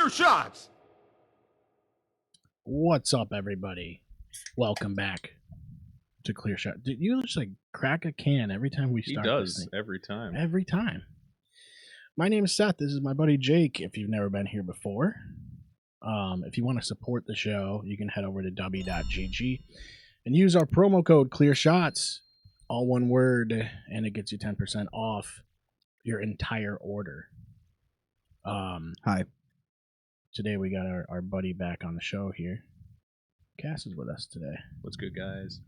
Clear Shots! What's up, everybody? Welcome back to Clear Shot. Did you just like crack a can every time we start? He does this thing? every time. Every time. My name is Seth. This is my buddy Jake. If you've never been here before, if you want to support the show, you can head over to w.gg and use our promo code Clear Shots, all one word, and it gets you 10% off your entire order. Hi. Today we got our buddy back on the show here. Cass is with us today. What's good, guys?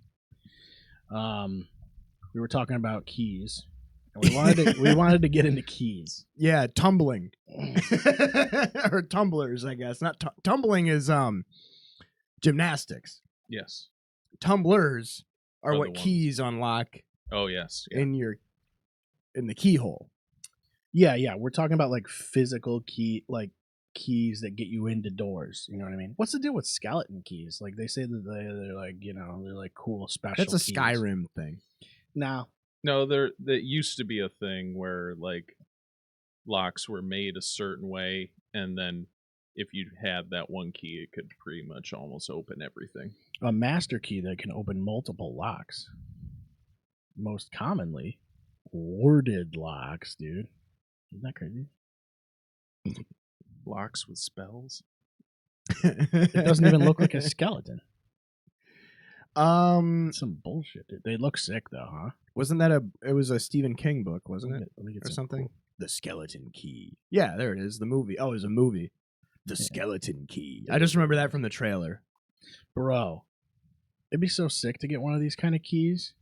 We were talking about keys. And we wanted to get into keys. Yeah, tumbling. Or tumblers, I guess. Not tumbling is gymnastics. Yes. Tumblers are Other what ones. keys unlock Oh, yes. Yeah. in the keyhole. Yeah. We're talking about like physical keys that get you into doors. You know what I mean? What's the deal with skeleton keys? Like they say that they're like, they're like cool special That's a keys. Skyrim thing. No. That used to be a thing where like locks were made a certain way, and then if you had that one key, it could pretty much almost open everything. A master key that can open multiple locks. Most commonly, worded locks, dude. Isn't that crazy? Locks with spells? It doesn't even look like a skeleton. Um, Some bullshit, dude. They look sick though, huh? wasn't that it was a Stephen King book, wasn't it? Let me get Or some something? cool- The Skeleton Key. Yeah, there it is. The movie. Oh, it was a movie. The Yeah. Skeleton Key. I just remember that from the trailer. Bro, it'd be so sick to get one of these kind of keys.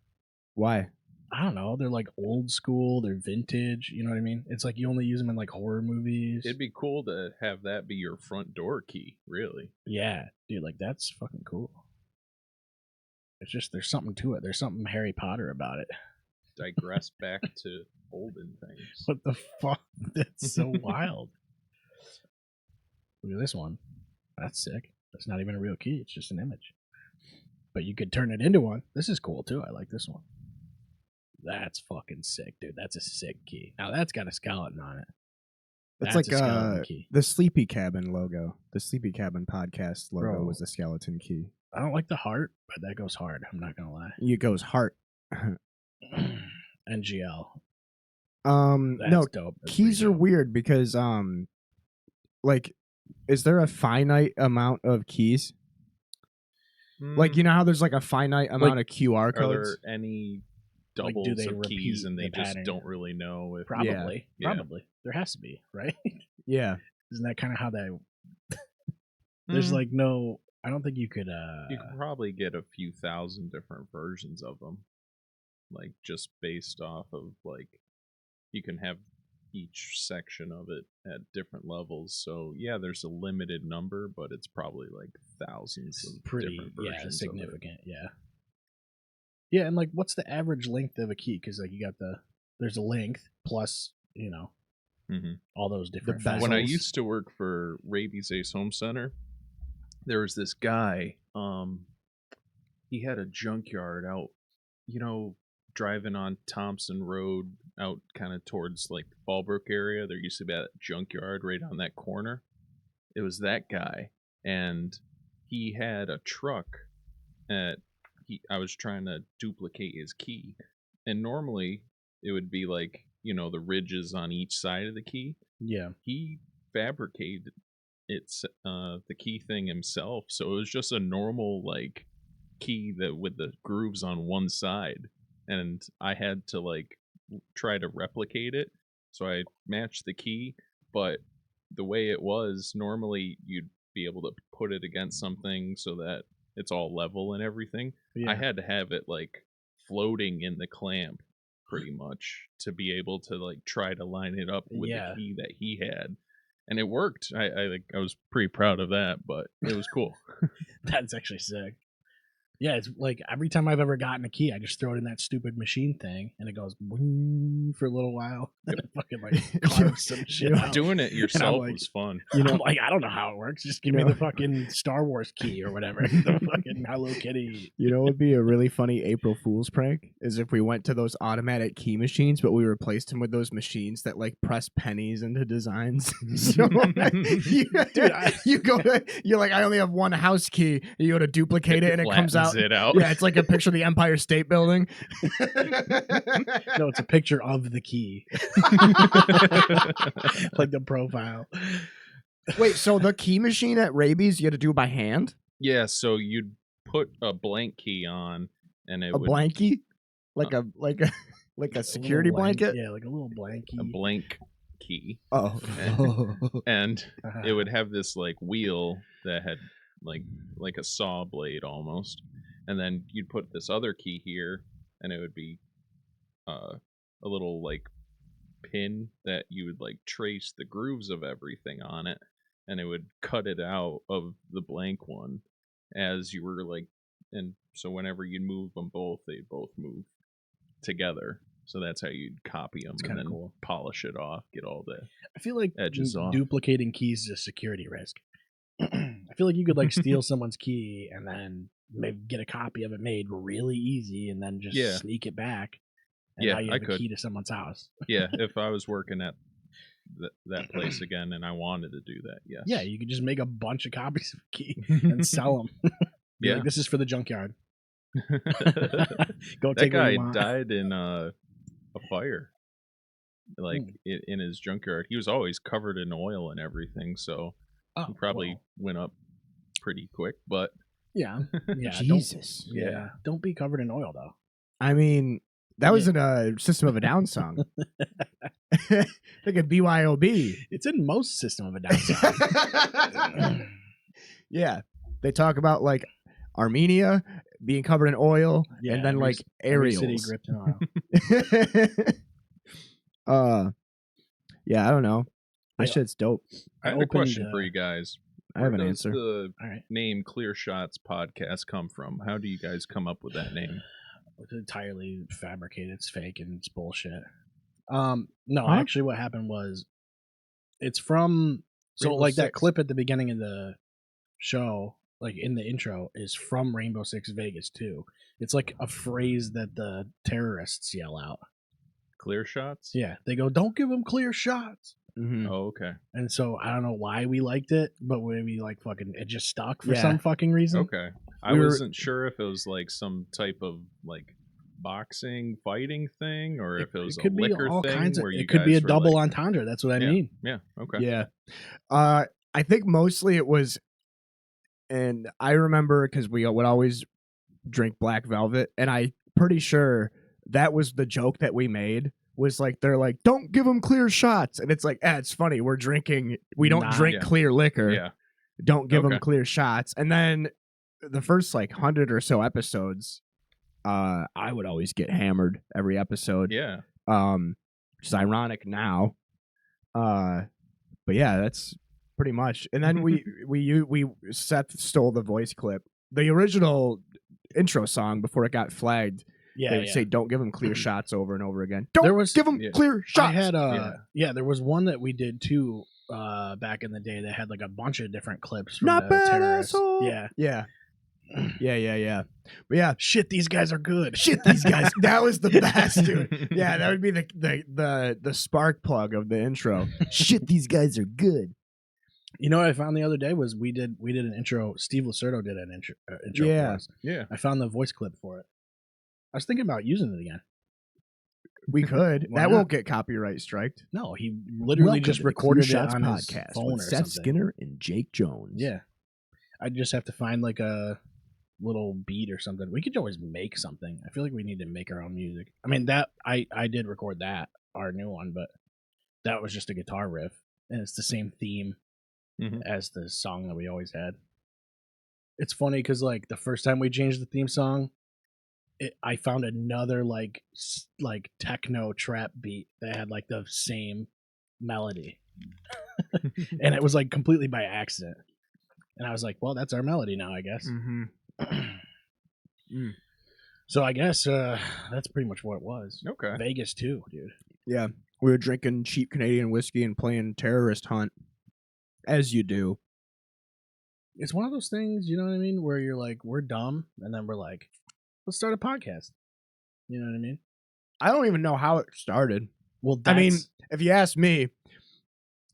Why? I don't know. They're like old school. They're vintage. You know what I mean? It's like you only use them in like horror movies. It'd be cool to have that be your front door key, really. Yeah, dude. Like that's fucking cool. It's just there's something to it. There's something Harry Potter about it. Digress back to olden things. What the fuck? That's so wild. Look at this one. That's sick. That's not even a real key. It's just an image. But you could turn it into one. This is cool too. I like this one. That's fucking sick, dude. That's a sick key. Now that's got a skeleton on it. That's a like skeleton key. the Sleepy Cabin logo. The Sleepy Cabin podcast logo Bro. was the skeleton key. I don't like the heart, but that goes hard. I'm not gonna lie. It goes heart. NGL. No, That's dope. That's keys pretty are dope. weird because like, is there a finite amount of keys? Like, you know how there's like a finite amount of QR Are codes? there any Like, doubles do they of keys repeat and they the just pattern? don't really know if Probably. Yeah. Probably. There has to be, right? Yeah. Isn't that kind of how they? There's like no. I don't think you could. You could probably get a few thousand different versions of them, like just based off of like you can have each section of it at different levels. So yeah, there's a limited number, but it's probably like thousands of pretty, different versions. yeah, of it. significant, yeah. Yeah, and like, what's the average length of a key? Because like you got there's a length plus Mhm. all those different. bezels. When I facets. used to work for Rabies Ace Home Center, there was this guy. He had a junkyard out, driving on Thompson Road out kind of towards like the Fallbrook area. There used to be a junkyard right on that corner. It was that guy, and he had a truck. I was trying to duplicate his key, and normally it would be like the ridges on each side of the key. Yeah, He fabricated the key thing himself, so it was just a normal like key that with the grooves on one side, and I had to like try to replicate it. So I matched the key, but the way it was, normally you'd be able to put it against something so that it's all level and everything. yeah. I had to have it like floating in the clamp pretty much to be able to like try to line it up with Yeah. the key that he had, and it worked. I was pretty proud of that, but it was cool. That's actually sick. Yeah, it's like every time I've ever gotten a key, I just throw it in that stupid machine thing, and it goes boom for a little while, and it fucking like carves some shit out. Doing it yourself like, was fun. I'm like, I don't know how it works. Just give me the fucking Star Wars key or whatever. The fucking Hello Kitty. You know what would be a really funny April Fool's prank? Is if we went to those automatic key machines, but we replaced them with those machines that like press pennies into designs. So you're like, I only have one house key. You go to duplicate it and it comes out. It out. Yeah, it's like a picture of the Empire State Building. No, it's a picture of the key. Like the profile. Wait, so the key machine at Raby's you had to do by hand? Yeah, so you'd put a blank key on, and it would blankie, like a security blanket. Yeah, like a little blankie. A blank key. Oh, and it would have this like wheel that had like a saw blade almost, and then you'd put this other key here, and it would be a little like pin that you would like trace the grooves of everything on it, and it would cut it out of the blank one as you were like, and so whenever you'd move them both, they both move together. So that's how you'd copy them and then polish it off, get all the I feel like edges off. Duplicating keys is a security risk. I feel like you could like steal someone's key and then maybe get a copy of it made really easy and then just sneak it back. And now you have a key to someone's house. Yeah, if I was working at that place again and I wanted to do that, yes. Yeah, you could just make a bunch of copies of a key and sell them. Yeah, like, this is for the junkyard. Go that take guy died in a fire, like in his junkyard. He was always covered in oil and everything, so he probably went up pretty quick. But yeah, Jesus, don't be covered in oil though. I mean, that was in a System of a Down song. Like a BYOB. It's in most System of a Down songs. Yeah, they talk about like Armenia being covered in oil, and then like aerials. City gripped in oil. Yeah, I don't know. That shit's dope. I have a question for you guys. I have an answer. Where does the name Clear Shots Podcast come from? How do you guys come up with that name? It's entirely fabricated. It's fake and it's bullshit. No, actually what happened was it's from Rainbow like that Six. clip at the beginning of the show, like in the intro, is from Rainbow Six Vegas too. It's like a phrase that the terrorists yell out. Clear shots? Yeah, they go, "Don't give them clear shots." Mm-hmm. Oh, okay. And so I don't know why we liked it, but we like fucking it just stuck for some fucking reason. Okay. I wasn't sure if it was like some type of like boxing fighting thing or if it was a liquor thing where you it could be a guys were double like, entendre. That's what I mean. Yeah. Okay. Yeah. I think mostly it was, and I remember because we would always drink Black Velvet, and I'm pretty sure that was the joke that we made. Was like they're like, "Don't give them clear shots," and it's like, it's funny. We're drinking. We don't drink clear liquor. Yeah. Don't give them clear shots. And then the first like 100 or so episodes, I would always get hammered every episode. Yeah. Which is ironic now. But yeah, that's pretty much. And then we Seth stole the voice clip. The original intro song before it got flagged. Yeah, they would say, "Don't give them clear shots" over and over again. Don't give them clear shots. I had there was one that we did too back in the day that had like a bunch of different clips from Not the bad terrorists. asshole. Yeah. But yeah, shit, these guys are good. Shit, these guys. That was the best, dude. Yeah, that would be the spark plug of the intro. Shit, these guys are good. You know what I found the other day was we did an intro. Steve Lacerdo did an intro for us. Yeah. I found the voice clip for it. I was thinking about using it again. We could. Why that not? won't get copyright striked. No, he literally just recorded it on his phone with or Seth something. Skinner and Jake Jones. Yeah, I just have to find like a little beat or something. We could always make something. I feel like we need to make our own music. I mean, that I did record that, our new one, but that was just a guitar riff, and it's the same theme as the song that we always had. It's funny because like the first time we changed the theme song, I found another like techno trap beat that had like the same melody, and it was like completely by accident. And I was like, "Well, that's our melody now, I guess." Mm-hmm. So I guess that's pretty much what it was. Okay. Vegas too, dude. Yeah, we were drinking cheap Canadian whiskey and playing terrorist hunt, as you do. It's one of those things, you know what I mean, where you're like, we're dumb, and then we're like, let's start a podcast. You know what I mean? I don't even know how it started. Well, I mean, if you ask me,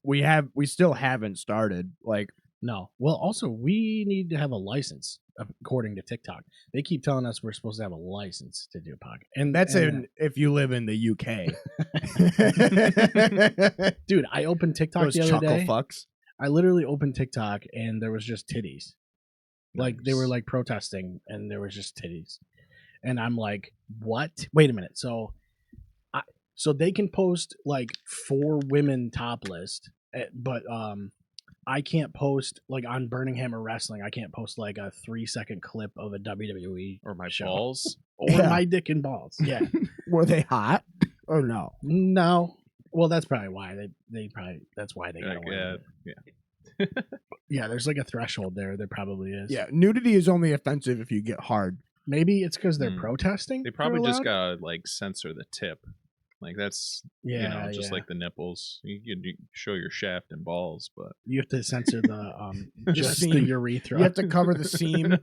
we still haven't started. Like, no. Well, also, we need to have a license according to TikTok. They keep telling us we're supposed to have a license to do a podcast, and that's if you live in the UK. Dude, I opened TikTok Those the other chuckle day. fucks. I literally opened TikTok and there was just titties. Like they were Nice. like protesting and there was just titties. And I'm like, what? Wait a minute. So they can post like 4 women topless, but I can't post like on Burning Hammer Wrestling. I can't post like a 3-second clip of a WWE Or my show. balls. Or Yeah. my dick and balls. Yeah. Were they hot or no? No. Well, that's probably why they probably that's why they got away Yeah. with it. Yeah. Yeah, there's like a threshold there. There probably is. Yeah, nudity is only offensive if you get hard. Maybe it's because they're Hmm. protesting. They probably they're just allowed? gotta like censor the tip. Like that's Yeah, just yeah. like the nipples. You can show your shaft and balls, but You have to censor the just the seam. urethra. You have to cover the seam.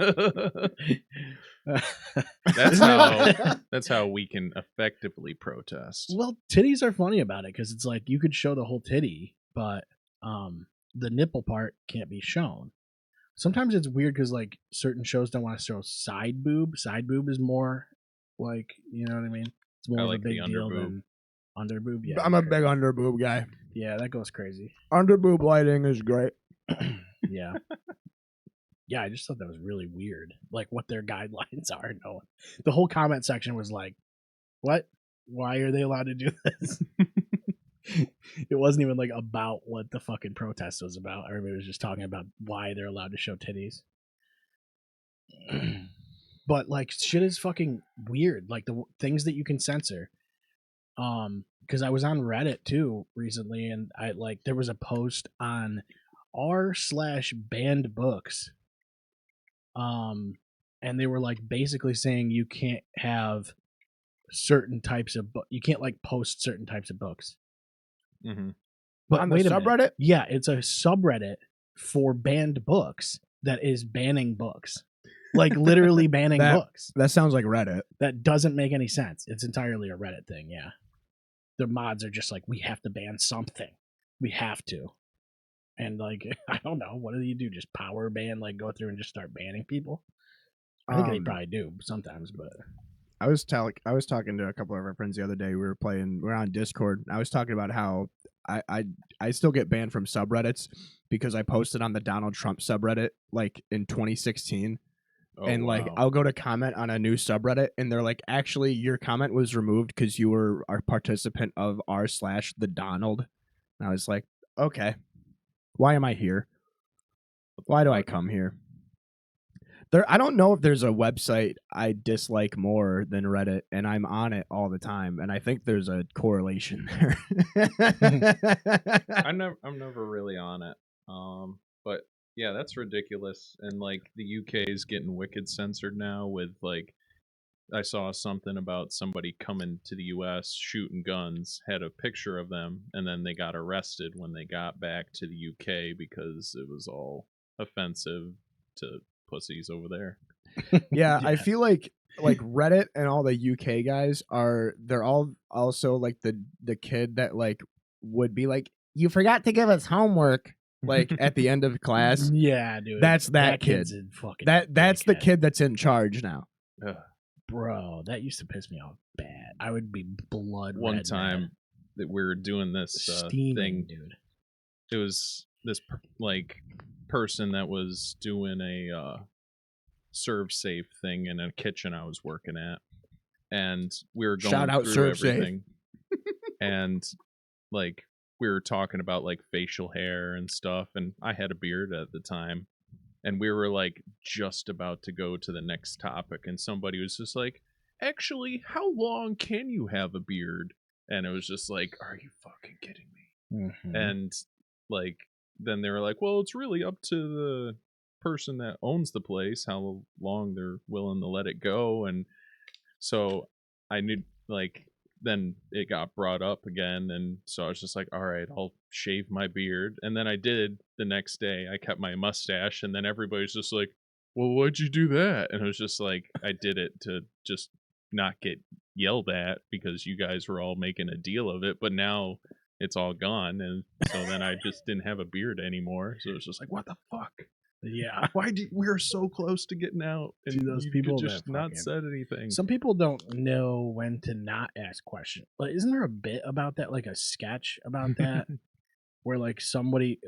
that's how we can effectively protest. Well, titties are funny about it because it's like you could show the whole titty, but the nipple part can't be shown. Sometimes it's weird because like certain shows don't want to show side boob. Side boob is more like, you know what I mean? It's more I of like a the big deal underboob. than underboob. Yeah, I'm a okay. big underboob guy. Yeah, that goes crazy. Underboob lighting is great. Yeah. Yeah, I just thought that was really weird. Like what their guidelines are. No, the whole comment section was like, "What? Why are they allowed to do this?" It wasn't even like about what the fucking protest was about. Everybody was just talking about why they're allowed to show titties. But like shit is fucking weird. Like the things that you can censor. Because I was on Reddit too recently, and I like there was a post on r/banned books. And they were like basically saying you can't have certain types of you can't like post certain types of books. Mm-hmm. But On the wait a minute. subreddit? Yeah, it's a subreddit for banned books that is banning books. Like literally banning books. That sounds like Reddit. That doesn't make any sense. It's entirely a Reddit thing, yeah. The mods are just like, we have to ban something. We have to. And like, I don't know, what do you do? Just power ban, like go through and just start banning people? I think they probably do sometimes, but I was talking to a couple of our friends the other day. We were on Discord. I was talking about how I still get banned from subreddits because I posted on the Donald Trump subreddit like in 2016. Oh, and like wow. I'll go to comment on a new subreddit and they're like, actually your comment was removed because you were a participant of r/the Donald. And I was like, okay, why am I here? Why do I come here? I don't know if there's a website I dislike more than Reddit, and I'm on it all the time, and I think there's a correlation there. I'm never really on it. But yeah, that's ridiculous. And like the UK is getting wicked censored now with like I saw something about somebody coming to the US shooting guns, had a picture of them, and then they got arrested when they got back to the UK because it was all offensive to pussies over there. Yeah, I Yeah. feel like Reddit and all the UK guys they're all also like the kid that like would be like, you forgot to give us homework like at the end of class. yeah, dude. That's that kid. kid's a fucking That's the dickhead. kid that's in charge now. Ugh. Bro, that used to piss me off bad. I would be blood One red time mad. that we were doing this Steaming, thing, dude. it was this like person that was doing a serve safe thing in a kitchen I was working at, and we were going Shout out through Serve Safe. everything, and like we were talking about like facial hair and stuff, and I had a beard at the time, and we were like just about to go to the next topic, and somebody was just like, actually, how long can you have a beard? And it was just like, are you fucking kidding me? Mhm. And like then they were like, well, it's really up to person that owns the place how long they're willing to let it go. And so I knew, like, then it got brought up again, and so I was just like, all right, I'll shave my beard. And then I did the next day. I kept my mustache, and then everybody's just like, well, why'd you do that? And it was just like, I did it to just not get yelled at because you guys were all making a deal of it. But now it's all gone, and so then I just didn't have a beard anymore. So it was just like, what the fuck? Yeah. Why did we were so close to getting out, and See, those you people could just that not fucking- said anything. Some people don't know when to not ask questions. Like, isn't there a bit about that, like a sketch about that, where like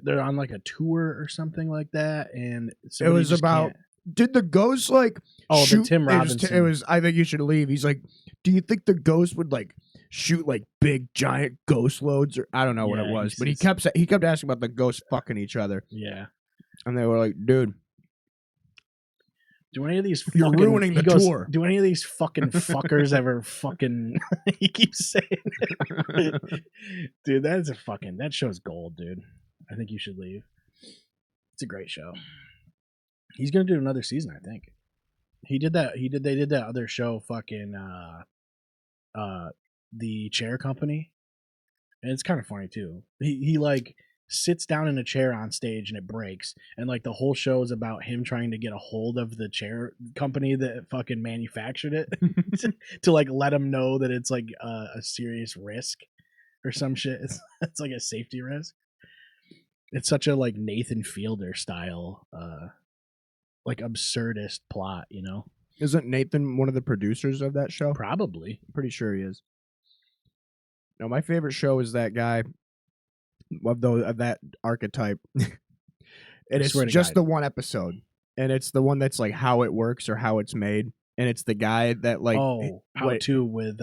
they're on like a tour or something like that, and It was about. Did the ghost like? Oh, shoot, the Tim Robinson. It was. I think you should leave. He's like, do you think the ghost would like shoot like big giant ghost loads, or I don't know what it Yeah, was, but he he's- kept asking about the ghosts fucking each other, Yeah. and they were like, dude, Do any of these You're fucking, ruining he the goes, tour. Do any of these fucking fuckers ever fucking he keeps saying it. Dude, that show's gold, dude. I think you should leave. It's a great show. He's gonna do another season, I think. They did that other show, fucking the Chair Company. And it's kind of funny too. He like sits down in a chair on stage and it breaks, and like the whole show is about him trying to get a hold of the chair company that fucking manufactured it to like let him know that it's like a serious risk or some shit. It's like a safety risk. It's such a like Nathan Fielder style like absurdist plot, you know. isn't Nathan one of the producers of that show? Probably. Pretty sure he is. No, my favorite show is that guy of that archetype. And it's Swear to just God. the one episode. And it's the one that's like how it works or how it's made. And it's the guy that like how wait, to with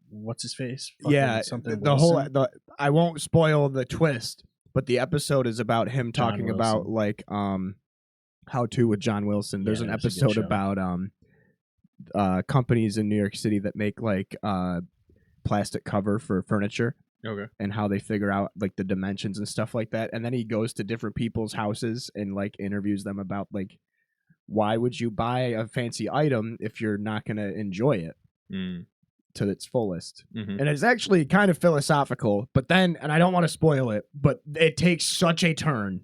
what's his face? yeah, something the whole Wilson? I won't spoil the twist, but the episode is about him John talking Wilson. about like how to with John Wilson. There's Yeah, an that's a good episode show. about companies in New York City that make like plastic cover for furniture Okay. and how they figure out like the dimensions and stuff like that. And then he goes to different people's houses and like interviews them about like, why would you buy a fancy item if you're not going to enjoy it Mm. to its fullest? Mhm. And it's actually kind of philosophical, but then, and I don't want to spoil it, but it takes such a turn.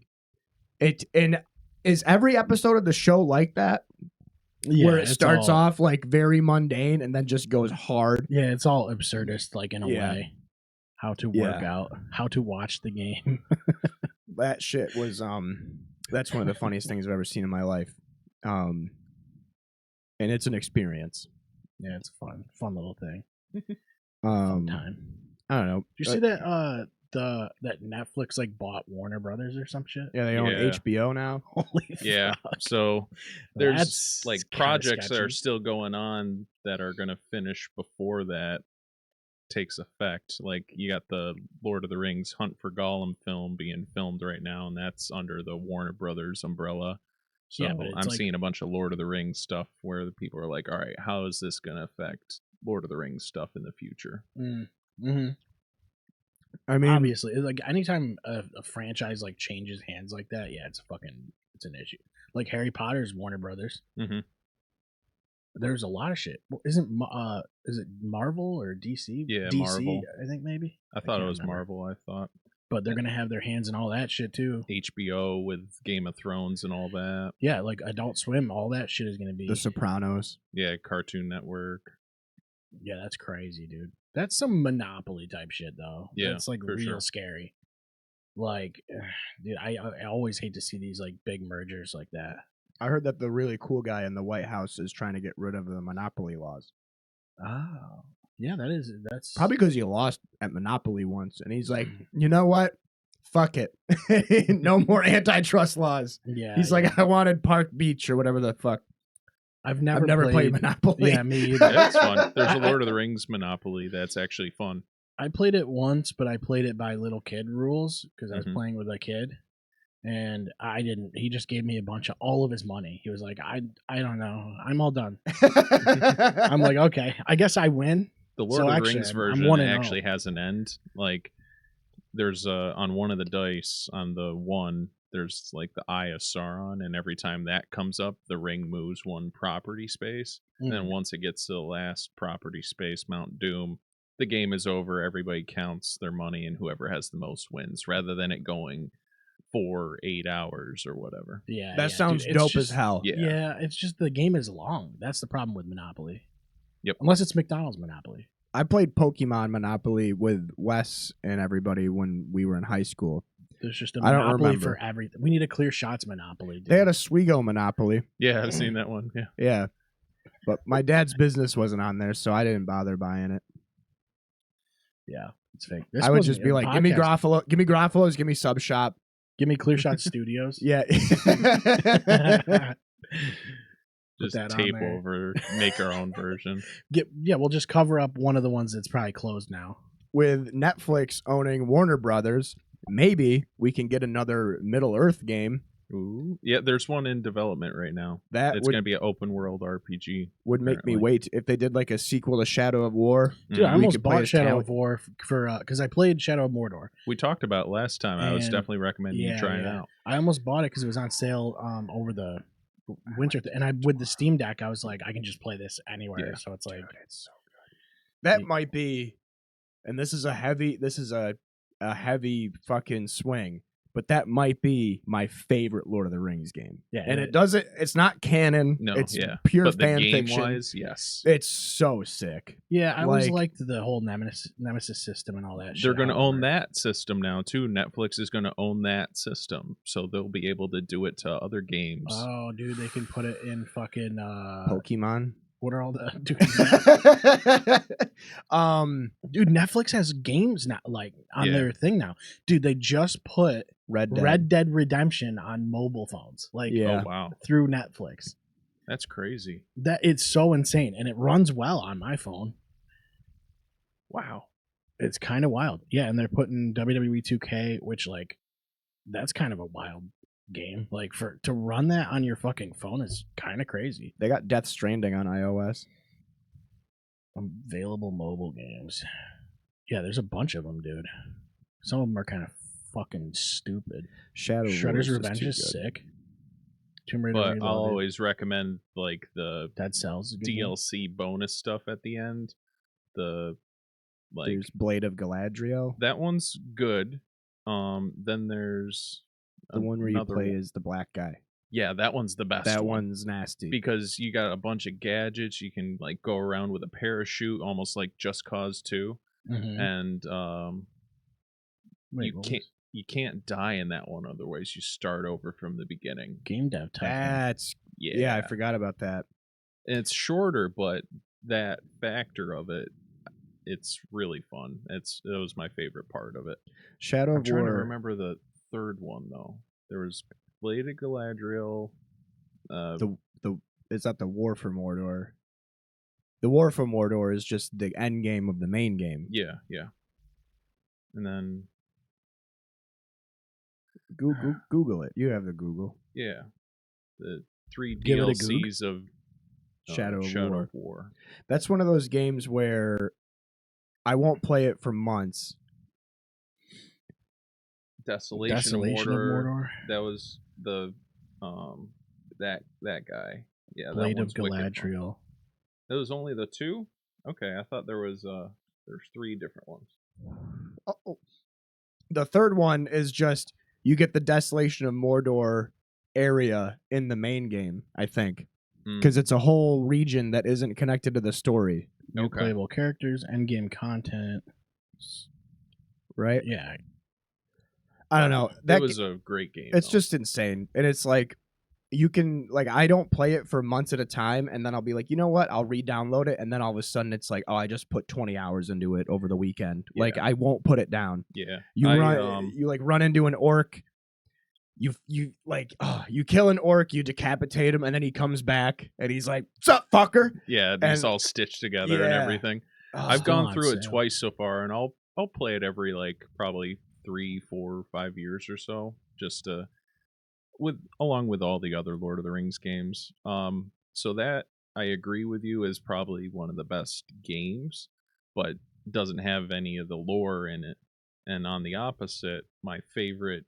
Is every episode of the show like that? Yeah, where it it's starts all- off like very mundane and then just goes hard. Yeah, it's all absurdist, like in a Yeah. way. How to work Yeah. out, how to watch the game. That shit was that's one of the funniest things I've ever seen in my life. And it's an experience. Yeah, it's fun little thing. Fun Time. I don't know. Did you see that that Netflix like bought Warner Brothers or some shit? Yeah, they own Yeah. HBO now. Holy Yeah. fuck. So there's That's like kinda projects that are sketchy. still going on that are going to finish before that takes effect. Like you got the Lord of the Rings Hunt for Gollum film being filmed right now, and that's under the Warner Brothers umbrella. So Yeah, but it's I'm like- seeing a bunch of Lord of the Rings stuff where the people are like, all right, how is this going to affect Lord of the Rings stuff in the future? Mm-hmm. I mean, Obviously, like anytime a franchise like changes hands like that, yeah, it's an issue. Like Harry Potter's Warner Brothers. Mhm. There's a lot of shit. Is it Marvel or DC? Yeah, DC, Marvel. I think maybe. I thought can't it was remember. Marvel, I thought. But they're gonna have their hands in all that shit too. HBO with Game of Thrones and all that. Yeah, like Adult Swim, all that shit is gonna be. The Sopranos. Yeah, Cartoon Network. Yeah, that's crazy, dude. That's some Monopoly type shit, though. Yeah, that's like for real sure. scary. Like, dude, I always hate to see these like big mergers like that. I heard that the really cool guy in the White House is trying to get rid of the monopoly laws. Oh, yeah, that's Probably because he lost at Monopoly once, and he's like, you know what? Fuck it. No more antitrust laws. Yeah. He's yeah. like, I wanted Park Beach or whatever the fuck. I've never played Monopoly. Yeah, me either. Yeah, it's fun. There's a Lord of the Rings Monopoly that's actually fun. I played it once, but I played it by little kid rules because I was Mhm. playing with a kid, and I didn't. He just gave me a bunch of all of his money. He was like, I don't know, I'm all done. I'm like, okay, I guess I win. The Lord So of the actually, Rings I'm version 1-0. actually has an end. Like there's on one of the dice on the one, there's like the Eye of Sauron, and every time that comes up, the ring moves one property space. And then once it gets to the last property space, Mount Doom, the game is over. Everybody counts their money, and whoever has the most wins, rather than it going 8 hours or whatever. Yeah, That yeah, sounds dude, it's dope just- as hell. Yeah. It's just the game is long. That's the problem with Monopoly. Yep. Unless it's McDonald's Monopoly. I played Pokemon Monopoly with Wes and everybody when we were in high school. There's just a I don't Monopoly remember. for everything. We need a Clear Shots Monopoly. Dude. They had a Swigo Monopoly. Yeah, I've seen that one. Yeah. Yeah. But my dad's business wasn't on there, so I didn't bother buying it. Yeah, it's fake. I would just be like, give me Garofalo's, give me Sub Shop. Give me Clear Shot Studios. Yeah. Just that on tape there. over, make our own version. We'll just cover up one of the ones that's probably closed now. With Netflix owning Warner Brothers, maybe we can get another Middle Earth game. Ooh. Yeah, there's one in development right now. That It's going to be an open world RPG. would make me apparently. wait. If they did like a sequel to Shadow of War, Dude, I we almost could play bought as Shadow Tal- of War for because I played Shadow of Mordor. We talked about it last time. I was And- definitely recommending you try it yeah. out. I almost bought it because it was on sale over the winter, and with the Steam Deck, I was like, I can just play this anywhere. Yeah. So it's like, That might be, and this is a heavy fucking swing, but that might be my favorite Lord of the Rings game. Yeah, and it- it's not canon. No, it's yeah. pure But the fan game fiction. wise, yes. It's so sick. yeah, I always Like- liked the whole Nemesis system and all that. They're shit. going to however. own that system now, too. Netflix is going to own that system. So they'll be able to do it to other games. Oh, dude, they can put it in fucking Pokemon. what are all the dude? Netflix has games now, like on Yeah. their thing now. Dude, they just put Red Dead. Red Dead Redemption on mobile phones, like Yeah. Oh, wow. through Netflix. That's crazy. That it's so insane, and it runs well on my phone. Wow. It's kind of wild, yeah. And they're putting WWE 2K, which like that's kind of a wild game. Like to run that on your fucking phone is kind of crazy. They got Death Stranding on iOS. Available mobile games. Yeah, there's a bunch of them, dude. Some of them are kind of fucking stupid. Shredder's Revenge is sick. Tomb Raider But I'll Reloaded. always recommend like the Dead Cells is a good game. DLC bonus stuff at the end. The like There's Blade of Galadriel. that one's good. Then there's The one where you another play one. as the black guy. Yeah, that one's the best. That one. one's nasty. Because you got a bunch of gadgets. You can like go around with a parachute, almost like Just Cause 2, Mhm. and Wait, what was- you can't die in that one. Otherwise, you start over from the beginning. Game dev type. That's yeah, I forgot about that. And it's shorter, but that factor of it, it's really fun. It was my favorite part of it. Shadow I'm of trying to War. remember the third one though. There was Blade of Galadriel. It's not the War for Mordor. The War for Mordor is just the end game of the main game. Yeah. And then Google it. You have the Google. yeah, the 3 Give it a goog. DLCs of Shadow of War. of War. That's one of those games where I won't play it for months. Desolation Desolation of of Mordor. Mordor. That was the that guy. Yeah, Blade that of one's wicked fun. Galadriel. There was only the 2? Okay, I thought there was there's 3 different ones. Oh. The third one is just you get the Desolation of Mordor area in the main game, I think. Because it's a whole region that isn't connected to the story, New Okay. playable characters, end-game content. right? Yeah. I don't know. That was a great game. It's though. just insane. And it's like you can like I don't play it for months at a time and then I'll be like, you know what? I'll re-download it and then all of a sudden it's like, oh, I just put 20 hours into it over the weekend. Like Yeah. I won't put it down. yeah. You I, you like run into an orc. You like you kill an orc, you decapitate him, and then he comes back and he's like, "Sup, fucker?" yeah, it's and- all stitched together and Yeah. everything. Oh, I've still gone on through it sale. twice so far, and I'll play it every like probably 3, 4, 5 years or so, just along with all the other Lord of the Rings games. So that I agree with you is probably one of the best games, but doesn't have any of the lore in it. And on the opposite, my favorite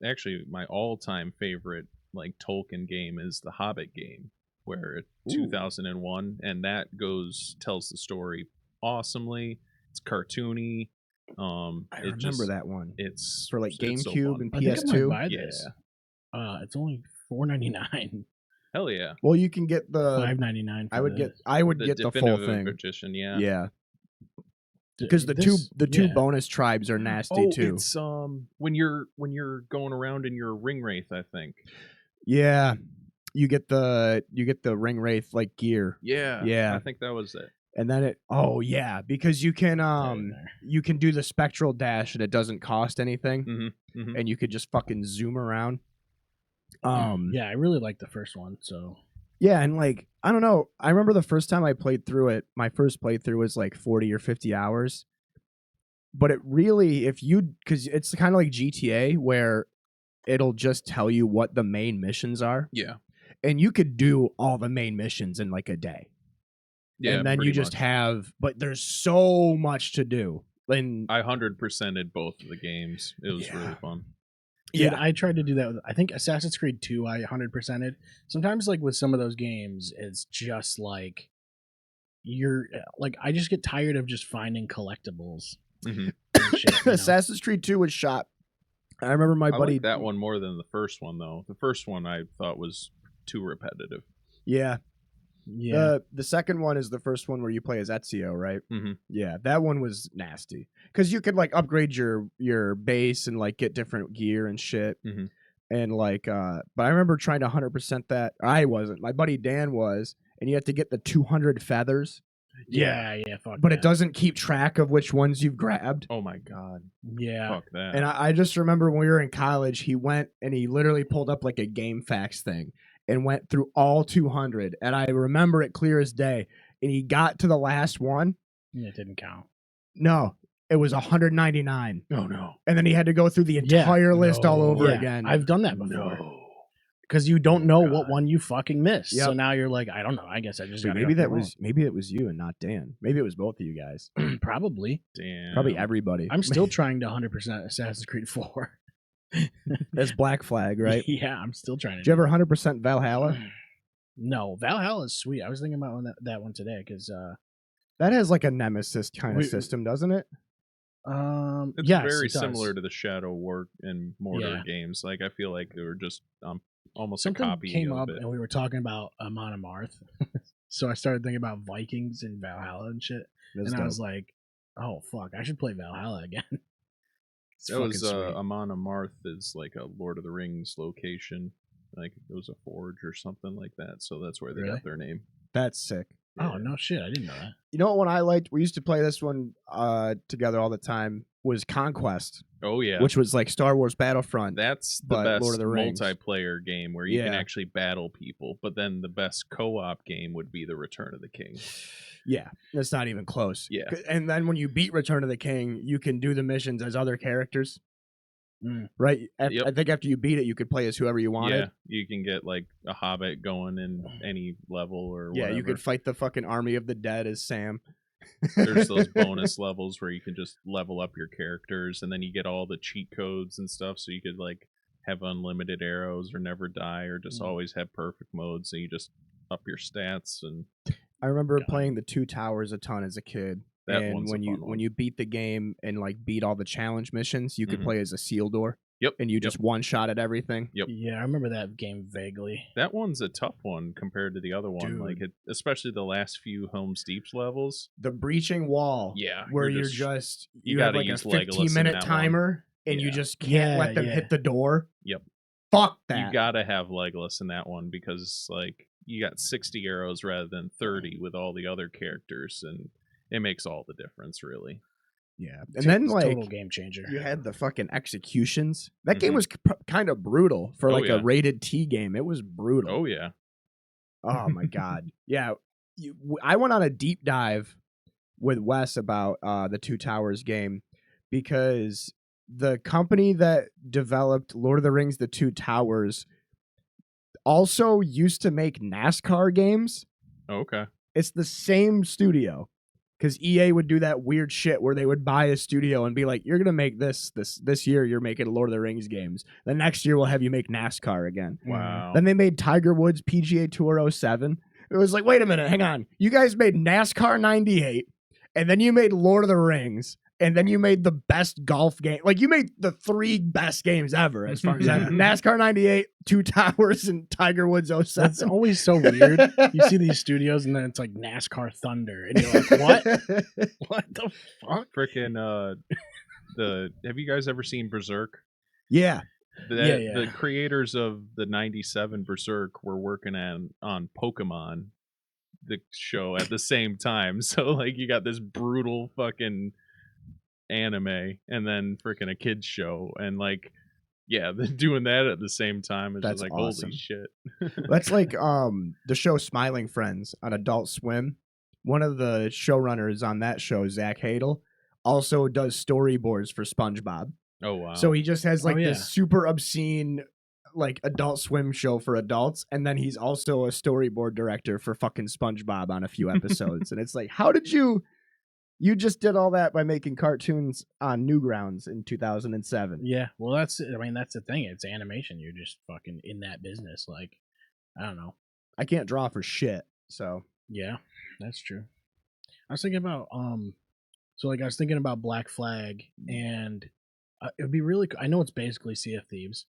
actually my all-time favorite like Tolkien game is the Hobbit game, where it's Ooh. 2001, and that tells the story awesomely. It's cartoony. I It remember just that one. it's For like it's so GameCube fun. and I think I might PS2. buy Yeah. this. It's only $4.99, Hell yeah. Well, you can get the. $5.99. I would get the full definitive thing. edition, yeah. Yeah, because the two bonus tribes are nasty too. It's when you're going around in your ring wraith, I think. Yeah, you get the ring wraith like gear. Yeah. Yeah. I think that was it. And then because you can do the spectral dash and it doesn't cost anything, Mm-hmm. and you could just fucking zoom around. Yeah, I really like the first one. So yeah, and like I don't know, I remember the first time I played through it. My first playthrough was like 40 or 50 hours. But it really, because it's kind of like GTA where it'll just tell you what the main missions are. Yeah. And you could do all the main missions in like a day. Yeah. And then you just but there's so much to do. And I 100%ed both of the games. It was really fun. Dude, I tried to do that with, I think Assassin's Creed 2 I 100%ed. Sometimes like with some of those games, it's just like I just get tired of just finding collectibles. Mm-hmm. And shit, Assassin's Creed 2 was shot. I remember my buddy. Liked that one more than the first one, though. The first one I thought was too repetitive. Yeah. Yeah. The second one is the first one where you play as Ezio, right? Mm-hmm. Yeah, that one was nasty because you could like upgrade your base and like get different gear and shit. Mm-hmm. And like, but I remember trying to 100% that. I wasn't. My buddy Dan was, and you have to get the 200 feathers. Yeah, fuck but that. it doesn't keep track of which ones you've grabbed. Oh my god. Yeah. Fuck that. And I just remember when we were in college, he went and he literally pulled up like a game facts thing and went through all 200. And I remember it clear as day. And he got to the last one. It didn't count. No, it was 199. Oh no. And then he had to go through the entire list all over again. I've done that before. No. Because you don't know what one you fucking missed. Yep. So now you're like, I don't know. I guess I just maybe it was you and not Dan. Maybe it was both of you guys. Probably. Damn. Probably everybody. I'm still trying to 100% Assassin's Creed 4. That's Black Flag, right? Yeah, I'm still trying to. Did you ever 100% Valhalla? No, Valhalla is sweet. I was thinking about that one today because that has like a nemesis kind of system, doesn't it? It's very similar to the Shadow War and Mordor games. Like I feel like they were just almost something a copy came of up it. and we were talking about Amon Amarth. So I started thinking about Vikings and Valhalla and shit. That's I dope. was like, oh fuck, I should play Valhalla again. That was Amon Amarth is like a Lord of the Rings location. Like it was a forge or something like that. So that's where they got their name. That's sick. Yeah. Oh no shit, I didn't know that. You know what one I liked? We used to play this one together all the time. Was Conquest. Oh yeah, which was like Star Wars Battlefront. That's the best Lord of the Rings multiplayer game where you can actually battle people. But then the best co-op game would be the Return of the King. Yeah, that's not even close. Yeah, and then when you beat Return of the King, you can do the missions as other characters. Right? I think after you beat it, you could play as whoever you wanted. Yeah, you can get like a hobbit going in any level or whatever. Yeah, you could fight the fucking army of the dead as Sam. There's those bonus levels where you can just level up your characters, and then you get all the cheat codes and stuff, so you could like have unlimited arrows or never die or just always have perfect mode, so you just up your stats. And I remember playing the Two Towers a ton as a kid. And when you beat the game and like beat all the challenge missions, you could play as a Sealdor. Yep. And you just one-shot at everything. Yep. Yeah, I remember that game vaguely. That one's a tough one compared to the other one. Dude. Like especially the last few Home's Deeps levels. The breaching wall. Yeah. Where you have like a 15-minute timer and you just can't let them hit the door. Yep. Fuck that. You gotta have Legolas in that one because like you got 60 arrows rather than 30 with all the other characters, and it makes all the difference, really. Yeah, and then like total game changer. You had the fucking executions. That game was kind of brutal for like a rated T game. It was brutal. Oh yeah. Oh my god. Yeah, I went on a deep dive with Wes about the Two Towers game because the company that developed Lord of the Rings: The Two Towers also used to make NASCAR games. Okay. It's the same studio. Because EA would do that weird shit where they would buy a studio and be like, "You're gonna make this year. You're making Lord of the Rings games. The next year we'll have you make NASCAR again." Wow. Then they made Tiger Woods PGA Tour 07. It was like, wait a minute, hang on. You guys made NASCAR 98, and then you made Lord of the Rings, and then you made the best golf game. Like, you made the 3 best games ever, as far as that. NASCAR 98, Two Towers, and Tiger Woods 07. That's always so weird. You see these studios, and then it's like NASCAR Thunder, and you're like, what? What the fuck? Freaking have you guys ever seen Berserk? Yeah. The creators of the 97 Berserk were working on Pokemon, the show, at the same time. So like you got this brutal fucking anime and then freaking a kids show, and like they're doing that at the same time. It's That's just like awesome. holy shit. That's like the show Smiling Friends on Adult Swim. One of the showrunners on that show, Zach Hadel, also does storyboards for SpongeBob. Oh wow. So he just has like Oh, yeah. this super obscene like Adult Swim show for adults, and then he's also a storyboard director for fucking SpongeBob on a few episodes. And it's like, how did you just did all that by making cartoons on Newgrounds in 2007? Yeah, well, that's the thing. It's animation. You're just fucking in that business. Like, I don't know. I can't draw for shit. So Yeah, that's true. I was thinking about Black Flag, and it'd be really. I know it's basically Sea of Thieves,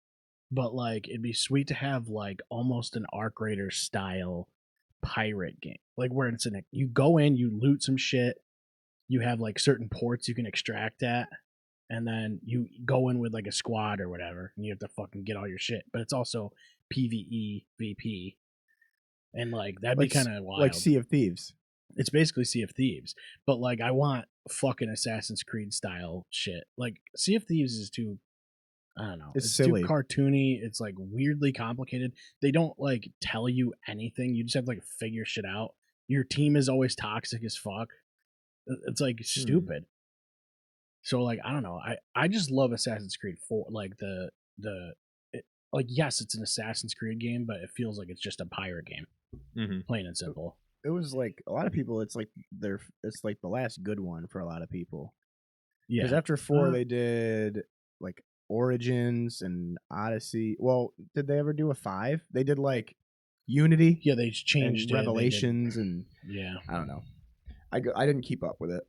but like it'd be sweet to have like almost an Arc Raider style pirate game, like where it's you go in, you loot some shit, you have like certain ports you can extract at, and then you go in with like a squad or whatever, and you have to fucking get all your shit. But it's also PvE VP, and like that'd be kind of wild. like Sea of Thieves. It's basically Sea of Thieves, but like I want fucking Assassin's Creed style shit. Like Sea of Thieves is too, I don't know, It's silly. too cartoony. It's like weirdly complicated. They don't like tell you anything. You just have to like figure shit out. Your team is always toxic as fuck. It's like stupid. So like I don't know. I just love Assassin's Creed 4. Like like yes, it's an Assassin's Creed game, but it feels like it's just a pirate game, plain and simple. It was like a lot of people. It's like the last good one for a lot of people. Yeah. Because after 4, they did like Origins and Odyssey. Well, did they ever do a 5? They did like Unity. Yeah, they changed and Revelations and yeah. I don't know. I didn't keep up with it.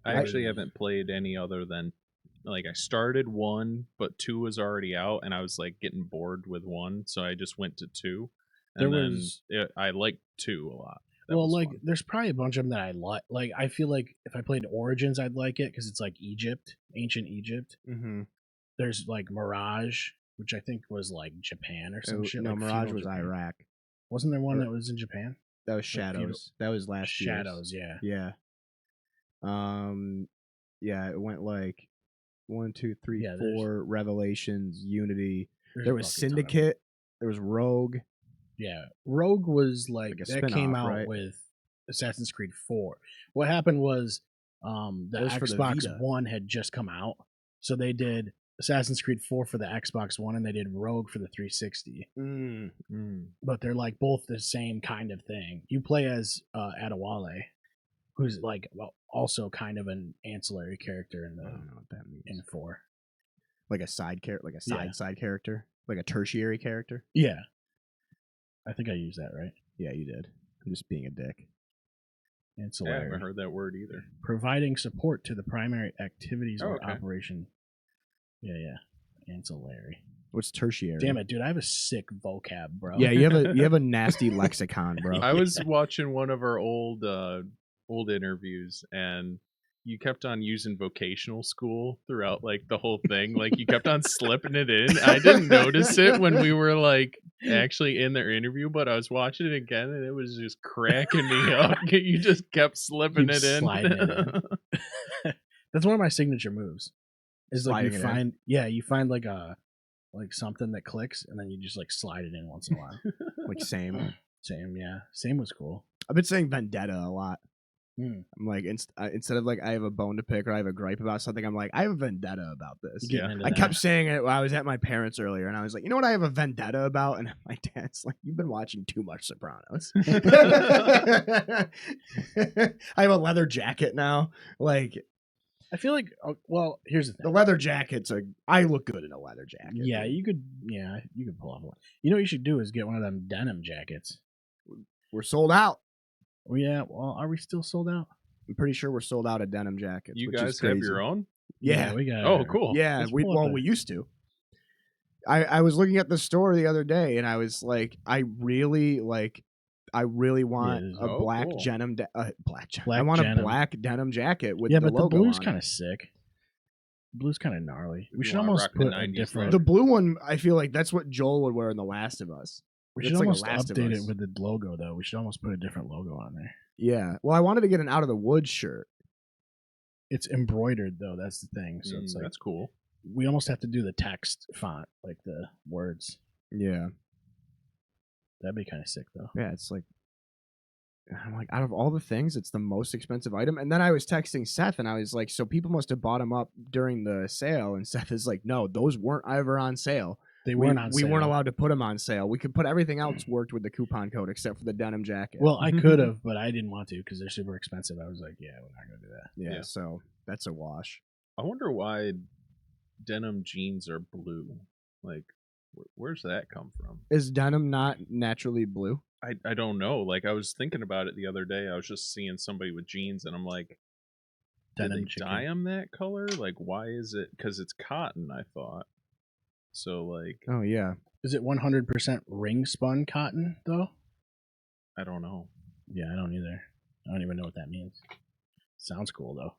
I actually haven't played any other than like I started 1, but 2 was already out, and I was like getting bored with 1, so I just went to 2. And I liked 2 a lot. Well, like fun. There's probably a bunch of them that I like. Like I feel like if I played Origins, I'd like it because it's like Egypt, ancient Egypt. Mm-hmm. There's like Mirage, which I think was like Japan or some shit. No, like Mirage was Japan. Iraq. Wasn't there one that was in Japan? That was Shadows. That was last year. Shadows, yeah. Yeah. Yeah, it went like 1, 2, 3, 4, Revelations, Unity. There was Syndicate. There was Rogue. Yeah, Rogue was like that came out with Assassin's Creed 4. What happened was the Xbox One had just come out, so they did Assassin's Creed 4 for the Xbox One, and they did Rogue for the 360. But they're like both the same kind of thing. You play as Adewale, who's like also kind of an ancillary character in the I don't know what that means. In 4, like a side character, like a side character, like a tertiary character. Yeah. I think I used that right. Yeah, you did. I'm just being a dick. Ancillary. Yeah, I haven't heard that word either. Providing support to the primary activities or operation. Yeah. Ancillary. What's tertiary? Damn it, dude! I have a sick vocab, bro. Yeah, you have a nasty lexicon, bro. I was watching one of our old interviews, and you kept on using vocational school throughout like the whole thing. Like you kept on slipping it in. I didn't notice it when we were like actually in their interview, but I was watching it again and it was just cracking me up. You just kept slipping it in. Sliding it in. That's one of my signature moves. Is like you find like something that clicks and then you just like slide it in once in a while. Like same, yeah. Same was cool. I've been saying Vendetta a lot. Hmm. I'm like, instead of like I have a bone to pick or I have a gripe about something, I'm like, I have a vendetta about this. Getting Yeah. into I that. kept saying it when I was at my parents earlier, and I was like, you know what I have a vendetta about? And my dad's like, you've been watching too much Sopranos. I have a leather jacket now. Like, I feel like, well, here's the the thing. leather jacket's I look good in a leather jacket. Yeah, dude. you could pull off one. You know what you should do is get one of them denim jackets. We're sold out. Oh, yeah, well, are we still sold out? I'm pretty sure we're sold out of denim jackets. You which is guys have crazy. your own? Yeah. we got. Oh, cool. Yeah, Let's pull up we used to. I was looking at the store the other day, and I was like, I really want Yeah, a oh, black cool. denim. I Black want denim. a black denim jacket with Yeah, the but the logo blue's on kind it. of sick. Blue's kind of gnarly. You We should wanna almost rock the put a 90s different. The blue one, I feel like that's what Joel would wear in The Last of Us. We It's should like a almost Last of update Us. it with the logo, though. We should almost put a different logo on there. Yeah. Well, I wanted to get an Out of the Woods shirt. It's embroidered, though. That's the thing. So it's like That's cool. we almost have to do the text font, like the words. Yeah. That'd be kind of sick, though. Yeah, it's like, I'm like, out of all the things, it's the most expensive item. And then I was texting Seth, and I was like, so people must have bought them up during the sale. And Seth is like, no, those weren't ever on sale. They weren't on We sale. weren't allowed to put them on sale. We could put everything else worked with the coupon code except for the denim jacket. Well, I could have, but I didn't want to because they're super expensive. I was like, yeah, we're not going to do that. yeah, yeah. so that's a wash. I wonder why denim jeans are blue. Like, where's that come from? Is denim not naturally blue? I don't know. Like, I was thinking about it the other day. I was just seeing somebody with jeans, and I'm like, did Denim they chicken. dye them that color? Like, why is it? Because it's cotton, I thought. So, like, Oh, yeah. Is it 100% ring spun cotton, though? I don't know. Yeah, I don't either. I don't even know what that means. Sounds cool, though.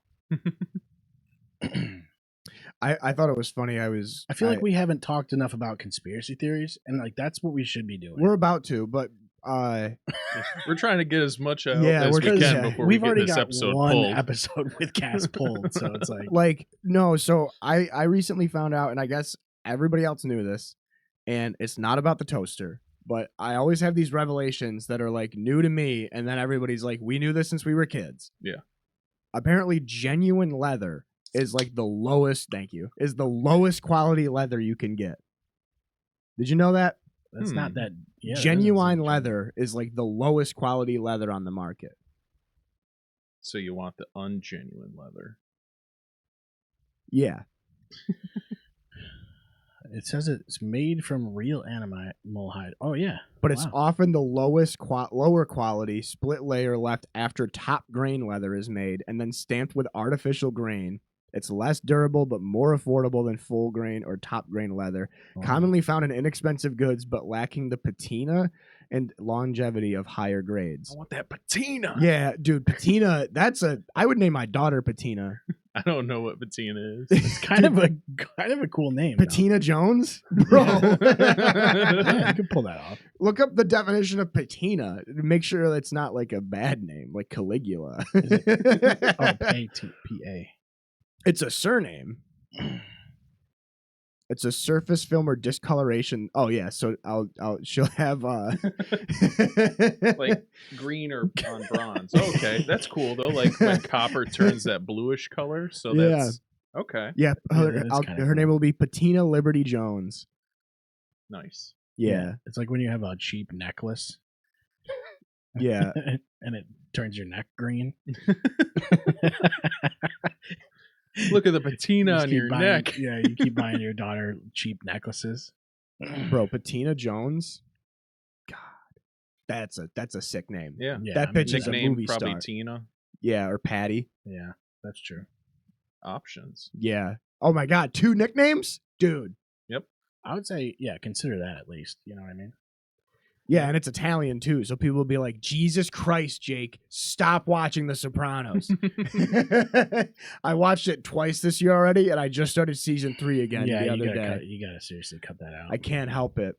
I thought it was funny. I feel like we haven't talked enough about conspiracy theories, and like that's what we should be doing. we're about to, but We're trying to get as much out Yeah, as we we're- can yeah. before We've we already get this got episode one pulled. episode with Cass pulled, so it's like like no. So I recently found out, and I guess everybody else knew this, and it's not about the toaster. But I always have these revelations that are like new to me, and then everybody's like, "We knew this since we were kids." Yeah. Apparently, genuine leather is like the lowest. Thank you. Is the lowest quality leather you can get. Did you know that? that's not that. Yeah, that Genuine doesn't seem leather is like the lowest quality leather on the market. So you want the ungenuine leather. Yeah. true. It says it's made from real animal hide. Oh yeah, But it's Wow. often the lower quality split layer left after top grain leather is made and then stamped with artificial grain. It's less durable but more affordable than full grain or top grain leather, Wow. commonly found in inexpensive goods but lacking the patina and longevity of higher grades. I want that patina. Yeah, dude, patina, I would name my daughter Patina. I don't know what patina is. It's kind of a cool name. though. Patina Jones? Bro. Yeah, you can pull that off. Look up the definition of patina. Make sure it's not like a bad name, like Caligula. Oh, P-A. It's a surname. It's a surface film or discoloration. Oh yeah, so she'll have Like green or on bronze. Okay, that's cool though. Like when copper turns that bluish color. So that's okay. yeah, Yeah, that is kinda her name cool. will be Patina Liberty Jones. Nice. Yeah. It's like when you have a cheap necklace. Yeah. And it turns your neck green. Look at the patina Just on keep your buying- neck. Yeah, you keep buying your daughter cheap necklaces. Bro, Patina Jones. God. That's a sick name. Yeah. Yeah, That I mean, bitch is a Nickname movie probably star. Tina. Yeah, or Patty. Yeah, that's true. Options. Yeah. Oh my god, 2 nicknames? Dude. I would say, yeah, consider that at least. You know what I mean? Yeah, and it's Italian too, so people will be like, "Jesus Christ, Jake, stop watching The Sopranos." I watched it twice this year already, and I just started season 3 again yeah, the you other gotta day. you gotta seriously cut that out. I can't help it.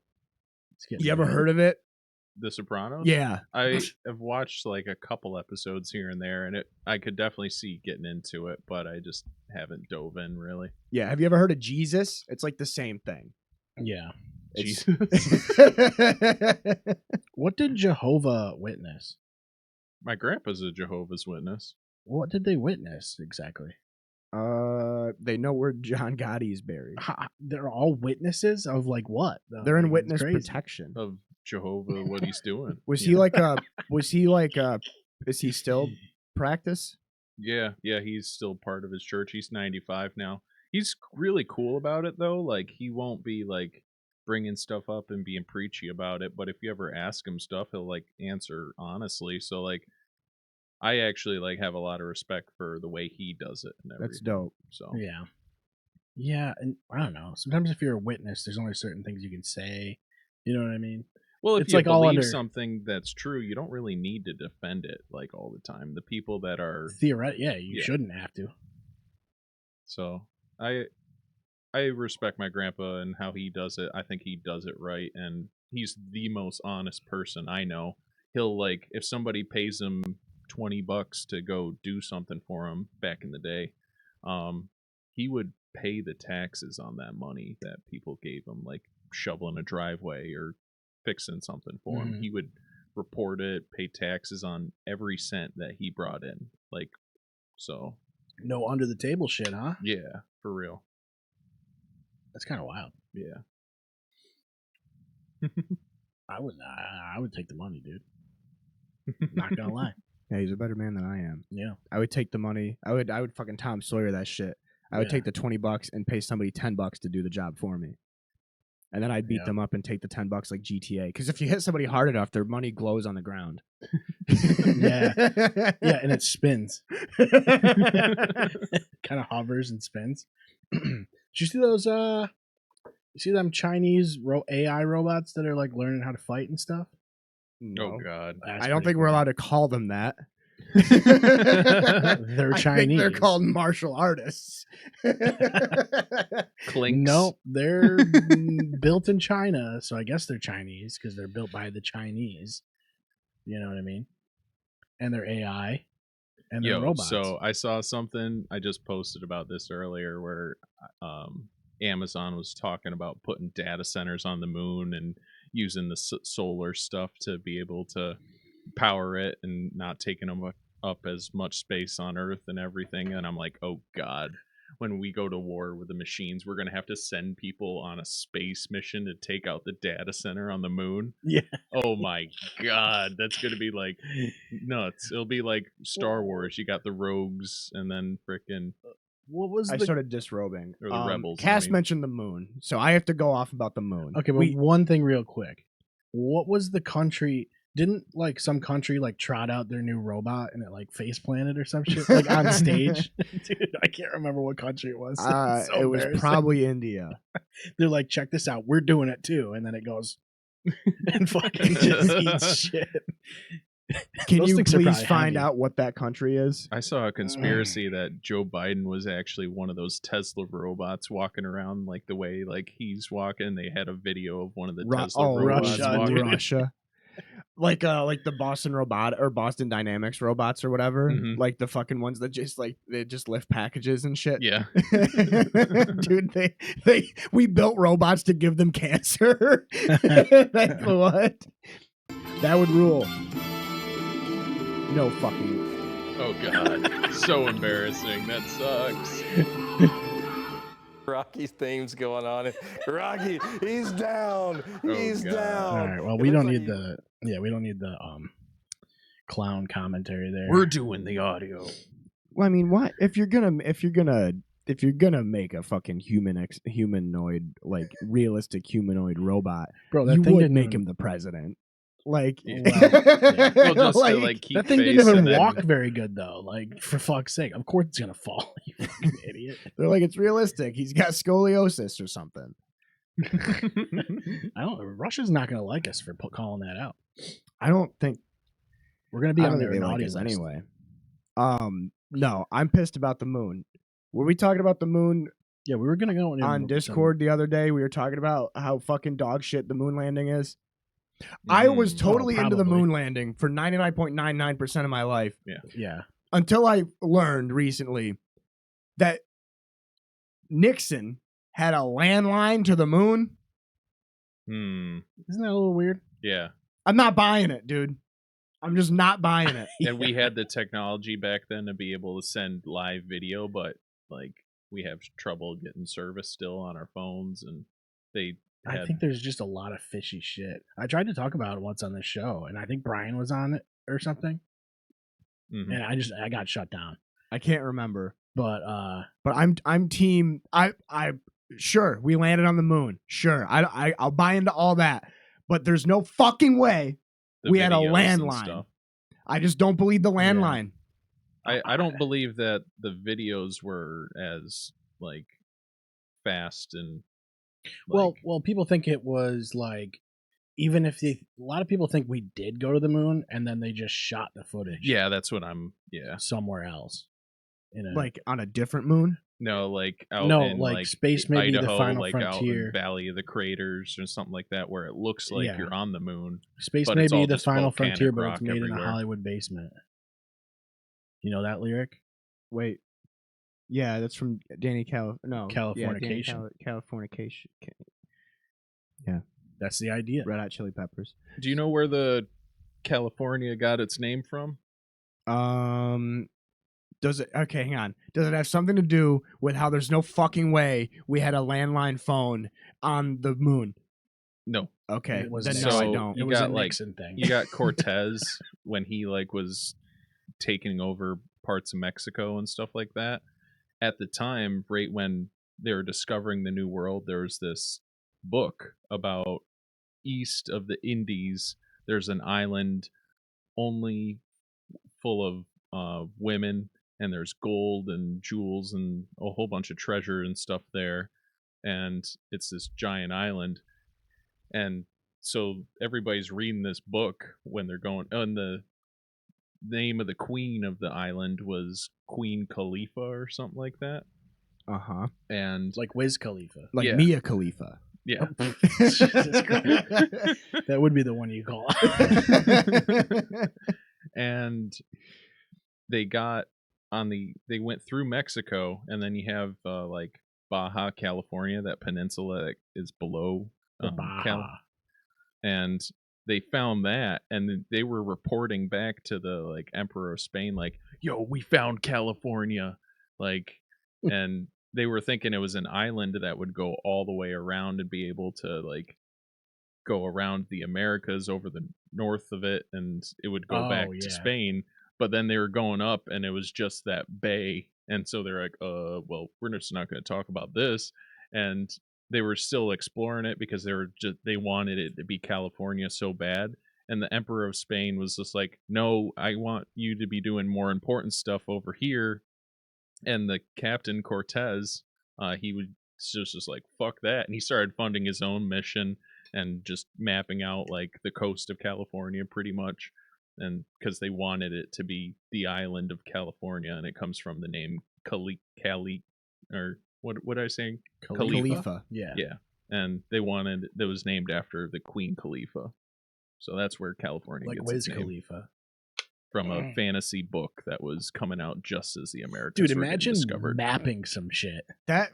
It's getting You ever bad. heard of it? The Sopranos? Yeah. I have watched like a couple episodes here and there, and I could definitely see getting into it, but I just haven't dove in really. Yeah. Have you ever heard of Jesus? It's like the same thing. Yeah. It's- Jesus. What did Jehovah Witness? My grandpa's a Jehovah's Witness. What did they witness exactly? They know where John Gotti's buried. They're all witnesses of like what? Though? They're in Like, it's witness crazy. protection. Of Jehovah, what he's doing. Was he like a? Was he like a? Is he still practice? Yeah, he's still part of his church. He's 95 now. He's really cool about it though. Like he won't be like bringing stuff up and being preachy about it, but if you ever ask him stuff, he'll like answer honestly. So like I actually like have a lot of respect for the way he does it and everything. That's dope. So yeah, and I don't know. Sometimes if you're a witness, there's only certain things you can say. You know what I mean? Well, if It's you like all believe under something that's true, you don't really need to defend it like all the time. The people that are theoretically, you shouldn't have to. So I respect my grandpa and how he does it. I think he does it right, and he's the most honest person I know. He'll like if somebody pays him $20 to go do something for him back in the day, he would pay the taxes on that money that people gave him, like shoveling a driveway or fixing something for him. He would report it, pay taxes on every cent that he brought in. Like, so no under the table shit, huh? Yeah, for real. That's kind of wild. Yeah. I would take the money, dude. Not gonna lie. Yeah, he's a better man than I am. Yeah. I would take the money. I would fucking Tom Sawyer that shit. I would take the $20 and pay somebody $10 to do the job for me. And then I'd beat them up and take the $10 like GTA. Because if you hit somebody hard enough, their money glows on the ground. Yeah, and it spins. Kind of hovers and spins. Did you see those? You see them Chinese AI robots that are like learning how to fight and stuff? No. Oh God! I don't think we're allowed to call them that. They're Chinese. I think they're called martial artists. Clinks. No, they're built in China, so I guess they're Chinese because they're built by the Chinese. You know what I mean? And they're AI, and they're robots. So I saw something. I just posted about this earlier, where Amazon was talking about putting data centers on the moon and using the solar stuff to be able to power it and not taking them up as much space on Earth and everything. And I'm like, oh God, when we go to war with the machines, we're gonna have to send people on a space mission to take out the data center on the moon. Yeah. Oh my God, that's gonna be like nuts. It'll be like Star Wars. You got the rogues and then frickin' what was I started disrobing. Or the rebels, Cass I mean. mentioned the moon, so I have to go off about the moon. Okay, but one thing real quick. What was the country? Didn't like some country like trot out their new robot and it like face planted or some shit like on stage? Dude, I can't remember what country it was. It was probably India. They're like, check this out, we're doing it too, and then it goes and fucking just eats shit. Can you please find out what that country is? I saw a conspiracy that Joe Biden was actually one of those Tesla robots walking around like the way like he's walking. They had a video of one of the Tesla robots walking. Russia. Like the Boston robot or Boston Dynamics robots or whatever, like the fucking ones that just like they just lift packages and shit. Yeah, dude, we built robots to give them cancer. That's what. That would rule. No fucking. Oh God, so embarrassing. That sucks. Rocky's theme's going on. Rocky, he's down. He's down. All right. Well, we don't need the clown commentary there. We're doing the audio. Well, I mean, what if you're gonna make a fucking humanoid like realistic humanoid robot, bro, that you thing would make him the president. Like, well, just like, to, like keep that thing didn't even walk very good though. Like, for fuck's sake, of course it's gonna fall. You fucking idiot. They're like, it's realistic. He's got scoliosis or something. I don't. Russia's not gonna like us for calling that out. I don't think we're gonna be on their naughty list list anyway. No, I'm pissed about the moon. Were we talking about the moon? Yeah, we were gonna go on Discord the other day. We were talking about how fucking dog shit the moon landing is. Mm-hmm. I was totally into the moon landing for 99.99% of my life. Yeah. Until I learned recently that Nixon had a landline to the moon. Isn't that a little weird? Yeah. I'm not buying it, dude. I'm just not buying it. And we had the technology back then to be able to send live video, but like we have trouble getting service still on our phones, and they I think there's just a lot of fishy shit. I tried to talk about it once on the show, and I think Brian was on it or something, and I got shut down. I can't remember, but I'm team. I sure we landed on the moon. Sure, I'll buy into all that, but there's no fucking way we had a landline. I just don't believe the landline. I don't believe that the videos were as like fast and like, well people think it was like, even if a lot of people think we did go to the moon and then they just shot the footage. Yeah, that's what somewhere else. Like on a different moon? No, like out in like space, maybe Idaho, the final like frontier, out in Valley of the Craters or something like that, where it looks like you're on the moon. Space may be the final frontier, but it's made in a Hollywood basement. You know that lyric? Wait, yeah, that's from Californication. Yeah, Californication. Yeah, that's the idea. Red Hot Chili Peppers. Do you know where the California got its name from? Does it? Okay, hang on. Does it have something to do with how there's no fucking way we had a landline phone on the moon? No. Okay, then so no, I don't. You it was got a like Nixon thing. You got Cortez when he like was taking over parts of Mexico and stuff like that. At the time, right when they were discovering the New World, there was this book about east of the Indies. There's an island only full of women, and there's gold and jewels and a whole bunch of treasure and stuff there, and it's this giant island. And so everybody's reading this book when they're going, and the name of the queen of the island was Queen Khalifa or something like that. And like Wiz Khalifa, like Mia Khalifa. Yeah. Jesus Christ. That would be the one you call. And they got they went through Mexico, and then you have like Baja California, that peninsula that is below and they found that, and they were reporting back to the like Emperor of Spain, like, yo, we found California, like, and they were thinking it was an island that would go all the way around and be able to like go around the Americas over the north of it, and it would go back to Spain. But then they were going up, and it was just that bay, and so they're like, well, we're just not going to talk about this. And they were still exploring it because they wanted it to be California so bad. And the Emperor of Spain was just like, no, I want you to be doing more important stuff over here. And the Captain Cortez, he was just like, fuck that. And he started funding his own mission and just mapping out like the coast of California pretty much. And because they wanted it to be the island of California, and it comes from the name Cali, or what did I say? Khalifa. Yeah. And they wanted that was named after the Queen Khalifa. So that's where California like gets Wiz its name. Khalifa. From a fantasy book that was coming out just as the Americans Dude, were imagine discovered. mapping some shit. I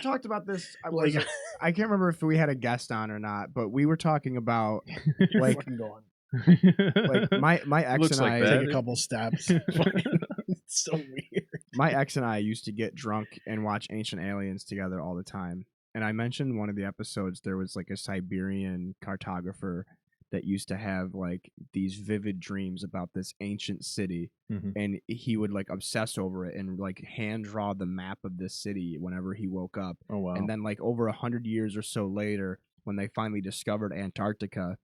talked about this. I can't remember if we had a guest on or not, but we were talking about like my ex Looks and like I that. Take a couple steps. It's so weird. My ex and I used to get drunk and watch Ancient Aliens together all the time. And I mentioned one of the episodes, there was like a Siberian cartographer that used to have like these vivid dreams about this ancient city. And he would like obsess over it and like hand draw the map of this city whenever he woke up. Oh, wow. And then like over 100 years or so later, when they finally discovered Antarctica,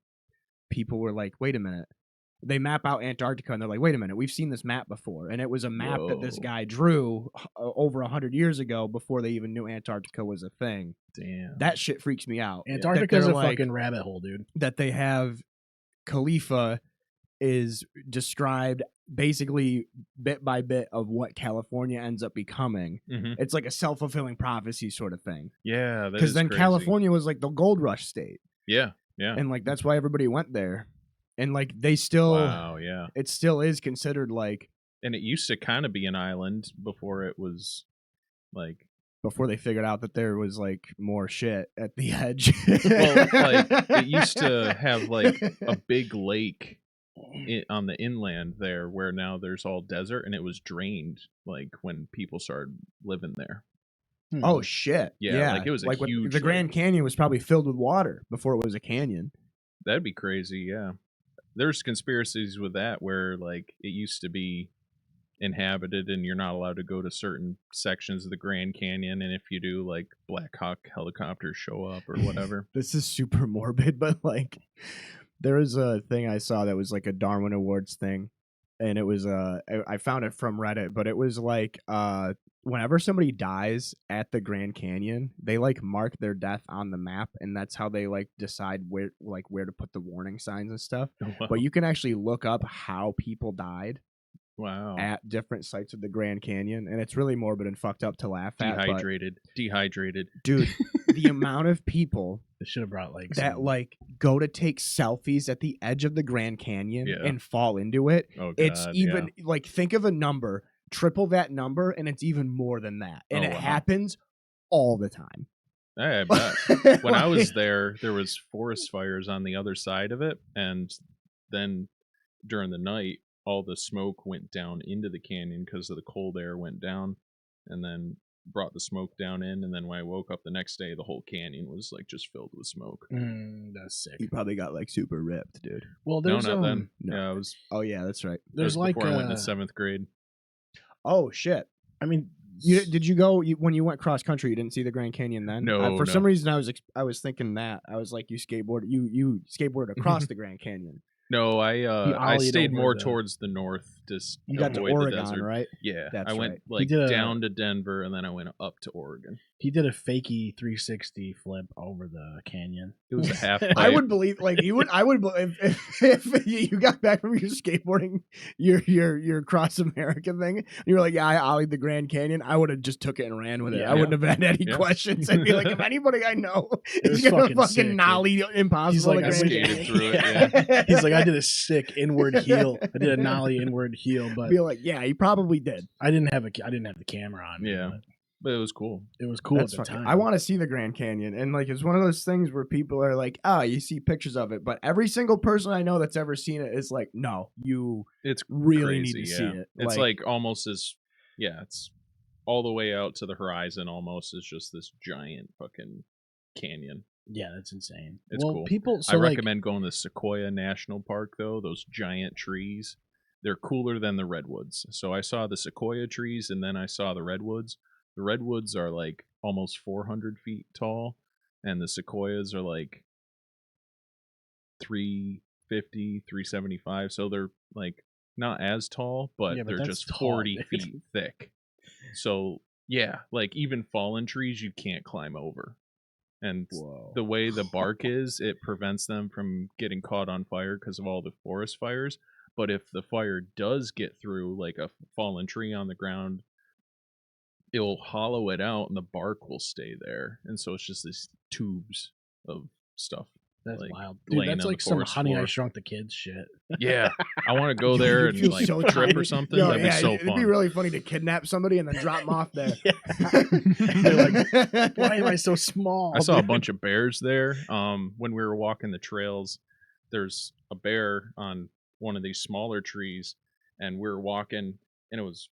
people were like, wait a minute. They map out Antarctica and they're like, wait a minute, we've seen this map before. And it was a map that this guy drew over 100 years ago before they even knew Antarctica was a thing. Damn. That shit freaks me out. Antarctica's a fucking rabbit hole, dude. That they have Khalifa is described basically bit by bit of what California ends up becoming. It's like a self-fulfilling prophecy sort of thing. Yeah, because then crazy. California was like the gold rush state. Yeah. And like that's why everybody went there. And like they still, it still is considered like. And it used to kind of be an island before it was like before they figured out that there was like more shit at the edge. Well, like it used to have like a big lake on the inland there, where now there's all desert, and it was drained like when people started living there. Oh shit! Yeah, like it was a like huge the Grand lake. Canyon was probably filled with water before it was a canyon. That'd be crazy. Yeah, there's conspiracies with that where like it used to be inhabited and you're not allowed to go to certain sections of the Grand Canyon, and if you do, like Black Hawk helicopters show up or whatever. This is super morbid, but like there was a thing I saw that was like a Darwin Awards thing, and it was I found it from Reddit, but it was like whenever somebody dies at the Grand Canyon, they like mark their death on the map, and that's how they like decide where to put the warning signs and stuff. Wow. But you can actually look up how people died Wow. at different sites of the Grand Canyon, and it's really morbid and fucked up to laugh at. Dehydrated. Dude, the amount of people They should have brought like that some- like go to take selfies at the edge of the Grand Canyon Yeah. and fall into it. Oh, God, It's even like, think of a number, triple that number, and it's even more than that. And Oh, it wow. happens all the time. I bet. When I was Like, there was forest fires on the other side of it, and then during the night, all the smoke went down into the canyon because of the cold air went down, and then brought the smoke down in. And then when I woke up the next day, the whole canyon was like just filled with smoke. that's sick. you probably got like super ripped, dude. Well, No, there's not then. no. Yeah, I was. Oh yeah, that's right. That there's was like before I went to 7th grade. Oh shit. I mean, Did you go when you went cross country? You didn't see the Grand Canyon then? No, For no. some reason, I was thinking that I was like, you skateboarded across the Grand Canyon. No, I ollied stayed over more the- towards the north, just You got to avoid the Oregon, desert. right? Yeah, That's I went right. like did a- down to Denver, and then I went up to Oregon. he did a fakey 360 flip over the canyon. It was a half pipe. I would believe, like you would. I would believe if you got back from your skateboarding, your cross America thing. And you were like, yeah, I ollied the Grand Canyon. I would have just took it and ran with it. Yeah. I wouldn't have had any Yeah. questions. I'd be like, if anybody I know It is was gonna fucking fucking sick, dude. nollie impossible, He's like, the I Grand skated Canyon. through it, Yeah. He's like, I did a sick inward heel. I did a nollie inward heel, but Be like, yeah, you probably did. I didn't have the camera on. me, Yeah. but But it was cool. it was cool That's at the fucking- time. I want to see the Grand Canyon, and like it's one of those things where people are like, "Oh, you see pictures of it," but every single person I know that's ever seen it is like, "No, you It's really crazy, need to yeah. see it." It's like almost as it's all the way out to the horizon. Almost as just this giant fucking canyon. Yeah, that's insane. It's well, cool. people. So I like, recommend going to Sequoia National Park though. Those giant trees, they're cooler than the redwoods. So I saw the sequoia trees, and then I saw the redwoods. The redwoods are like almost 400 feet tall, and the sequoias are like 350, 375. So they're like not as tall, but Yeah, but they're that's just tall, 40 dude. feet thick. So yeah, like even fallen trees you can't climb over. And Whoa. the way the bark is, it prevents them from getting caught on fire because of all the forest fires. But if the fire does get through like a fallen tree on the ground, it'll hollow it out and the bark will stay there. And so it's just these tubes of stuff. that's like, wild. Dude, laying that's on like the some forest Honey I floor. Shrunk the Kids shit. Yeah. I want to go Yo, there you'd and feel like so trip or tiny. something. Yo, That'd yeah, be so it'd fun. be really funny to kidnap somebody and then drop them off there. They're like, why am I so small? I saw a bunch of bears there. When we were walking the trails, there's a bear on one of these smaller trees, and we were walking, and it was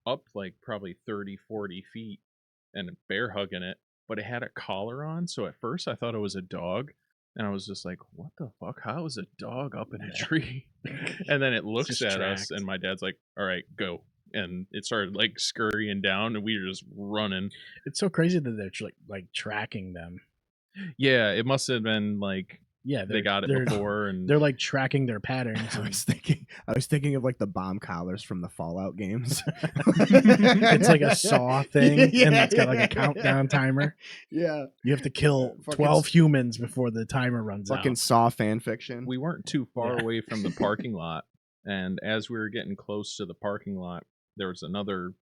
up like probably 30, 40 feet, and a bear hugging it, but it had a collar on. So at first I thought it was a dog, and I was just like, what the fuck? How is a dog up in a tree? And then it looks just at us, tracked. and my dad's like, all right, go. And it started like scurrying down, and we were just running. It's so crazy that they're like tracking them. Yeah, it must have been like Yeah, they got it they're- before, and They're like tracking their patterns. I and- was thinking of like the bomb collars from the Fallout games. it's like a saw thing, Yeah, and it's got like yeah. a countdown timer. Yeah, You have to kill Fucking 12 humans before the timer runs fucking out. Saw fan fiction. we weren't too far Yeah. away from the parking lot. And as we were getting close to the parking lot, there was another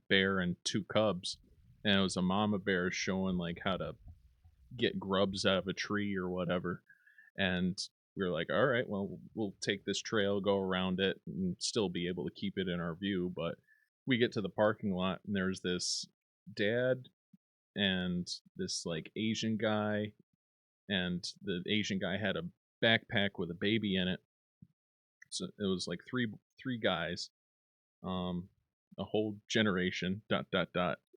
bear and two cubs, and it was a mama bear showing like how to get grubs out of a tree or whatever. And we were like, all right, well, we'll take this trail, go around it, and still be able to keep it in our view. But we get to the parking lot, and there's this dad and this like Asian guy, and the Asian guy had a backpack with a baby in it. So it was like three guys, a whole generation. ...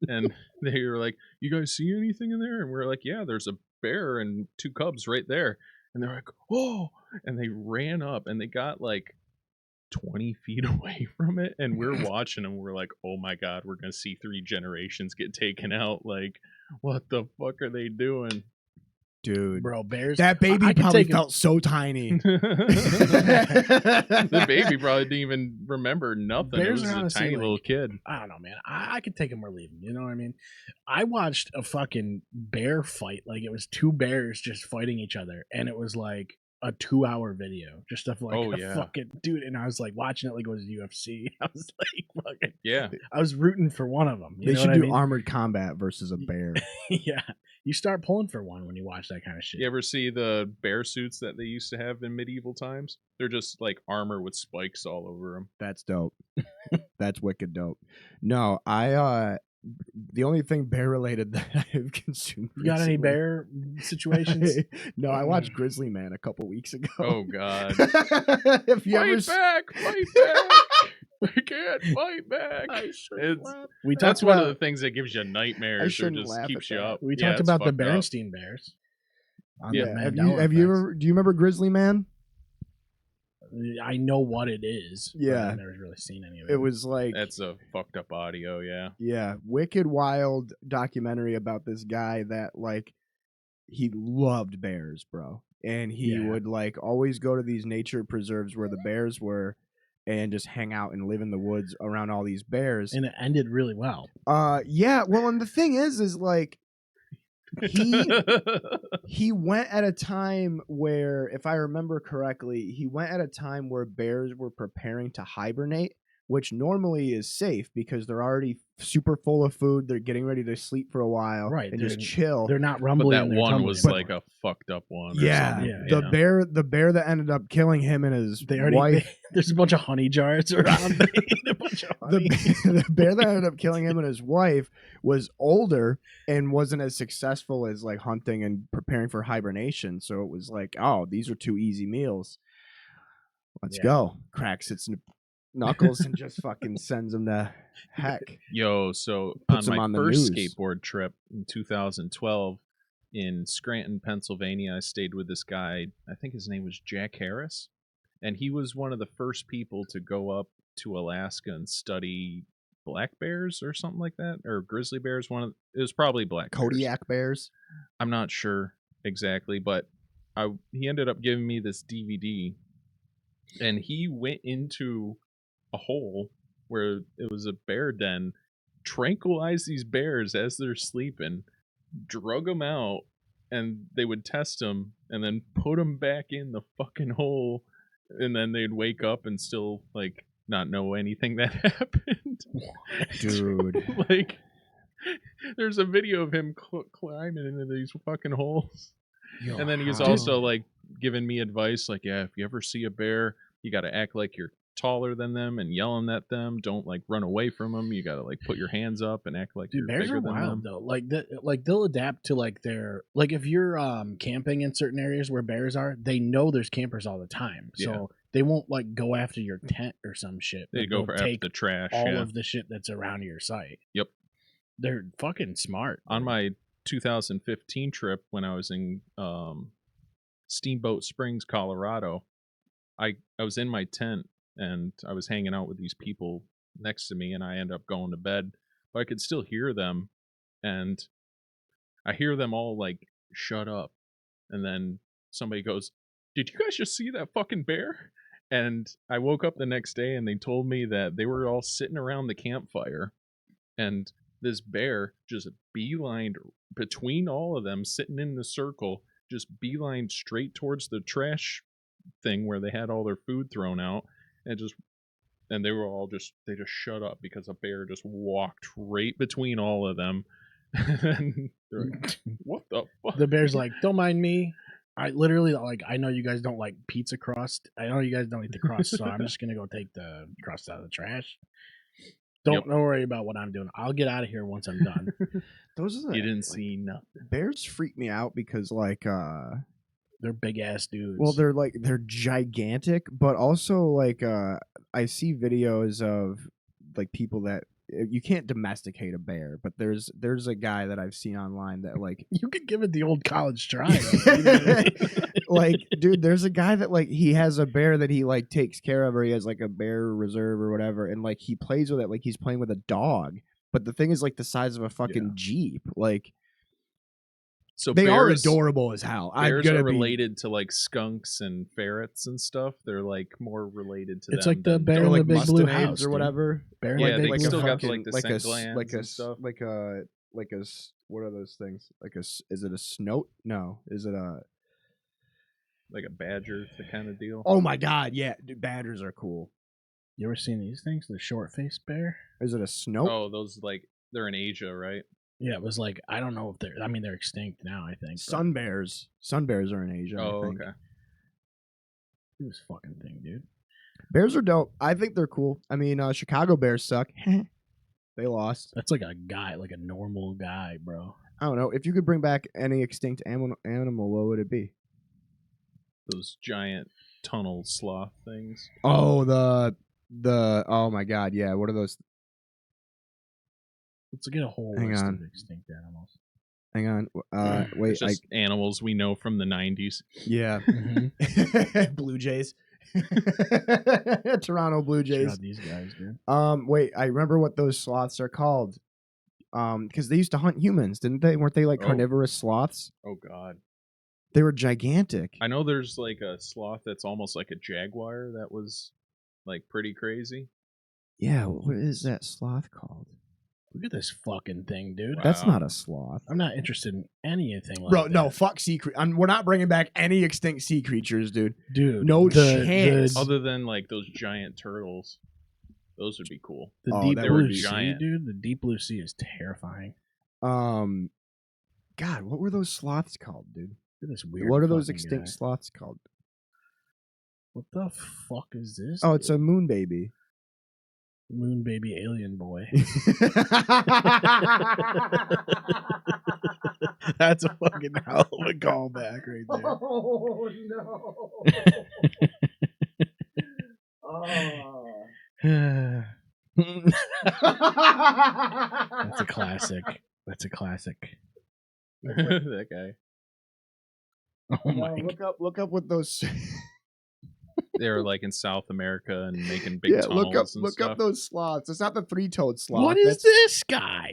And they were like, "You guys see anything in there?" And we're like, "Yeah, there's a bear and 2 cubs right there." And they're like, "Oh!" And they ran up and they got like 20 feet away from it, and we're watching them. We're like, "Oh my god, we're gonna see 3 generations get taken out. Like, what the fuck are they doing?" Dude, Bro, bears. that baby I could probably take felt so tiny. The baby probably didn't even remember nothing. Bears It was are a honestly, tiny little like, kid. I don't know, man. I could take them or leave them. You know what I mean? I watched a fucking bear fight. Like, it was 2 bears just fighting each other, and it was like a 2-hour video just of like Oh, a yeah. fucking dude. And I was like watching it like it was UFC. I was like, fucking, Yeah. I was rooting for one of them. You They know should what do I mean? armored combat versus a bear. Yeah, you start pulling for one when you watch that kind of shit. You ever see the bear suits that they used to have in medieval times? They're just like armor with spikes all over them. That's dope. That's wicked dope. No, the only thing bear related that I've consumed. You got any recently- bear situations? No, I watched Grizzly Man a couple weeks ago. Oh god. If you ever Fight back! Fight back! We can't fight back. It's, We that's talked one about of the things that gives you nightmares or shouldn't just laugh keeps at you that. up. we Yeah, talked it's about the fucked up. Bernstein Bears. On Yeah. the have Mandela you effects. ever? Do you remember Grizzly Man? I know what it is. but Yeah. I've never really seen any of it. It was like That's a fucked up audio, yeah. yeah, wicked wild documentary about this guy that like he loved bears, bro. And he Yeah. would like always go to these nature preserves where the bears were and just hang out and live in the woods around all these bears. and it ended really well. Yeah, well, and the thing is like he went at a time where, if I remember correctly, he went at a time where bears were preparing to hibernate, which normally is safe because they're already super full of food. They're getting ready to sleep for a while, Right, and they're- just chill. They're not But rumbling. that they're one tumbling was like anymore. a fucked up one. Or Yeah, something. Yeah. the bear that ended up killing him and his They already. wife. There's a bunch of honey jars around. They ate a bunch of honey. The bear that ended up killing him and his wife was older and wasn't as successful as like hunting and preparing for hibernation. So it was like, oh, these are 2 easy meals. Let's Yeah. go. Cracks its knuckles and just fucking sends him to heck. Yo, so Puts on him my on the first news. skateboard trip in 2012 in Scranton, Pennsylvania, I stayed with this guy. I think his name was Jack Harris. And he was one of the first people to go up to Alaska and study black bears or something like that, or grizzly bears. It was probably black bears. Kodiak bears. I'm not sure exactly, but he ended up giving me this DVD, and he went into a hole where it was a bear den, tranquilized these bears as they're sleeping, drug them out, and they would test them, and then put them back in the fucking hole, and then they'd wake up and still like not know anything that happened. Dude. Like, there's a video of him climbing into these fucking holes. And then he's also like giving me advice, like, yeah, if you ever see a bear, you got to act like you're taller than them and yelling at them. Don't like run away from them. You got to like put your hands up and act like Dude, you're bears bigger are than wild them. though. Like they'll adapt to like their like if you're camping in certain areas where bears are, they know there's campers all the time, so Yeah. they won't like go after your tent or some shit. They but go they'll for after take the trash. all Yeah. of the shit that's around your site. Yep. They're fucking smart. On my 2015 trip when I was in Steamboat Springs, Colorado, I was in my tent and I was hanging out with these people next to me, and I ended up going to bed, but I could still hear them, and I hear them all like shut up, and then somebody goes, "Did you guys just see that fucking bear?" And I woke up the next day and they told me that they were all sitting around the campfire, and this bear just beelined between all of them, sitting in the circle, just beelined straight towards the trash thing where they had all their food thrown out, and they were all they just shut up because a bear just walked right between all of them. And they're like, what the fuck? The bear's like, don't mind me. I literally like. I know you guys don't like pizza crust. I know you guys don't eat the crust, so I'm just gonna go take the crust out of the trash. Don't worry about what I'm doing. I'll get out of here once I'm done. Those are You didn't see nothing. bears freak me out because like They're big ass dudes. well they're gigantic, but also like I see videos of like people that you can't domesticate a bear, but there's a guy that I've seen online that like you could give it the old college try. Though, like dude, there's a guy that like he has a bear that he like takes care of, or he has like a bear reserve or whatever, and like he plays with it like he's playing with a dog, but the thing is like the size of a fucking Jeep. Like So they are bears, adorable as hell. Bears I'm are gonna related to like skunks and ferrets and stuff. They're like more related to It's them. like the than bear dogs. in like the big blue mustananes house or whatever. Bear Yeah, in the they big blue still got house. the, like the scent glands and stuff. like a what are those things? Is it a snout? No, is it a like a badger kind of deal. Oh my god, yeah, dude, badgers are cool. You ever seen these things? The short faced bear. Is it a snout? Oh, those like they're in Asia, right? Yeah, it was like I don't know if they're. I mean, they're extinct now. I think. Sun bears. Sun bears are in Asia. Oh, I think. okay. This fucking thing, dude. Bears are dope. I think they're cool. I mean, Chicago Bears suck. They lost. That's like a guy, like a normal guy, bro. I don't know. If you could bring back any extinct animal, what would it be? Those giant tunnel sloth things. Oh, the oh my god, yeah. What are those? Let's get a whole Hang list on. of extinct animals. Hang on. Wait. It's just animals we know from the 90s. Yeah. Blue Jays. Toronto Blue Jays. God, these guys, dude. Wait. I remember what those sloths are called. Because they used to hunt humans, didn't they? Weren't they like carnivorous sloths? Oh god. They were gigantic. I know there's like a sloth that's almost like a jaguar that was like pretty crazy. Yeah. What is that sloth called? Look at this fucking thing, dude. Wow. That's not a sloth. I'm not interested in anything like Bro, that. no, fuck sea creatures. We're not bringing back any extinct sea creatures, dude. Dude. No chance. Other than like those giant turtles. Those would be cool. The Oh, deep that would blue be sea, giant. dude. The deep blue sea is terrifying. God, what were those sloths called, dude? Look at this weird. What are those fucking extinct guy. sloths called? What the fuck is this? Oh, it's dude? a moon baby. moon baby alien boy. That's a fucking hell of a callback right there. Oh no! That's a classic. That's a classic. That guy. Oh my Look up what those. They were like in South America and making big Yeah, tunnels and look stuff. up those sloths. It's not the three-toed sloth. What is this guy?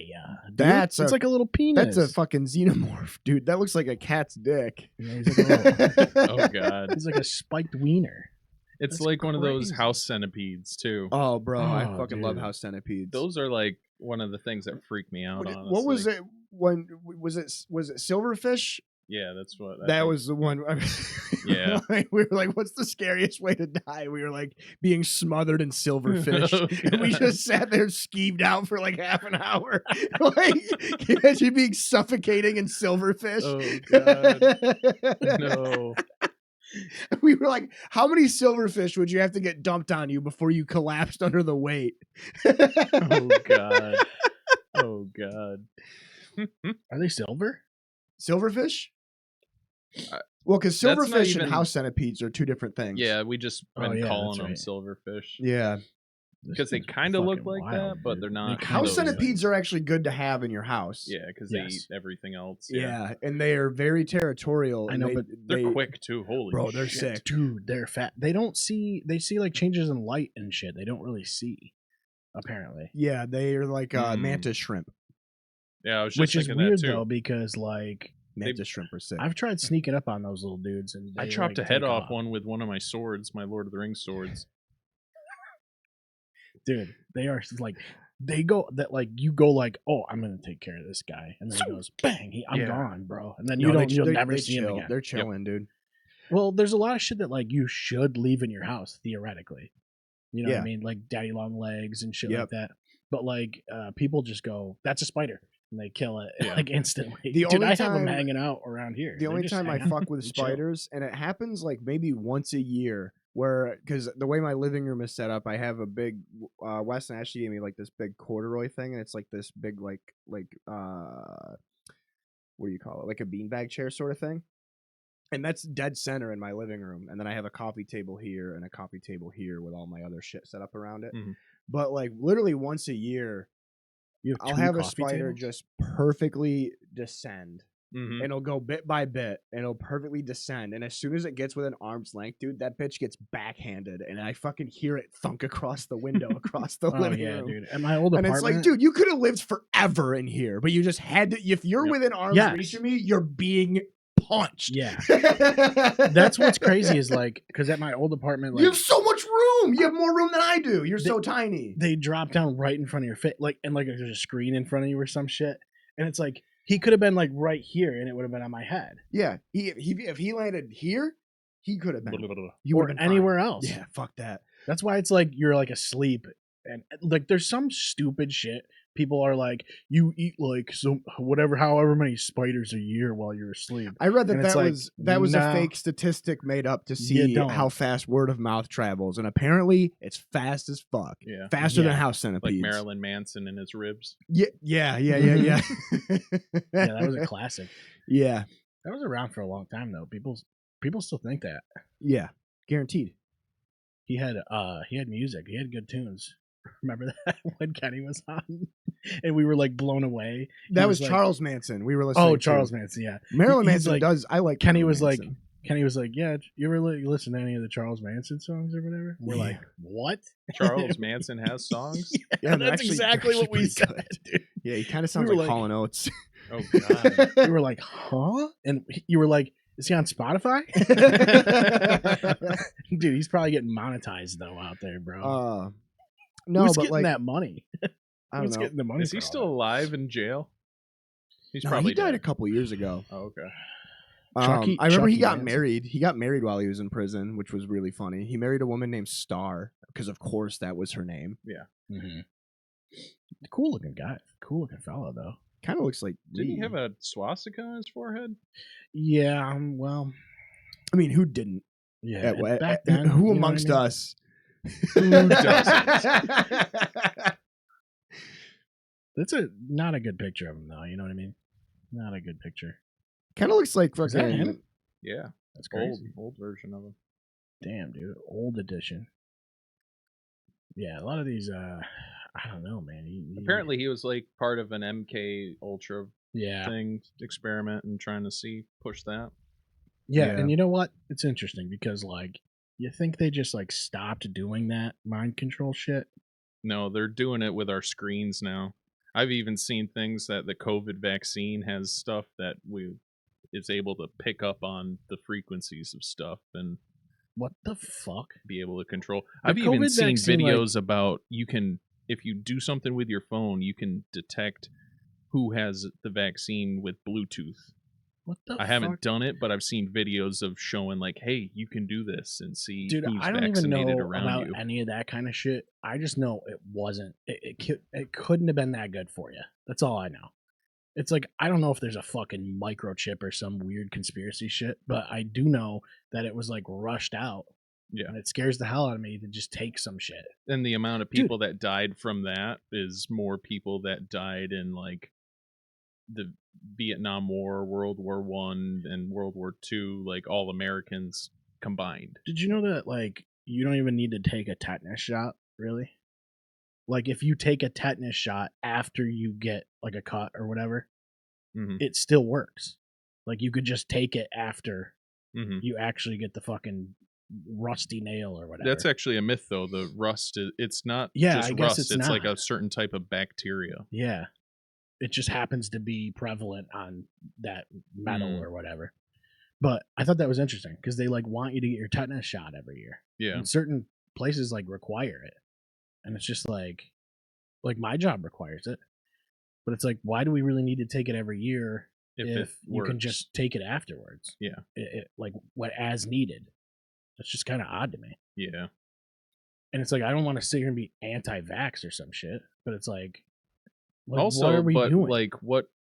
Dude? That's it's a- like a little penis. That's a fucking xenomorph, dude. That looks like a cat's dick. Yeah, he's, like a little, Oh god. he's like a spiked wiener. It's That's like one of those crazy. house centipedes too. Oh, bro, I Oh, fucking love dude. house centipedes. Those are like one of the things that freak me out. Honestly. What was it? When was it silverfish? Yeah, that's what. I That think. was the one. Yeah. we were like, "What's the scariest way to die?" We were like, being smothered in silverfish. Oh, And we God. just sat there skeeved out for like half an hour. Like, can you imagine being suffocating in silverfish? Oh god. No. We were like, how many silverfish would you have to get dumped on you before you collapsed under the weight? Oh god. Oh god. Are they silver? Silverfish? I- Well, because That's not silverfish even- and house centipedes are two different things. Yeah, we just Oh, been yeah, calling that's them right. silverfish. Yeah. Because they This thing's kind of look fucking like wild, that, but dude. they're not. They House those centipedes things. are actually good to have in your house. Yeah, because Yes. they eat everything else. Yeah, and they are very territorial. I and know, they, but They're quick too. Holy Bro, they're shit. sick. Dude, they're fat. They don't see. They see like changes in light and shit. They don't really see. Apparently, Yeah, they are like Mm. mantis shrimp. Yeah, I was just which is thinking weird that too. though because like Mantis shrimp are sick. I've tried sneaking up on those little dudes and I they, chopped like, a head take off one with one of my swords, my Lord of the Rings swords. Dude, they are like they go that like you go like, oh, I'm gonna take care of this guy, and then he goes bang, I'm Yeah. gone, bro, and then No, you don't you'll they never see him chill. again. They're chilling, dude. Well, there's a lot of shit that like you should leave in your house theoretically. You know what Yeah. I mean? Like daddy long legs and shit Yep. like that. But like people just go, that's a spider, and they kill it Yeah. like instantly. The Dude, only I have them time- hanging out around here. The They only just time I hang out fuck with and chill. spiders, and it happens like maybe once a year, where because the way my living room is set up, I have a big Wes and Ashley gave me like this big corduroy thing, and it's like this big like what do you call it, like a beanbag chair sort of thing, and that's dead center in my living room. And then I have a coffee table here and a coffee table here with all my other shit set up around it. But like literally once a year, I'll have a spider just perfectly descend. And it'll go bit by bit, and it'll perfectly descend. And as soon as it gets within arm's length, dude, that bitch gets backhanded, and I fucking hear it thunk across the window, across the living room. Dude. At my old apartment, and it's like, dude, you could have lived forever in here, but you just had to. If you're within arm's reach of me, you're being punched. Yeah, that's what's crazy is like, because at my old apartment, like, you have so much room. You have more room than I do. You're so tiny. They drop down right in front of your face, like, and like there's a screen in front of you or some shit, and it's like. He could have been like right here, and it would have been on my head. Yeah, if he landed here, he could have been. You or anywhere else. Yeah, fuck that. That's why it's like you're like asleep, and like there's some stupid shit. People are like, you eat like so whatever, however many spiders a year while you're asleep. I read that was a fake statistic made up to see how fast word of mouth travels, and apparently it's fast as fuck. Yeah, faster than house centipedes. Like Marilyn Manson and his ribs. Yeah. Yeah, that was a classic. Yeah, that was around for a long time though. People still think that. Yeah, guaranteed. He had music. He had good tunes. Remember that when Kenny was on, and we were like blown away. That was like, Charles Manson. We were listening. Oh, Charles Manson. Yeah, Marilyn Manson like, does. I like. Kenny was like, yeah. You ever listen to any of the Charles Manson songs or whatever? We're like, what? Charles Manson has songs. Yeah, that's exactly what we said. Dude. Yeah, he kind of sounds like Hall & Oates. Oh god. We were like, huh? And you were like, is he on Spotify? Dude, he's probably getting monetized though out there, bro. No, who's but getting like that money? I don't know. Getting the money? Is he still alive in jail? He's probably he died a couple years ago. Oh, okay. I remember he got married. He got married while he was in prison, which was really funny. He married a woman named Star because, of course, that was her name. Yeah. Cool looking guy. Cool looking fella, though. Kind of looks like. Didn't he have a swastika on his forehead? Yeah. Well, I mean, who didn't? Yeah. Back then, who amongst us? Who doesn't? That's not a good picture of him, though. You know what I mean? Not a good picture. Kind of looks like fucking him. Yeah, that's crazy. Old version of him. Damn, dude, old edition. Yeah, a lot of these. I don't know, man. Apparently, he was like part of an MK Ultra thing experiment and trying to push that. Yeah, and you know what? It's interesting because like. You think they just like stopped doing that mind control shit? No, they're doing it with our screens now. I've even seen things that the COVID vaccine has stuff that is able to pick up on the frequencies of stuff and what the fuck? Be able to control. I've even seen videos about if you do something with your phone, you can detect who has the vaccine with Bluetooth. What the I haven't done it, but I've seen videos of showing like, hey, you can do this and see who's I don't even know about you. Any of that kind of shit. I just know it wasn't. It couldn't have been that good for you. That's all I know. It's like, I don't know if there's a fucking microchip or some weird conspiracy shit, but I do know that it was like rushed out. Yeah. And it scares the hell out of me to just take some shit. And the amount of people that died from that is more people that died in like the Vietnam War, World War One, and World War Two, like all Americans combined. Did you know that like you don't even need to take a tetanus shot, really? Like if you take a tetanus shot after you get like a cut or whatever, it still works. Like you could just take it after you actually get the fucking rusty nail or whatever. That's actually a myth though. The rust, it's not just I guess rust. It's like a certain type of bacteria. Yeah. It just happens to be prevalent on that metal or whatever. But I thought that was interesting because they like want you to get your tetanus shot every year. Yeah. And certain places like require it. And it's just like my job requires it. But it's like, why do we really need to take it every year if you can just take it afterwards? Yeah. Like what as needed. That's just kind of odd to me. Yeah. And it's like, I don't want to sit here and be anti-vax or some shit, but it's like also, what are we doing? Like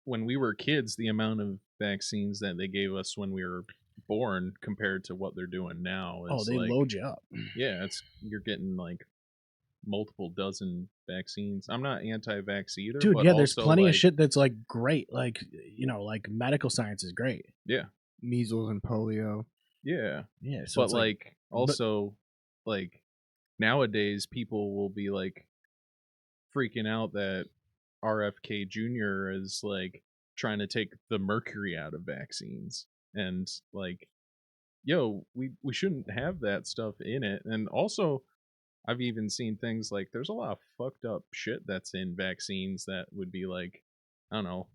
when we were kids, the amount of vaccines that they gave us when we were born compared to what they're doing now. Oh, Is they like, load you up. yeah, you're getting like multiple dozen vaccines. I'm not anti-vax either, Dude, but yeah, there's also, plenty of like, shit that's like great. Like, like medical science is great. yeah, Measles and polio. yeah. Yeah. So But it's like also like nowadays people will be like freaking out that RFK Jr. is like trying to take the mercury out of vaccines, and like, yo, we shouldn't have that stuff in it. And also, I've even seen things like there's a lot of fucked up shit that's in vaccines that would be like, I don't know,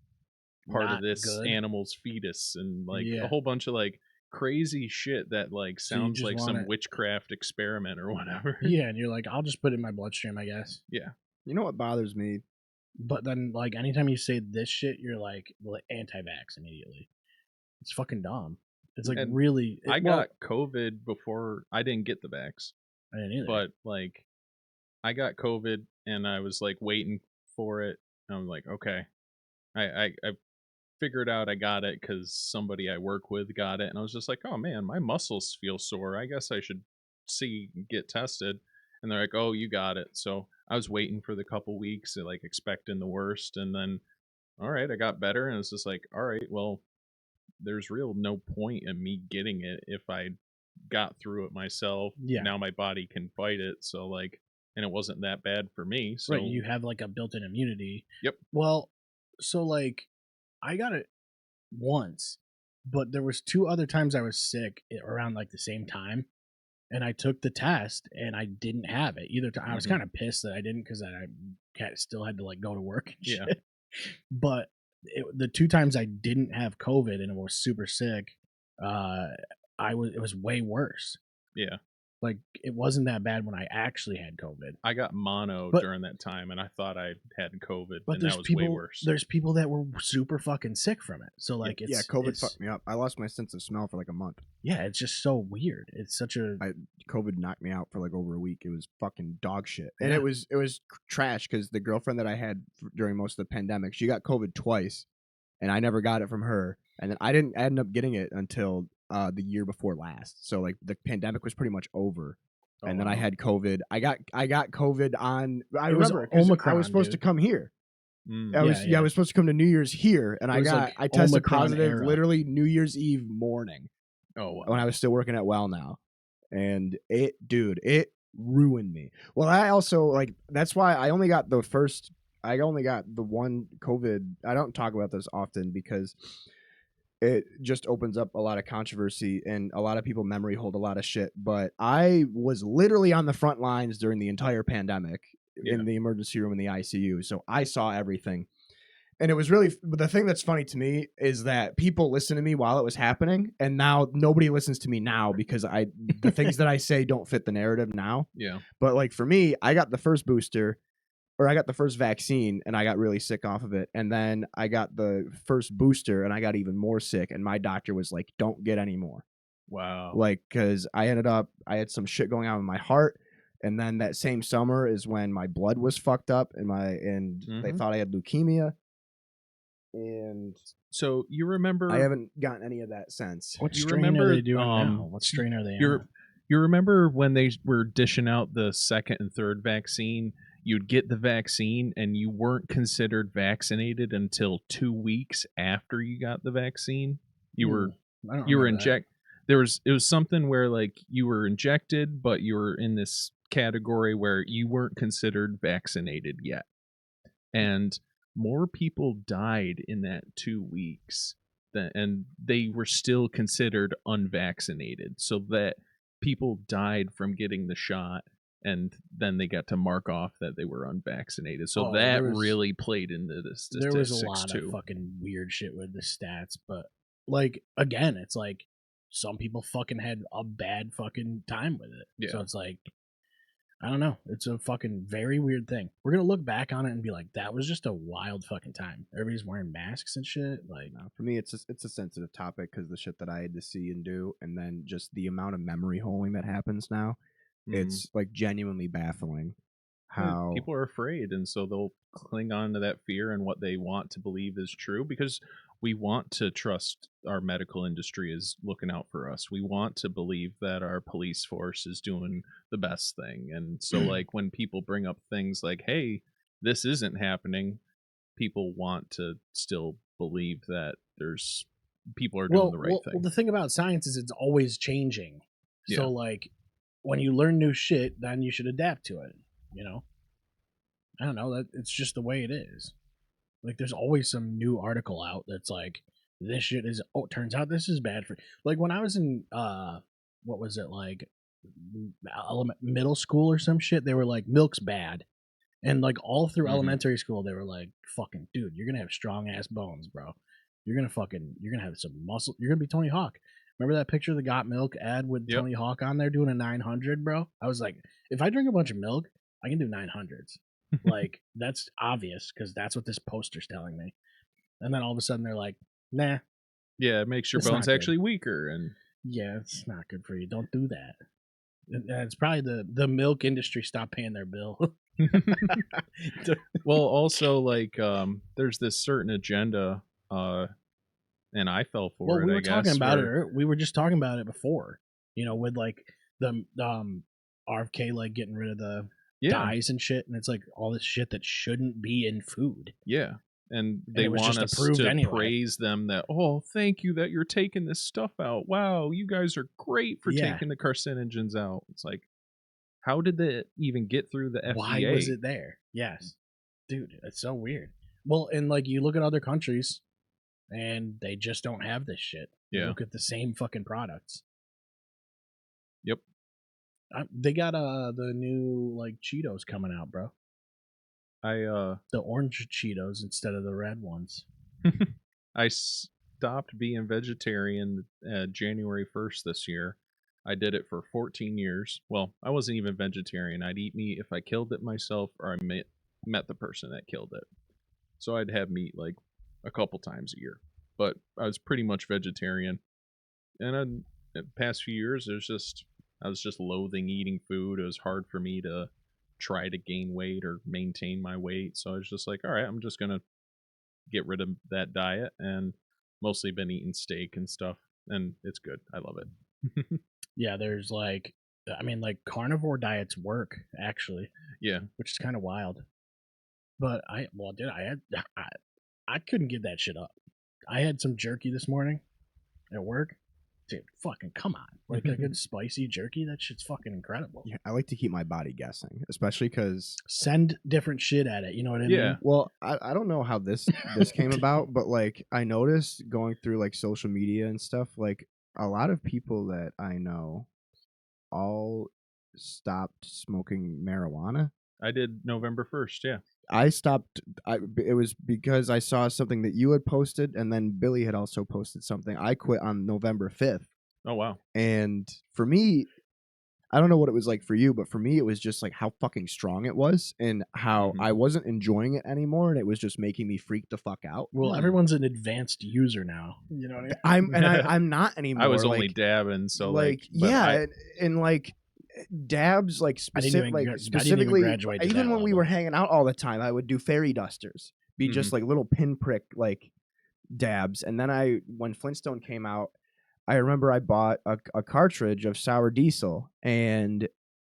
part of not this good. animal's fetus, and like a Yeah. whole bunch of like crazy shit that like So you sounds just like want some it- witchcraft experiment or whatever. Yeah, and you're like, I'll just put it in my bloodstream, I guess. Yeah. You know what bothers me? But then, like, anytime you say this shit, you're like anti-vax immediately. It's fucking dumb. It's like And really. I got COVID before. I didn't get the vax, I didn't either. but like I got COVID and I was like waiting for it. And I'm like, okay, I figured out I got it because somebody I work with got it, and I was just like, oh man, my muscles feel sore. I guess I should get tested. And they're like, oh, you got it. So I was waiting for the couple weeks, like expecting the worst, and then all right, I got better, and it's just like, all right, well, there's real no point in me getting it if I got through it myself. Yeah. Now my body can fight it, so like, and it wasn't that bad for me. So right, you have like a built-in immunity. Yep. Well, so like, I got it once, but there was 2 other times I was sick around like the same time, and I took the test and I didn't have it either time. I was Mhm. kind of pissed that I didn't, because I still had to like go to work and Yeah. shit. But the 2 times I didn't have COVID and was super sick, it was way worse. Yeah. Like, it wasn't that bad when I actually had COVID. I got mono But- during that time, and I thought I had COVID, But and there's that was people, way worse. there's people that were super fucking sick from it. So like, it's COVID it's- fucked me up. I lost my sense of smell for like a month. Yeah, it's just so weird. It's such a COVID knocked me out for like over a week. It was fucking dog shit, and Yeah. it was trash because the girlfriend that I had during most of the pandemic, she got COVID twice, and I never got it from her, and then I didn't end up getting it until the year before last. So like the pandemic was pretty much over. And then I had COVID. I got COVID on. I It was remember 'cause I Omicron, was supposed to dude. come here. Mm. I was Yeah. was supposed to come to New Year's here, and It was like I tested Omicron positive era. literally New Year's Eve morning Oh, wow. when I was still working at Well Now, and it ruined me. Well, I also like that's why I only got the one COVID. I don't talk about this often because it just opens up a lot of controversy, and a lot of people memory hold a lot of shit. But I was literally on the front lines during the entire pandemic in the emergency room in the ICU. So I saw everything. And it was really, but the thing that's funny to me is that people listened to me while it was happening, and now nobody listens to me now because the things that I say don't fit the narrative now. Yeah. But like for me, I got the first booster, or I got the first vaccine, and I got really sick off of it. And then I got the first booster, and I got even more sick. And my doctor was like, "Don't get any more." Wow. Like, because I had some shit going on with my heart. And then that same summer is when my blood was fucked up, and they Mhm. thought I had leukemia. And So you remember? I haven't gotten any of that since. What You strain remember, are they doing now? What strain are they on? You remember when they were dishing out the second and third vaccine? You'd get the vaccine and you weren't considered vaccinated until 2 weeks after you got the vaccine. You were I don't you were remember that. it was something where like you were injected, but you were in this category where you weren't considered vaccinated yet. And more people died in that 2 weeks and they were still considered unvaccinated, so that people died from getting the shot, and then they got to mark off that they were unvaccinated. So Oh, that there was- really played into the statistics There was a lot too. of fucking weird shit with the stats, but like, again, it's like some people fucking had a bad fucking time with it. Yeah. So it's like, I don't know. It's a fucking very weird thing. We're gonna look back on it and be like, that was just a wild fucking time. Everybody's wearing masks and shit. Like, No, for me, it's a sensitive topic because the shit that I had to see and do, and then just the amount of memory holding that happens now. Mhm. It's like genuinely baffling how people are afraid, and so they'll cling on to that fear and what they want to believe is true, because we want to trust our medical industry is looking out for us. We want to believe that our police force is doing the best thing. And so like when people bring up things like, hey, this isn't happening, people want to still believe that there's people are doing the right thing. Well, the thing about science is it's always changing. Yeah. So like when you learn new shit, then you should adapt to it, you know? I don't know, that it's just the way it is. Like there's always some new article out that's like this shit is turns out this is bad for, like when I was in what was it, like middle school or some shit, they were like milk's bad. And like all through elementary school they were like, fucking dude, you're going to have strong ass bones, bro. You're going to have some muscle. You're going to be Tony Hawk. Remember that picture of the Got Milk ad with Tony Hawk on there doing a 900, bro? I was like, if I drink a bunch of milk, I can do 900s. Like, that's obvious because that's what this poster's telling me. And then all of a sudden they're like, nah. Yeah, it makes your bones actually weaker. And yeah, it's not good for you. Don't do that. And it's probably the milk industry stopped paying their bill. Well, also, like, there's this certain agenda, and I fell for it, we were I guess. talking about it. We were just talking about it before, you know, with like the RFK, like getting rid of the dyes and shit, and it's like all this shit that shouldn't be in food. Yeah, and they want us to praise them that, oh, thank you that you're taking this stuff out. Wow, you guys are great for taking the carcinogens out. It's like, how did that even get through the FDA? Why was it there? Yes, dude, it's so weird. Well, and like you look at other countries, and they just don't have this shit. You look at the same fucking products. Yep. They got the new like Cheetos coming out, bro. The orange Cheetos instead of the red ones. I stopped being vegetarian January 1st this year. I did it for 14 years. Well, I wasn't even vegetarian. I'd eat meat if I killed it myself or I met the person that killed it. So I'd have meat like a couple times a year. But I was pretty much vegetarian. And in the past few years, I was just loathing eating food. It was hard for me to try to gain weight or maintain my weight. So I was just like, all right, I'm just going to get rid of that diet, and mostly been eating steak and stuff. And it's good. I love it. Yeah, there's like, I mean, like carnivore diets work actually. Yeah. Which is kind of wild. But I couldn't give that shit up. I had some jerky this morning at work. Dude, fucking come on. Like a good spicy jerky, that shit's fucking incredible. Yeah, I like to keep my body guessing, especially because... Send different shit at it, you know what I mean? Well, I don't know how this came about, but like I noticed going through like social media and stuff, like a lot of people that I know all stopped smoking marijuana. I did November 1st, yeah. I stopped. It was because I saw something that you had posted, and then Billy had also posted something. I quit on November 5th. Oh, wow. And for me, I don't know what it was like for you, but for me, it was just like how fucking strong it was and how I wasn't enjoying it anymore, and it was just making me freak the fuck out. Well, everyone's an advanced user now. You know what I mean? I'm not anymore. I was only dabbing, so like yeah, and like dabs, like specifically, even when we were hanging out all the time, I would do fairy dusters, be just like little pinprick like dabs. And then when Flintstone came out, I remember I bought a cartridge of sour diesel, and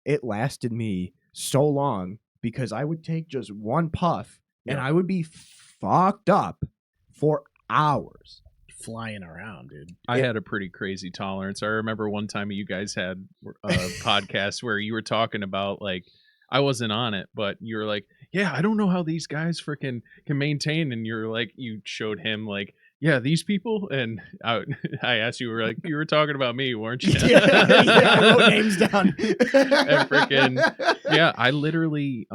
it lasted me so long because I would take just one puff and I would be fucked up for hours. Flying around, dude. I had a pretty crazy tolerance. I remember one time you guys had a podcast where you were talking about, like, I wasn't on it, but you were like, yeah, I don't know how these guys freaking can maintain. And you're like, you showed him like, yeah, these people. And I asked you, you were talking about me, weren't you? Yeah, I wrote names down. And freaking, yeah, I literally,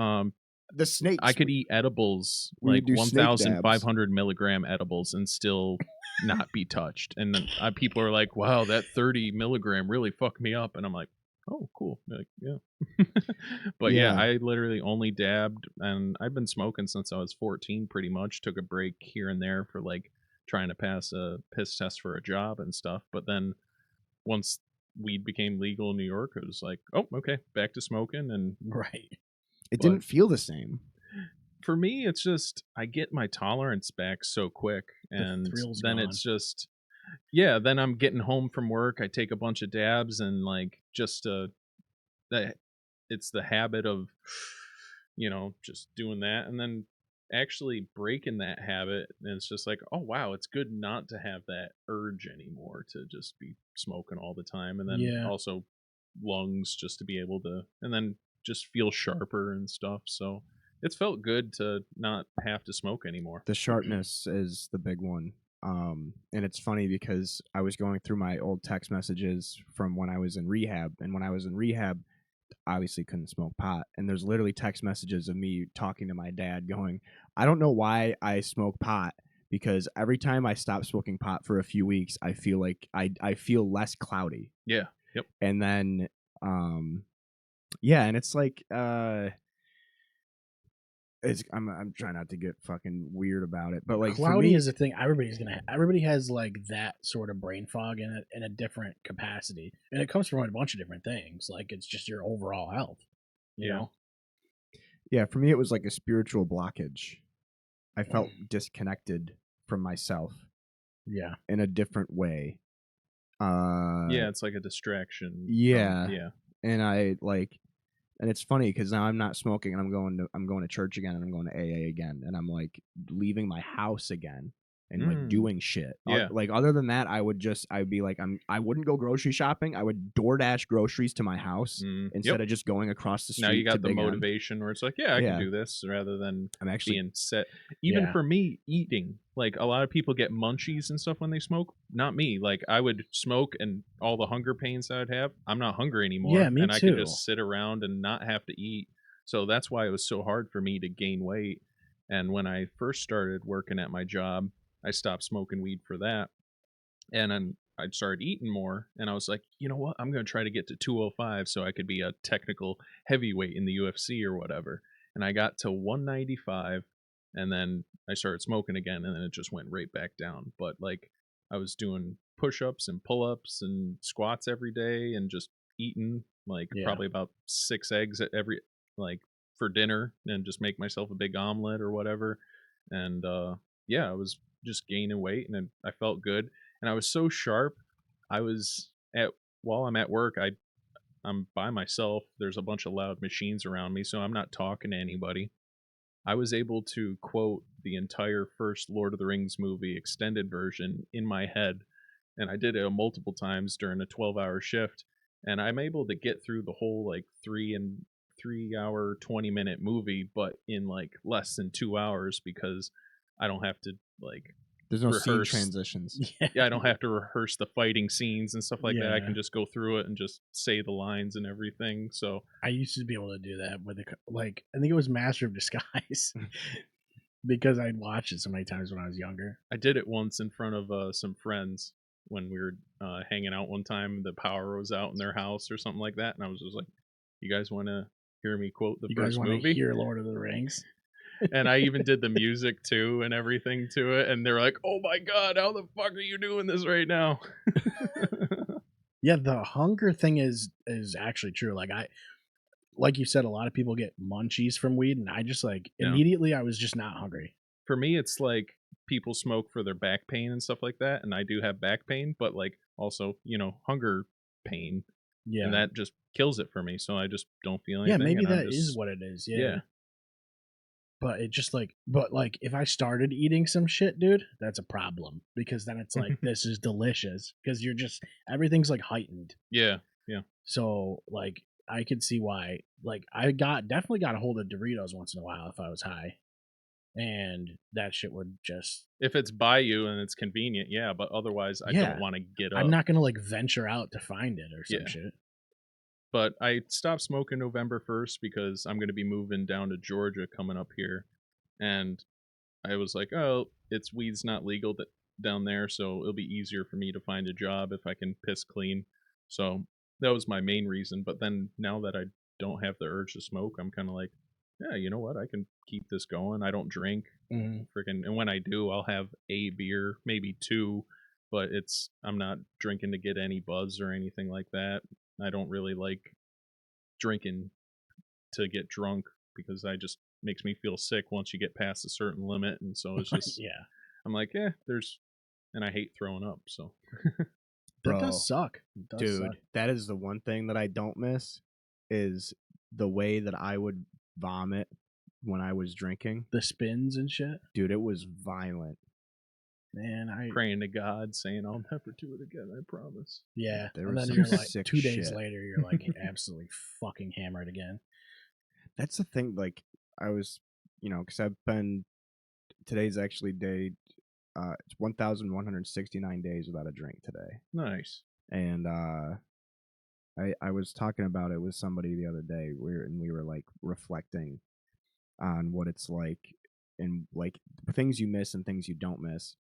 the snakes. I could eat edibles, like 1,500 milligram edibles, and still not be touched. And then people are like, wow, that 30 milligram really fucked me up. And I'm like, oh, cool. Like, yeah. But yeah, I literally only dabbed, and I've been smoking since I was 14 pretty much. Took a break here and there for like trying to pass a piss test for a job and stuff. But then once weed became legal in New York, it was like, oh, okay, back to smoking. And it didn't feel the same. For me, it's just I get my tolerance back so quick, and thrill's then gone. it's just then I'm getting home from work, I take a bunch of dabs, and like just that it's the habit of just doing that, and then actually breaking that habit, and it's just like, oh wow, it's good not to have that urge anymore to just be smoking all the time, and then Yeah. also lungs just to be able to, and then just feel sharper and stuff. So it's felt good to not have to smoke anymore. The sharpness is the big one. And it's funny because I was going through my old text messages from when I was in rehab, and when I was in rehab, obviously couldn't smoke pot, and there's literally text messages of me talking to my dad going, I don't know why I smoke pot, because every time I stop smoking pot for a few weeks, I feel like I feel less cloudy. Yeah. Yep. And then and it's like I'm trying not to get fucking weird about it, but like for Cloudy me, is a thing. Everybody has like that sort of brain fog in a different capacity, and it comes from a bunch of different things. Like it's just your overall health. You know? Yeah, for me it was like a spiritual blockage. I felt disconnected from myself. Yeah. In a different way. It's like a distraction. Yeah. Yeah. And I like, and it's funny because now I'm not smoking, and I'm going to church again, and I'm going to AA again, and I'm like leaving my house again and like doing shit. Yeah. Like other than that, I'd be like, I wouldn't go grocery shopping. I would DoorDash groceries to my house instead of just going across the street. Now you got to the Big M. motivation where it's like, I can do this, rather than I'm actually being set. Even for me, eating, like a lot of people get munchies and stuff when they smoke. Not me. Like I would smoke, and all the hunger pains that I'd have, I'm not hungry anymore. Yeah, me and I too. could just sit around and not have to eat. So that's why it was so hard for me to gain weight. And when I first started working at my job, I stopped smoking weed for that. And then I started eating more, and I was like, you know what? I'm going to try to get to 205 so I could be a technical heavyweight in the UFC or whatever. And I got to 195, and then I started smoking again, and then it just went right back down. But like I was doing push-ups and pull-ups and squats every day, and just eating like probably about 6 eggs at every, like, for dinner, and just make myself a big omelet or whatever. And I was just gaining weight, and I felt good, and I was so sharp. While I'm at work, I'm by myself. There's a bunch of loud machines around me, so I'm not talking to anybody. I was able to quote the entire first Lord of the Rings movie extended version in my head, and I did it multiple times during a 12-hour shift, and I'm able to get through the whole like 3 hour 20-minute movie, but in like less than 2 hours, because I don't have to like there's no scene rehearse transitions. I don't have to rehearse the fighting scenes and stuff like that. I can just go through it and just say the lines and everything. So I used to be able to do that with I think it was Master of Disguise because I'd watched it so many times when I was younger. I did it once in front of some friends when we were hanging out one time. The power was out in their house or something like that, and I was just like, "You guys want to hear me quote the first movie? You guys want to hear Lord of the Rings?" And I even did the music too and everything to it, and they're like, "Oh my god, how the fuck are you doing this right now?" Yeah, the hunger thing is actually true. Like you said, a lot of people get munchies from weed, and I just immediately I was just not hungry. For me, it's like people smoke for their back pain and stuff like that, and I do have back pain, but like also, hunger pain. Yeah. And that just kills it for me, so I just don't feel anything. Yeah, maybe that is what it is. Yeah. But it just if I started eating some shit, dude, that's a problem, because then it's like, this is delicious, because you're just, everything's like heightened. Yeah. So like I could see why. Like I definitely got a hold of Doritos once in a while if I was high, and that shit would just, if it's by you and it's convenient, yeah. But otherwise, I don't want to get up. I'm not gonna venture out to find it or some shit. But I stopped smoking November 1st because I'm going to be moving down to Georgia coming up here. And I was like, oh, weed's not legal down there, so it'll be easier for me to find a job if I can piss clean. So that was my main reason. But then now that I don't have the urge to smoke, I'm kind of like, yeah, you know what? I can keep this going. I don't drink. And when I do, I'll have a beer, maybe two, but I'm not drinking to get any buzz or anything like that. I don't really like drinking to get drunk, because I just makes me feel sick once you get past a certain limit, and so it's just I'm like, and I hate throwing up. So That Bro, does suck. It does dude, suck. that is the one thing that I don't miss is the way that I would vomit when I was drinking. The spins and shit. Dude, it was violent. Man, praying to God, saying I'll never do it again. I promise. yeah. There And was then some you're like sick 2 days shit. later, you're like absolutely fucking hammered again. That's the thing. Like, I was, because today's actually it's 1,169 days without a drink today. Nice. And I was talking about it with somebody the other day. We were like reflecting on what it's like, and like things you miss and things you don't miss,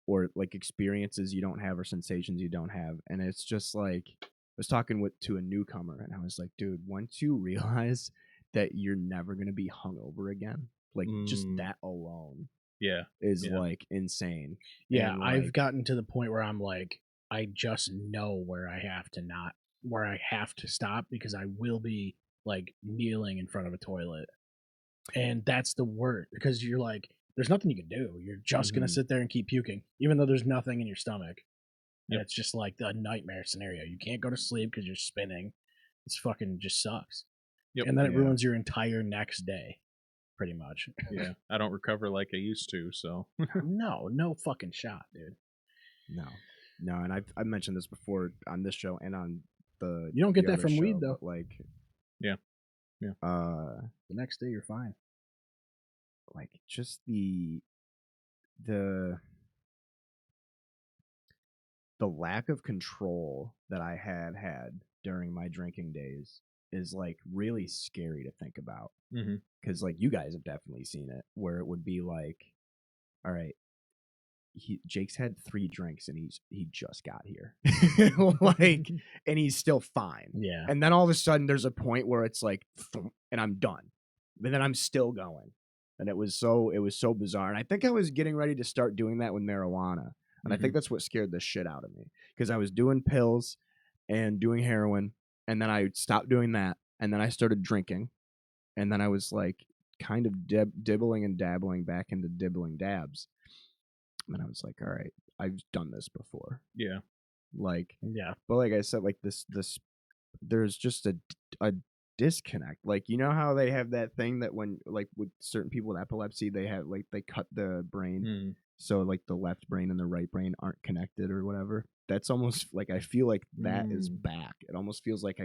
or like experiences you don't have or sensations you don't have. And it's just like I was talking to a newcomer, and I was like, dude, once you realize that you're never gonna be hungover again, like just that alone is like insane. Yeah, And, I've like, gotten to the point where I'm like, I just know where I have to stop, because I will be like kneeling in front of a toilet. And that's the word, because you're like, there's nothing you can do. You're just gonna sit there and keep puking, even though there's nothing in your stomach. And it's just like the nightmare scenario. You can't go to sleep because you're spinning. It's fucking just sucks. Yep. And then it ruins your entire next day, pretty much. Yeah, I don't recover like I used to, so No fucking shot, dude. No, and I've mentioned this before on this show and on the You don't get the that other from weed, show, though. but, like, Yeah. The next day you're fine. like just the lack of control that I had during my drinking days is like really scary to think about. Because like you guys have definitely seen it, where it would be like, all right, Jake's had 3 drinks and he just got here, like, and he's still fine. Yeah. And then all of a sudden there's a point where it's like, and I'm done, but then I'm still going, and it was so bizarre. And I think I was getting ready to start doing that with marijuana, and I think that's what scared the shit out of me, because I was doing pills and doing heroin, and then I stopped doing that, and then I started drinking, and then I was like kind of dibbling and dabbling back into dibbling dabs. And I was like, all right, I've done this before. Yeah. Like, yeah. But like I said, like this, there's just a disconnect. Like, you know how they have that thing that when, like, with certain people with epilepsy, they have, like, they cut the brain. So, like, the left brain and the right brain aren't connected or whatever. That's almost like, I feel like that is back. It almost feels like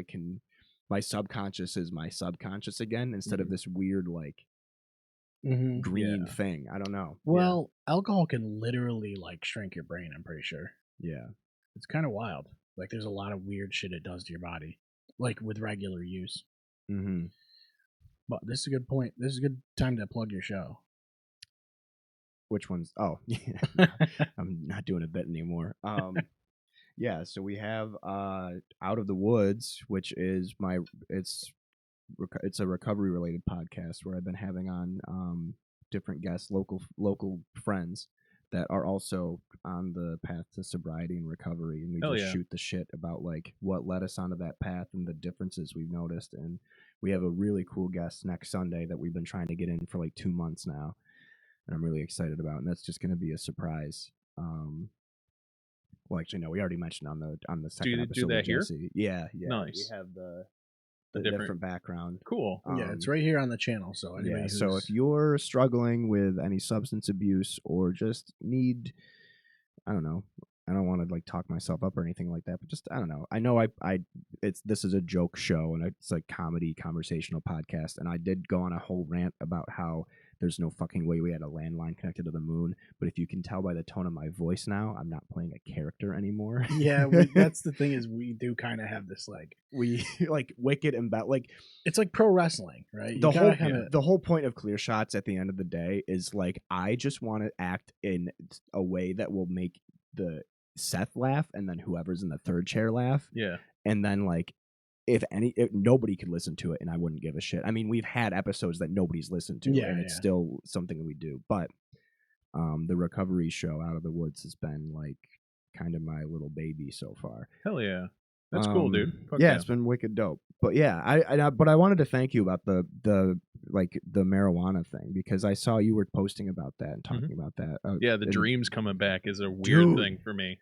my subconscious is my subconscious again, instead of this weird, like, green thing. I don't know. Well, alcohol can literally like shrink your brain, I'm pretty sure. Yeah. It's kind of wild. Like, there's a lot of weird shit it does to your body, like with regular use. But this is a good point. This is a good time to plug your show. Which one's? Oh, yeah. I'm not doing a bit anymore. Yeah, so we have Out of the Woods, which is it's a recovery related podcast where I've been having on different guests, local friends that are also on the path to sobriety and recovery, and we just shoot the shit about like what led us onto that path and the differences we've noticed. And we have a really cool guest next Sunday that we've been trying to get in for like 2 months now, and I'm really excited about, and that's just going to be a surprise. Well, actually, no, we already mentioned on the second episode. Do that with here? Jesse. Yeah. Nice. We have the different background. Cool. Yeah, it's right here on the channel. So anybody so if you're struggling with any substance abuse or just need, I don't know, I don't want to like talk myself up or anything like that, but just, I don't know. I know this is a joke show and it's like comedy conversational podcast, and I did go on a whole rant about how there's no fucking way we had a landline connected to the moon. But if you can tell by the tone of my voice now, I'm not playing a character anymore. Yeah, that's the thing, is we do kind of have this like, we like wicked and like it's like pro wrestling, right? The whole point of Clear Shots at the end of the day is like, I just want to act in a way that will make the Seth laugh, and then whoever's in the third chair laugh. Yeah. And then like, if nobody could listen to it and I wouldn't give a shit. I mean, we've had episodes that nobody's listened to, and it's still something that we do. But the recovery show Out of the Woods has been like kind of my little baby so far. Hell yeah. That's cool, dude. Fuck Yeah, yeah. it's been wicked dope. But yeah, I wanted to thank you about the marijuana thing, because I saw you were posting about that and talking about that. Yeah, the and- dreams coming back is a weird Dude. thing for me.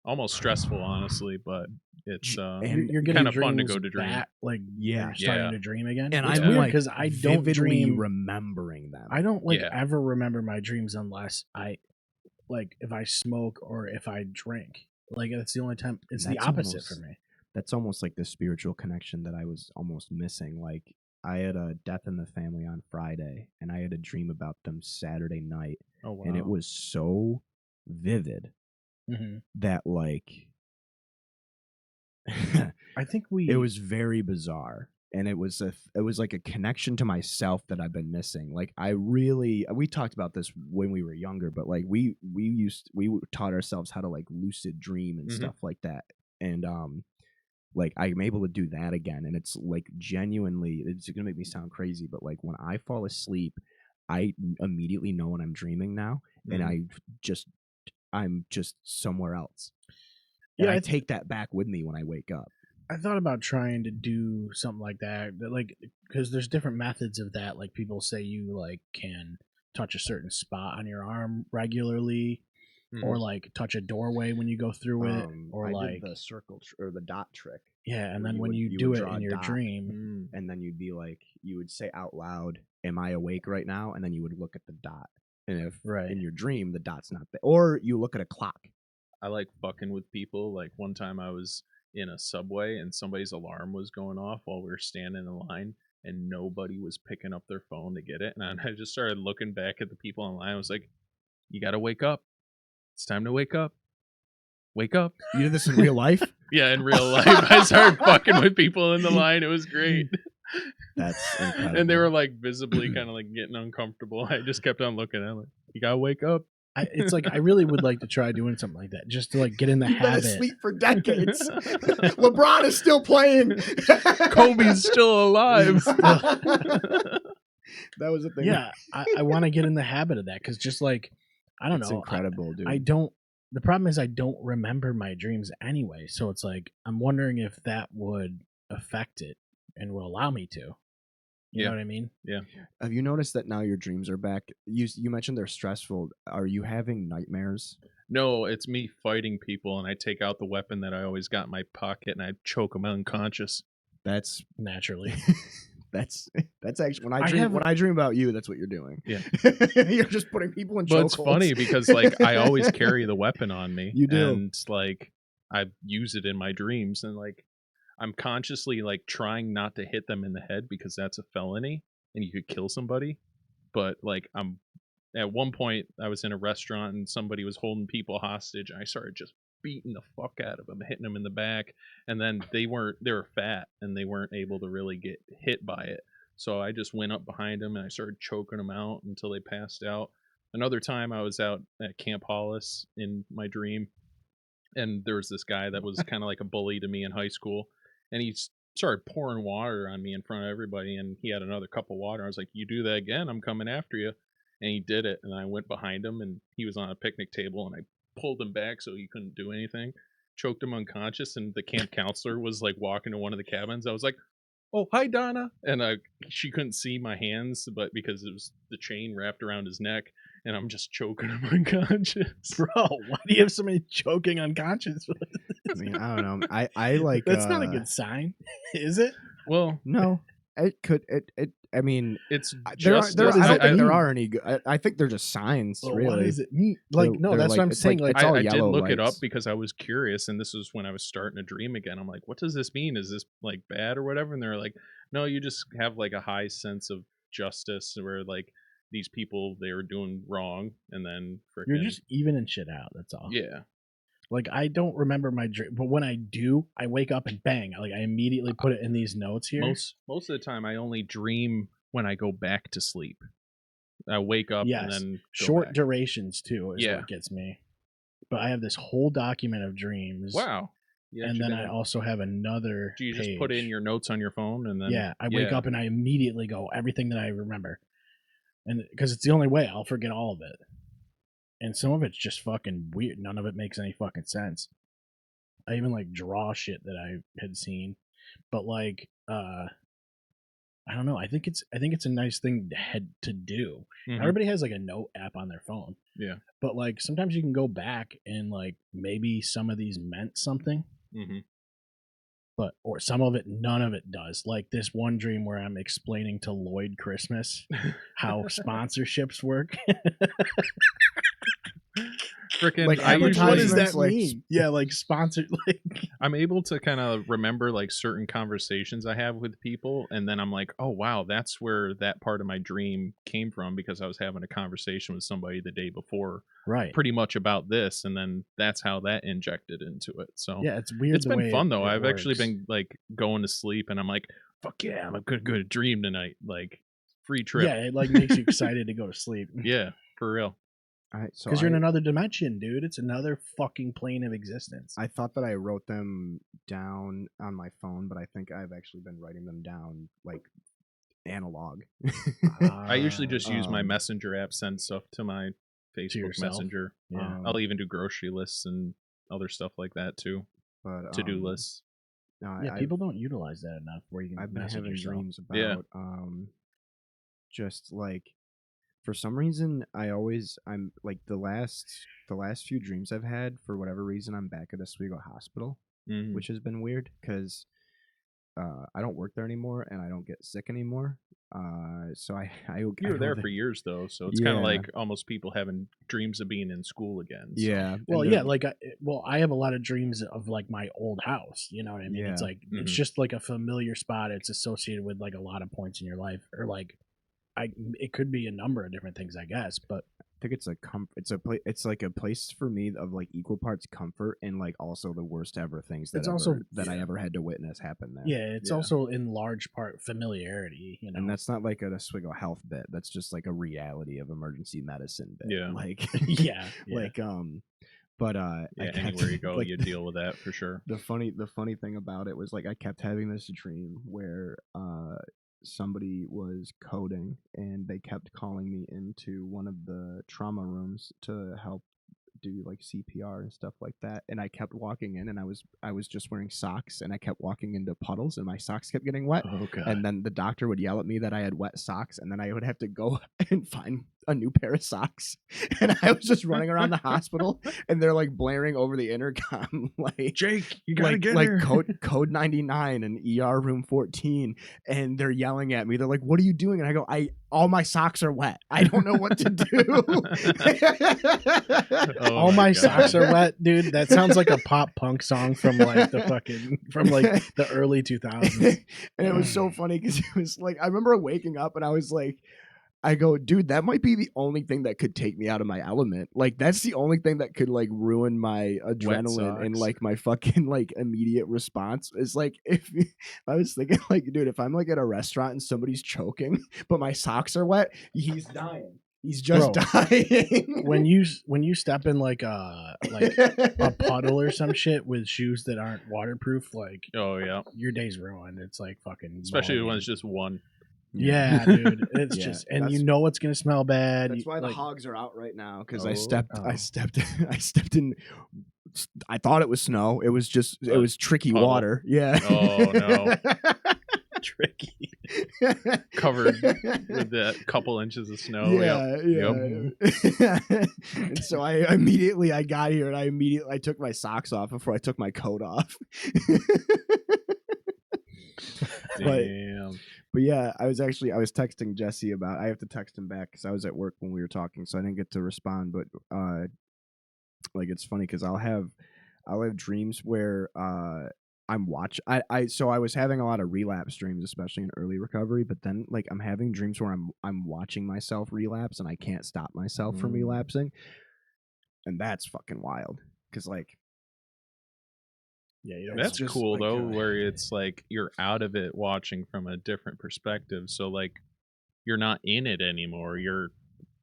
Almost stressful, honestly, but it's And You're getting kind of fun to dreams go to dream. back, like Yeah. you're starting Yeah. to dream again. and It's I'm weird like because I don't vividly dream. remembering them. I don't Yeah. ever remember my dreams unless I if I smoke or if I drink. Like that's the only time. It's the That's opposite almost- for me. That's almost like the spiritual connection that I was almost missing. Like, I had a death in the family on Friday, and I had a dream about them Saturday night, Oh wow. and it was so vivid that like I think it was very bizarre, and it was like a connection to myself that I've been missing. Like, we talked about this when we were younger, but like we taught ourselves how to like lucid dream and stuff like that, and like I'm able to do that again, and it's like genuinely, it's gonna make me sound crazy, but like when I fall asleep, I immediately know when I'm dreaming now, and I'm just somewhere else. And Yeah, I take that back with me when I wake up. I thought about trying to do something like that, like because there's different methods of that. Like people say you like can touch a certain spot on your arm regularly, or like touch a doorway when you go through it, or I like did the circle or the dot trick. yeah, and where then when you would do it draw in a your dot, dream, and then you'd be like, you would say out loud, "Am I awake right now?" And then you would look at the dot, and if in your dream the dot's not there, or you look at a clock. I like fucking with people. Like one time I was in a subway and somebody's alarm was going off while we were standing in line, and nobody was picking up their phone to get it. And I just started looking back at the people in line. I was like, you got to wake up. It's time to wake up. Wake up. You did this in real life? Yeah, in real life. I started fucking with people in the line. It was great. That's incredible. And they were like visibly kind of like getting uncomfortable. I just kept on looking at them like, you got to wake up. it's like I really would like to try doing something like that, just to like get in the You've been habit. asleep for decades. LeBron is still playing. Kobe's still alive. That was a thing. Yeah, I want to get in the habit of that because just like I don't It's know, incredible, dude. I don't. The problem is I don't remember my dreams anyway, so it's like I'm wondering if that would affect it and will allow me to. You know what I mean? Yeah. Have you noticed that now your dreams are back? You mentioned they're stressful. Are you having nightmares? No, it's me fighting people, and I take out the weapon that I always got in my pocket, and I choke them unconscious. That's Naturally. that's actually when I dream about you, that's what you're doing. Yeah. You're just putting people in chokeholds. But it's funny because like I always carry the weapon on me. You do. And like I use it in my dreams, and like I'm consciously like trying not to hit them in the head because that's a felony and you could kill somebody. But like I'm at one point I was in a restaurant and somebody was holding people hostage, and I started just beating the fuck out of them, hitting them in the back, and then they were fat and they weren't able to really get hit by it. So I just went up behind them and I started choking them out until they passed out. Another time I was out at Camp Hollis in my dream, and there was this guy that was kind of like a bully to me in high school, and he started pouring water on me in front of everybody, and he had another cup of water. I was like, you do that again, I'm coming after you. And he did it, and I went behind him, and he was on a picnic table, and I pulled him back so he couldn't do anything, choked him unconscious, and the camp counselor was like walking to one of the cabins. I was like, oh, hi, Donna. And she couldn't see my hands, but because it was the chain wrapped around his neck, and I'm just choking him unconscious. Bro, why do you have somebody choking unconscious? I mean, I don't know. I like That's not a good sign, is it? Well, no. It could. I mean, it's I just. don't think mean? there are any good. I think they're just signs, Well, really. what does it mean? Like, no, They're that's like- what I'm it's saying. like- Like, it's all I did yellow look it up lights. because I was curious, and this was when I was starting to dream again. I'm like, what does this mean? Is this like bad or whatever? And they're like, no, you just have like a high sense of justice where like these people, they were doing wrong, and then you're frickin' just evening shit out. That's all. yeah. Like, I don't remember my dream, but when I do, I wake up and bang. Like, I immediately put it in these notes here. Most of the time, I only dream when I go back to sleep. I wake up and then go short back. durations too is Yeah. what gets me. But I have this whole document of dreams. Wow. Yeah, And then I also have another. do you just page. put in your notes on your phone and then? Yeah, I wake up and I immediately go everything that I remember, and because it's the only way, I'll forget all of it. And some of it's just fucking weird. None of it makes any fucking sense. I even like draw shit that I had seen, but like I don't know. I think it's a nice thing to do. Mhm. Everybody has like a note app on their phone, Yeah. but like sometimes you can go back and like maybe some of these meant something, but or some of it, none of it does. Like this one dream where I'm explaining to Lloyd Christmas how sponsorships work. Freaking, Like I What does usually that like, mean? Yeah, like sponsored. Like I'm able to kind of remember like certain conversations I have with people, and then I'm like, oh wow, that's where that part of my dream came from, because I was having a conversation with somebody the day before, right. pretty much about this, and then that's how that injected into it. So Yeah, it's weird. it's the been way fun it though. I've actually works. been like going to sleep, and I'm like, fuck yeah, I'm gonna go to dream tonight, like free trip. Yeah, it like makes you excited to go to sleep. Yeah, for real. All right, so Because you're in another dimension, dude. It's another fucking plane of existence. I thought that I wrote them down on my phone, but I think I've actually been writing them down like analog. I usually just use my Um, messenger app, send stuff to my Facebook yourself? Messenger. Yeah. I'll even do grocery lists and other stuff like that too. but To-do lists. No, Yeah, people don't utilize that enough. Where you can I've been message having yourself. dreams about Yeah. just like for some reason I'm like the last few dreams I've had, for whatever reason I'm back at Oswego Hospital, Mhm. which has been weird because I don't work there anymore and I don't get sick anymore. So I You I were there go for years though, so it's kind of Yeah. like almost people having dreams of being in school again. So. Yeah. Well, and yeah, the- like I have a lot of dreams of like my old house. You know what I mean? It's Yeah. like it's Mhm. just like a familiar spot. It's associated with like a lot of points in your life, or like it could be a number of different things, I guess. But I think it's like a place for me of like equal parts comfort and like also the worst ever things It's also- I ever had to witness happen there. yeah, it's Yeah. also in large part familiarity. You know, And that's not like a Oswego Health bit. That's just like a reality of emergency medicine bit. Yeah. Like yeah, like but Yeah, I kept, anywhere you go, like, you deal with that for sure. The funny thing about it was like I kept having this dream where somebody was coding and they kept calling me into one of the trauma rooms to help do like CPR and stuff like that, and I kept walking in and I was just wearing socks and I kept walking into puddles and my socks kept getting wet. Oh god. And then the doctor would yell at me that I had wet socks, and then I would have to go and find a new pair of socks. And I was just running around the hospital, and they're like blaring over the intercom, like Jake, you code 99 and ER room 14, and they're yelling at me. They're like, "What are you doing?" And I go, all my socks are wet. I don't know what to do." Oh All my God. socks are wet, dude. That sounds like a pop punk song from like the early 2000s. And it was so funny because it was like I remember waking up and I was like, I go, dude, that might be the only thing that could take me out of my element. Like that's the only thing that could like ruin my adrenaline and socks. like my fucking like immediate response. Is like if I was thinking like, dude, if I'm like at a restaurant and somebody's choking, but my socks are wet, he's dying. He's just Bro, dying. When you step in like a puddle or some shit with shoes that aren't waterproof, like Oh yeah, your day's ruined. It's like fucking especially ball when game. it's just one. Yeah, dude. It's Yeah, just, and that's- you know it's gonna smell bad. That's You- why the like, hogs are out right now because Oh. I stepped in. I thought it was snow. It was just it was tricky puddle. water. Yeah. Oh, no. tricky. Covered with that couple inches of snow. Yeah, Yep. yeah. And so I immediately got here and I took my socks off before I took my coat off. But- Damn. But yeah, I was texting Jesse I have to text him back because I was at work when we were talking, so I didn't get to respond. But like it's funny because I'll have dreams where I'm so I was having a lot of relapse dreams, especially in early recovery. But then like I'm having dreams where I'm watching myself relapse and I can't stop myself from relapsing, and that's fucking wild. Because like. Yeah, you don't. That's just cool like, though, where it's like you're out of it watching from a different perspective. So like you're not in it anymore.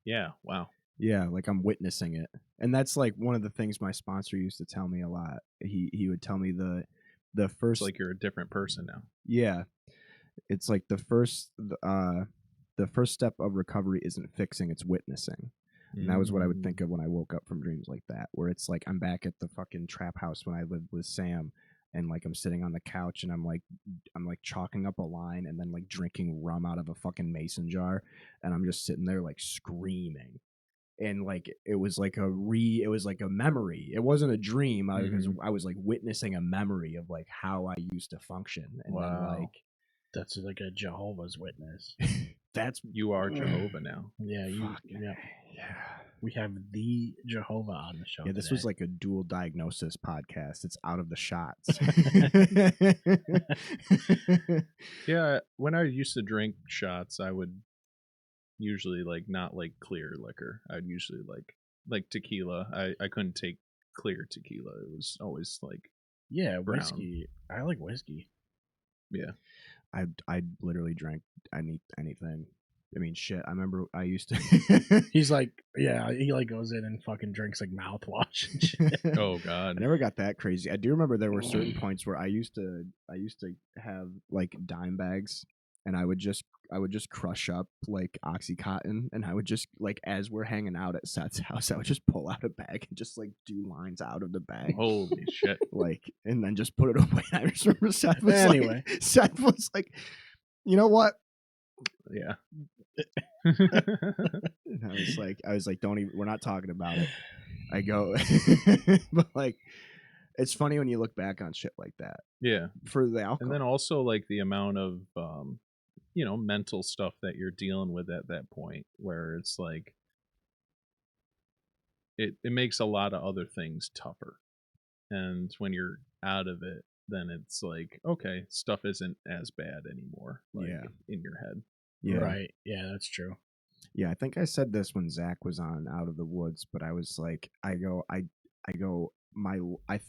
Yeah, wow. Yeah, like I'm witnessing it. And that's like one of the things my sponsor used to tell me a lot. He would tell me the It's first like you're a different person now. yeah. It's like the first step of recovery isn't fixing, it's witnessing. And that was what I would think of when I woke up from dreams like that, where it's like I'm back at the fucking trap house when I lived with Sam, and like I'm sitting on the couch and I'm like chalking up a line and then like drinking rum out of a fucking mason jar, and I'm just sitting there like screaming. And like it was like a memory. It wasn't a dream because I was like witnessing a memory of like how I used to function. And then like that's like a Jehovah's Witness. You are Jehovah now. Yeah, yeah. We have the Jehovah on the show. Yeah, this today. was like a dual diagnosis podcast. It's out of the shots. Yeah, when I used to drink shots, I would usually like not like clear liquor. I'd usually like tequila. I couldn't take clear tequila. It was always like brown. Whiskey. I like whiskey. Yeah. I literally drank anything. I mean, shit. I remember I used to. He's like, yeah, he like goes in and fucking drinks like mouthwash and shit. Oh God. I never got that crazy. I do remember there were certain points where I used to have like dime bags, and I would just crush up like Oxycontin, and I would just like as we're hanging out at Seth's house, I would just pull out a bag and just like do lines out of the bag. Holy shit. Like, and then just put it away. I just remember Seth was like, you know what? Yeah. And I was like, don't even, we're not talking about it. I go, but like, it's funny when you look back on shit like that. Yeah. For the alcohol. And then also like the amount of, mental stuff that you're dealing with at that point where it's like, it makes a lot of other things tougher. And when you're out of it, then it's like, okay, stuff isn't as bad anymore. Like in your head. Yeah. Right. Yeah, that's true. Yeah, I think I said this when Zach was on Out of the Woods, but I was like, I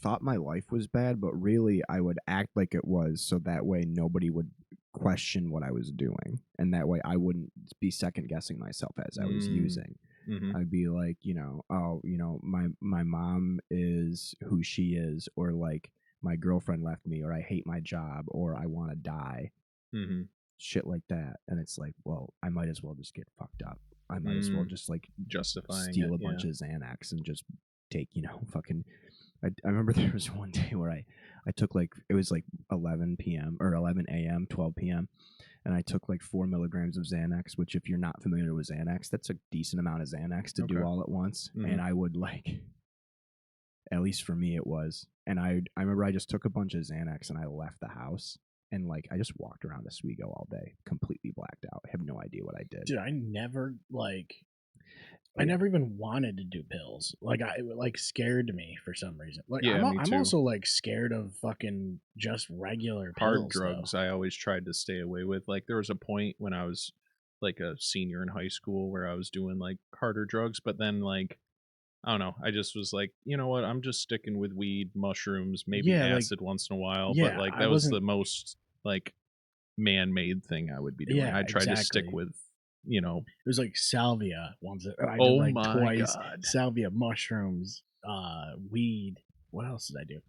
thought my life was bad, but really I would act like it was, so that way nobody would question what I was doing, and that way I wouldn't be second guessing myself as I was using. Mm-hmm. I'd be like, my mom is who she is, or like my girlfriend left me, or I hate my job, or I want to die. Mm-hmm. Shit like that. And it's like, well, I might as well just get fucked up. I might as well just like justifying steal a bunch of Xanax and just take, fucking. I remember there was one day where I took like, it was like 11 p.m. or 11 a.m., 12 p.m. And I took like 4 milligrams of Xanax, which if you're not familiar with Xanax, that's a decent amount of Xanax to do all at once. Mm-hmm. And I would like, at least for me it was. And I remember I just took a bunch of Xanax and I left the house. And like I just walked around Oswego all day, completely blacked out. I have no idea what I did. Dude, I never even wanted to do pills. Like it like scared me for some reason. Like I'm also like scared of fucking just regular hard pills, drugs. I always tried to stay away with. Like there was a point when I was like a senior in high school where I was doing like harder drugs, but then like I don't know. I just was like, you know what? I'm just sticking with weed, mushrooms, maybe acid once in a while. But like that was the most like man-made thing I would be doing. Yeah, I tried to stick with, it was like salvia once. I did oh like my twice. God. Salvia, mushrooms, weed. What else did I do?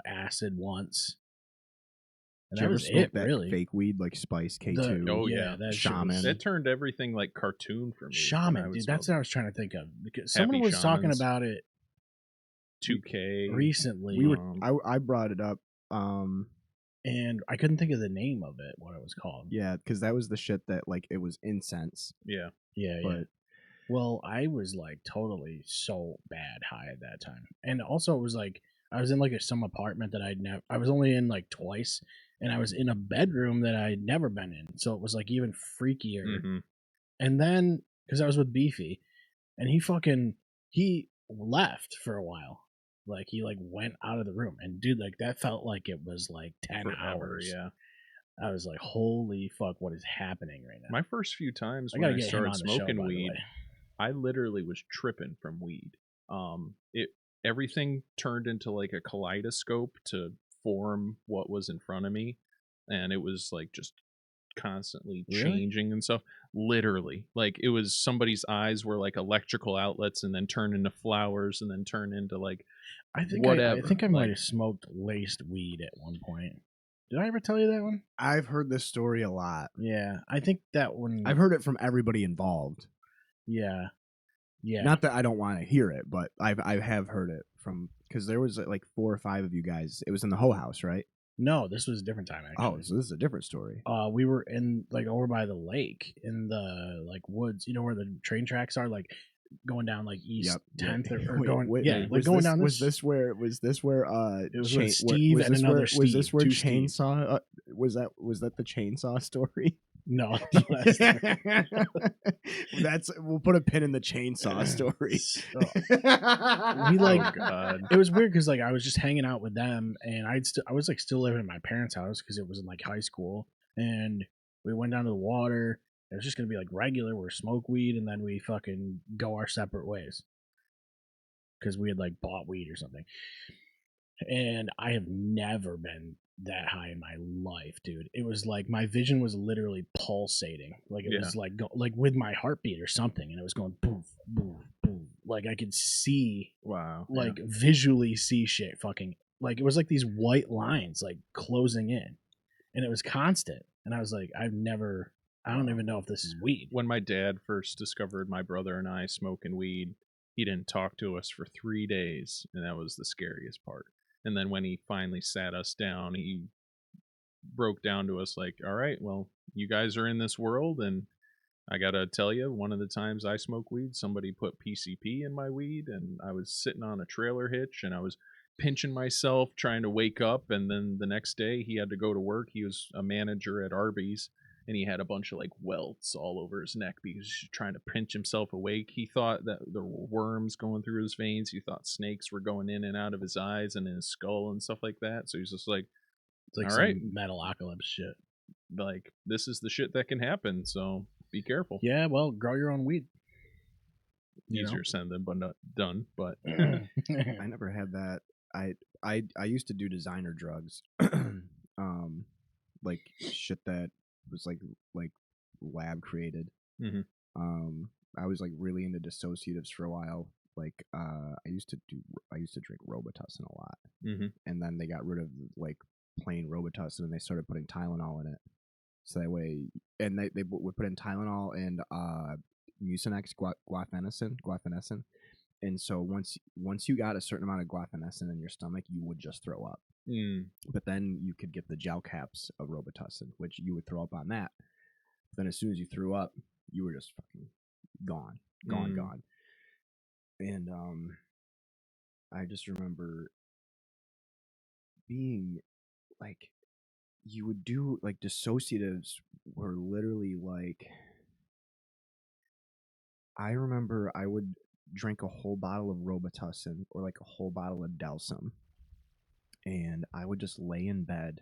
Acid once. And that was it, really. Fake weed like Spice K2. That Shaman. That turned everything like cartoon for me. Shaman, dude, that's what I was trying to think of. Because someone was talking about it. 2K recently. I brought it up, and I couldn't think of the name of it. What it was called? Yeah, because that was the shit that like it was incense. Yeah. Well, I was like totally so bad high at that time, and also it was like I was in like some apartment that I was only in like twice. And I was in a bedroom that I'd never been in. So it was like even freakier. Mm-hmm. And then, because I was with Beefy, and he left for a while. Like he like went out of the room. And dude, like that felt like it was like 10 hours. Yeah. I was like, holy fuck, what is happening right now? My first few times when I started smoking weed, I literally was tripping from weed. Everything turned into like a kaleidoscope to form what was in front of me, and it was like just constantly changing and stuff. Literally, like it was somebody's eyes were like electrical outlets and then turn into flowers and then turn into like whatever. I think I might have smoked laced weed at one point. Did I ever tell you that one? I've heard this story a lot. Yeah, I think that one. I've heard it from everybody involved. Yeah, Yeah. Not that I don't want to hear it, but I have heard it from, because there was like 4 or 5 of you guys. It was in the Hoe House, right? No, this was a different time actually. Oh, so this is a different story. We were in like over by the lake in the like woods, you know where the train tracks are, like going down like East 10th or going like going down was this where it was with Steve was and this another where, Steve, was this where two chainsaw was that the chainsaw story? No, that's we'll put a pin in the chainsaw story. We like Oh, God. it was weird because like I was just hanging out with them and I was like still living in my parents' house because it was in like high school, and we went down to the water. It was just gonna be like regular, we're smoke weed and then we fucking go our separate ways because we had like bought weed or something. And I have never been that high in my life, dude. It was like my vision was literally pulsating, like it was like like with my heartbeat or something, and it was going boom, boom, boom. Like I could see, Wow. like visually see shit. Fucking like it was like these white lines like closing in, and it was constant. And I was like, I don't even know if this is weed. When my dad first discovered my brother and I smoking weed, he didn't talk to us for 3 days, and that was the scariest part. And then when he finally sat us down, he broke down to us like, all right, well, you guys are in this world, and I gotta tell you, one of the times I smoked weed, somebody put PCP in my weed, and I was sitting on a trailer hitch, and I was pinching myself trying to wake up. And then the next day he had to go to work. He was a manager at Arby's, and he had a bunch of like welts all over his neck because he's trying to pinch himself awake. He thought that there were worms going through his veins. He thought snakes were going in and out of his eyes and in his skull and stuff like that. So he's just like, It's like all some right, Metalocalypse shit. like this is the shit that can happen. So be careful. Yeah, well, grow your own weed. Easier said than done, but I never had that. I used to do designer drugs, like shit that was like lab created. Mhm. I was like really into dissociatives for a while. Like I used to drink Robitussin a lot, and then they got rid of like plain Robitussin and they started putting Tylenol in it. So that way, and they would put in Tylenol and Mucinex, guaifenesin. And so once you got a certain amount of guaifenesin in your stomach, you would just throw up. But then you could get the gel caps of Robitussin, which you would throw up on that. But then as soon as you threw up, you were just fucking gone. And I just remember being like, you would do like dissociatives were literally like, I remember I would drink a whole bottle of Robitussin or like a whole bottle of Delsum, and I would just lay in bed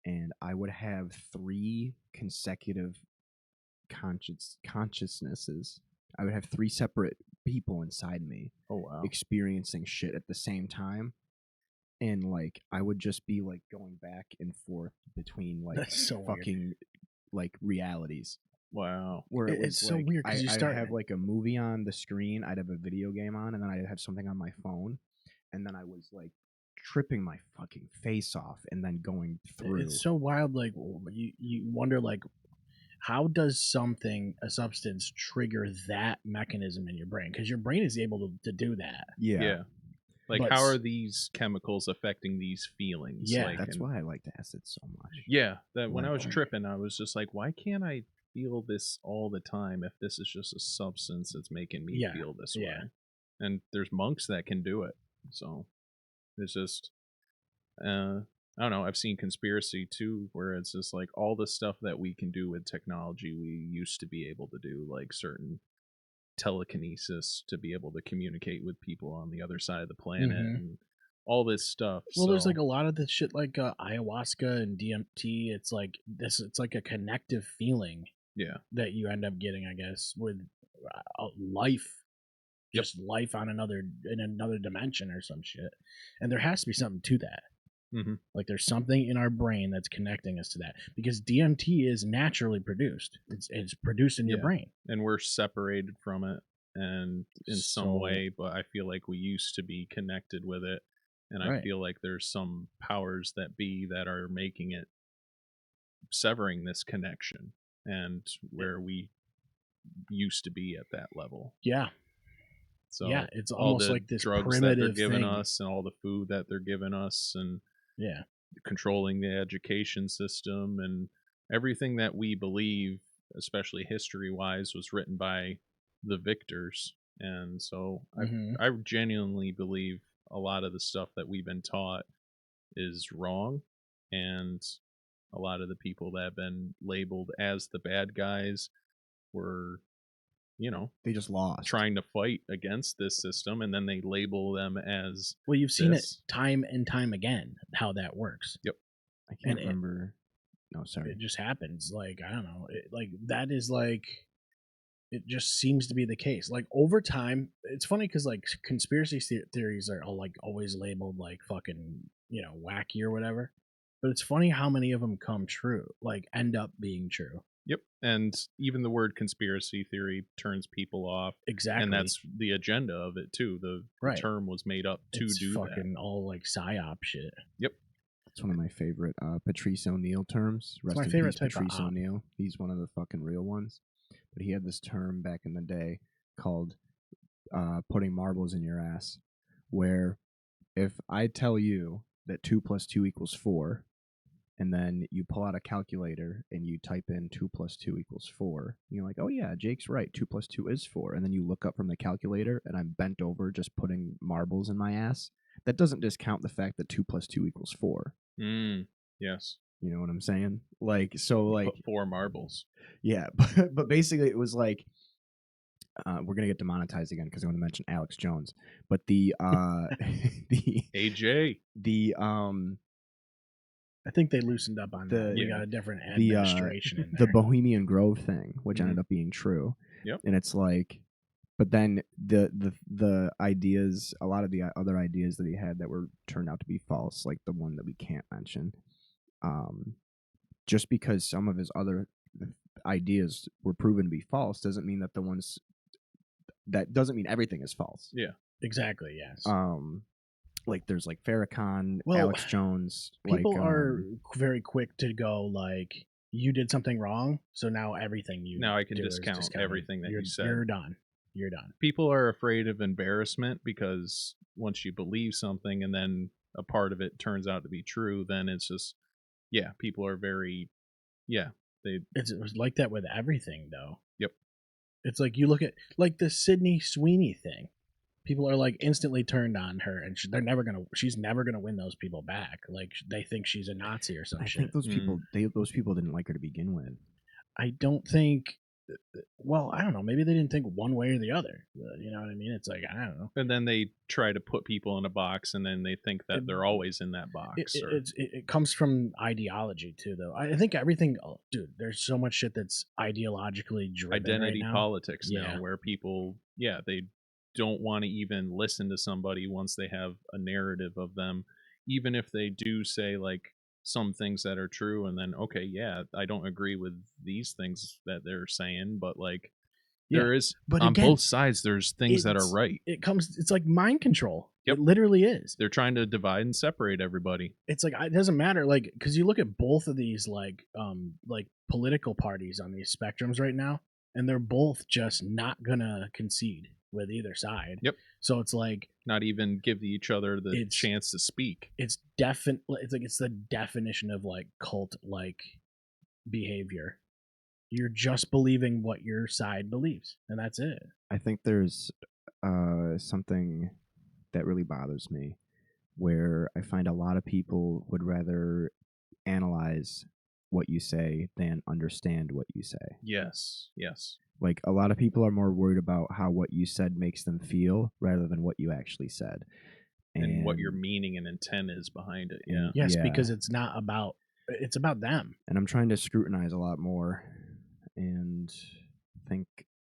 and I would have 3 consecutive consciousnesses. I would have 3 separate people inside me experiencing shit at the same time. And like I would just be like going back and forth between like fucking like realities. Wow. Where it's like, so weird because I'd have like a movie on the screen, I'd have a video game on, and then I'd have something on my phone, and then I was like tripping my fucking face off and then going through. It's so wild. Like you wonder like, how does a substance trigger that mechanism in your brain? Because your brain is able to do that. Yeah. Like, But how are these chemicals affecting these feelings? Yeah. Like, That's why I liked acid so much. Yeah, that when I was tripping, I was just like, why can't I feel this all the time if this is just a substance that's making me feel this way? And there's monks that can do it. So it's just, I don't know. I've seen Conspiracy too, where it's just like all the stuff that we can do with technology, we used to be able to do, like certain telekinesis to be able to communicate with people on the other side of the planet and all this stuff. Well, there's like a lot of this shit like ayahuasca and DMT. It's like this. It's like a connective feeling. Yeah. That you end up getting, I guess, with life. Just life in another dimension or some shit. And there has to be something to that. Like there's something in our brain that's connecting us to that, because DMT is naturally produced. It's produced in your brain, and we're separated from it and in some way, but I feel like we used to be connected with it, and I feel like there's some powers that be that are making it severing this connection and where we used to be at that level. Yeah. So yeah, it's all almost the like this drugs that they're primitive giving thing. us and all the food that they're giving us and Yeah, controlling the education system and everything that we believe, especially history-wise, was written by the victors. And so hmm I genuinely believe a lot of the stuff that we've been taught is wrong, and a lot of the people that have been labeled as the bad guys were, They just lost. trying to fight against this system, and then they label them as well, you've seen this. it time and time again how that works. Yep. I can't and remember. No, sorry. It just happens. Like, I don't know. Like, that is like, it just seems to be the case. Like, over time, it's funny because, like, conspiracy theories are all, like, always labeled, like, fucking, wacky or whatever. But it's funny how many of them come true, like, end up being true. Yep. And even the word conspiracy theory turns people off. Exactly. And that's the agenda of it, too. The Right. term was made up to It's do fucking that. all, like, psyop shit. Yep. It's one of my favorite Patrice O'Neill terms. Rest my in favorite peace, type of Patrice op. O'Neill. He's one of the fucking real ones. But he had this term back in the day called putting marbles in your ass, where if I tell you that 2 + 2 = 4, and then you pull out a calculator and you type in 2 + 2 = 4, and you're like, oh yeah, Jake's right, 2 + 2 is 4, and then you look up from the calculator and I'm bent over just putting marbles in my ass, that doesn't discount the fact that 2 + 2 = 4. Yes. You know what I'm saying? Like, so, like, Put 4 marbles. yeah, but basically it was like, we're gonna get demonetized again because I want to mention Alex Jones, but the AJ. I think they loosened up on that. We Yeah. got a different the administration in the there. Bohemian Grove thing, which Mhm. ended up being true. Yep. And it's like, but then the ideas, a lot of the other ideas that he had that were turned out to be false, like the one that we can't mention, just because some of his other ideas were proven to be false doesn't mean that doesn't mean everything is false. Yeah. Exactly, yes. Like there's like Farrakhan, Well, Alex Jones. People like, are very quick to go like, you did something wrong, so now everything you Now I can do is discount discounted. everything that you said. You're done. You're done. People are afraid of embarrassment because once you believe something and then a part of it turns out to be true, then it's just, people are very, It was like that with everything, though. Yep. It's like you look at like the Sydney Sweeney thing. People are like instantly turned on her, and she's never gonna win those people back. Like they think she's a Nazi or some I shit. think those people didn't like her to begin with. I don't think. Well, I don't know. Maybe they didn't think one way or the other. You know what I mean? It's like, I don't know. and then they try to put people in a box and then they think that they're always in that box. It comes from ideology too, though. I think everything. Oh, dude, there's so much shit that's ideologically driven. Identity right now. politics Yeah. now, where people, they don't want to even listen to somebody once they have a narrative of them, even if they do say like some things that are true, and then I don't agree with these things that they're saying, but like there is, but on again, both sides there's things that are right. It's like mind control. Yep. It literally is. They're trying to divide and separate everybody. It's like, it doesn't matter, like, because you look at both of these like political parties on these spectrums right now, and they're both just not gonna concede with either side. Yep. So it's like, Not even give each other the chance to speak. it's the definition of like cult like behavior. You're just believing what your side believes, and that's it. I think there's something that really bothers me, where I find a lot of people would rather analyze what you say than understand what you say. Yes. Like, a lot of people are more worried about how what you said makes them feel rather than what you actually said. And what your meaning and intent is behind it. Yeah. Yes, Yeah. because it's about them. And I'm trying to scrutinize a lot more and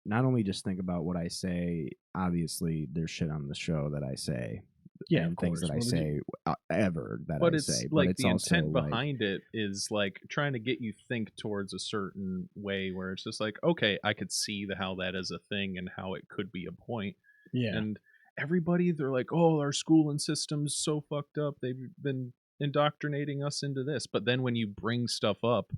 not only just think about what I say. Obviously, there's shit on the show that I say. Yeah, and of things course. that I say ever that But I it's say. like But it's the also intent like, behind it is like trying to get you think towards a certain way where it's just like, okay, I could see how that is a thing and how it could be a point. Yeah. And everybody, they're like, oh, our schooling system's so fucked up. They've been indoctrinating us into this. But then when you bring stuff up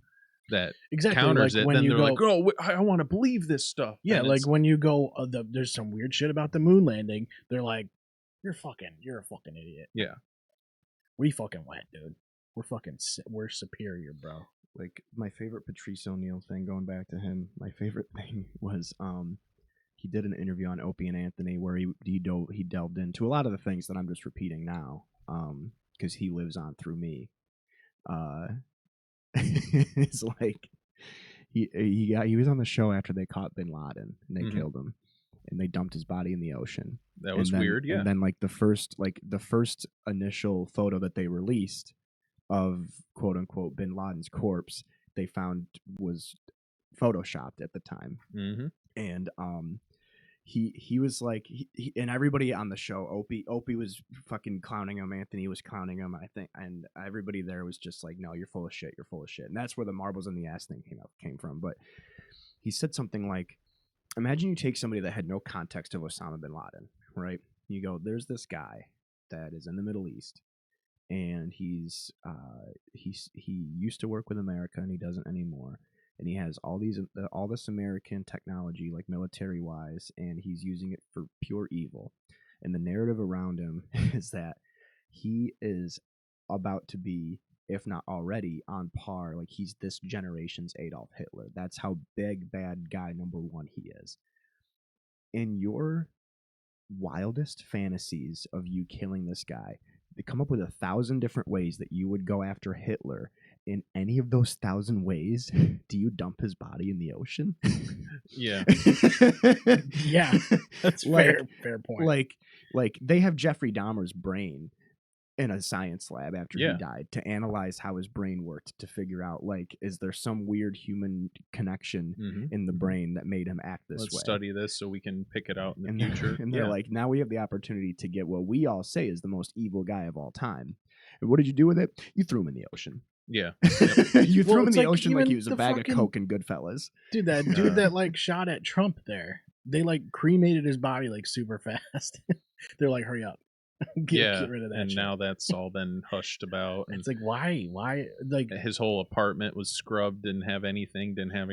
that Exactly, counters like it, when then you they're go, like, oh, I want to believe this stuff. yeah, And like it's- when you go, there's some weird shit about the moon landing. They're like, you're a fucking idiot. yeah, We fucking went, dude. We're superior, bro. Like my favorite Patrice O'Neill thing, going back to him, my favorite thing was he did an interview on Opie and Anthony where he delved into a lot of the things that I'm just repeating now, because he lives on through me. It's like he was on the show after they caught Bin Laden and they killed him, and they dumped his body in the ocean. that was weird. Yeah, And then like the first initial photo that they released of quote unquote Bin Laden's corpse, they found was photoshopped at the time. And he was like he and everybody on the show, Opie was fucking clowning him, Anthony was clowning him, I think, and everybody there was just like, no, you're full of shit, and that's where the marbles in the ass thing came from. But he said something like, imagine you take somebody that had no context of Osama bin Laden, right? You go, there's this guy that is in the Middle East, and he used to work with America and he doesn't anymore, and he has all this American technology, like military wise, and he's using it for pure evil. And the narrative around him is that he is about to be, if not already, on par, like he's this generation's Adolf Hitler. That's how big bad guy number one he is. In your wildest fantasies of you killing this guy, they come up with 1,000 different ways that you would go after Hitler. In any of those 1,000 ways, do you dump his body in the ocean? yeah, Yeah, that's fair point. Like they have Jeffrey Dahmer's brain in a science lab after Yeah. he died to analyze how his brain worked, to figure out, like, is there some weird human connection in the brain that made him act this Let's way? study this so we can pick it out in the And future. and they're Yeah. like, now we have the opportunity to get what we all say is the most evil guy of all time. And what did you do with it? You threw him in the ocean. Yeah. You threw Well, him in it's the like ocean like even he was a the bag fucking- of Coke in Goodfellas. Dude, that dude that like shot at Trump there, they like cremated his body like super fast. They're like, hurry up. Get rid of that and shit. now that's all been hushed about. And It's like, why? Like, his whole apartment was scrubbed, didn't have any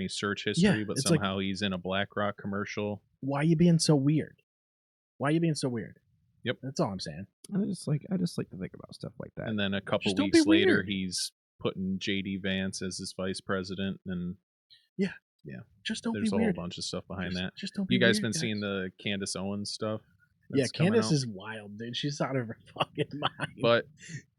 search history, but it's like- somehow he's in a BlackRock commercial. why are you being so weird? Yep. That's all I'm saying. I just like to think about stuff like that. And then a couple Just don't weeks be later, weird. he's putting JD Vance as his vice president, and Just don't there's be a whole weird. bunch of stuff behind that. Just don't be You guys weird, been seeing the Candace Owens stuff? Yeah, that's coming Candace out? is wild, dude. She's out of her fucking mind. But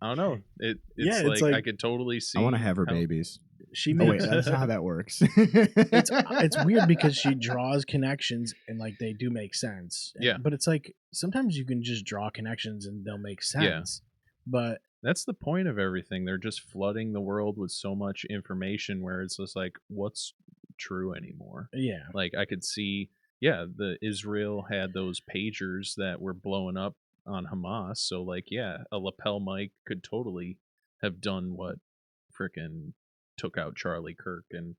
I don't know. It's it's like like- I could totally see. I want to have her how- babies. she Oh wait, makes that's not how that works. it's weird because she draws connections and like they do make sense. Yeah. But it's like sometimes you can just draw connections and they'll make sense. But That's the point of everything. They're just flooding the world with so much information where it's just like, what's true anymore? yeah. Like I could see, the Israel had those pagers that were blowing up on Hamas. So like, a lapel mic could totally have done what frickin' took out Charlie Kirk, and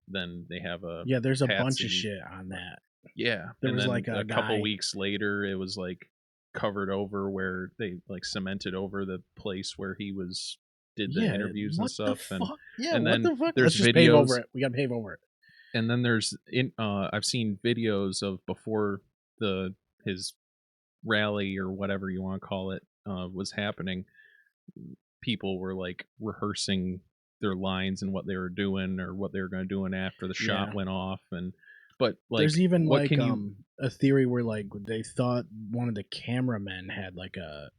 then they have a Yeah, there's a bunch Patsy. of shit on that. There There was, then like, a couple guy- weeks later, it was like covered over where they like cemented over the place where he did the interviews and what stuff, the and fuck? Yeah, and what then the fuck? there's Let's just pave over videos- it. We gotta pave over it. and then there's I've seen videos of before his rally or whatever you want to call it was happening. People were like rehearsing their lines and what they were doing or what they were going to do after the shot Yeah. went off. But like, There's even what like can you? a theory where like they thought one of the cameramen had like a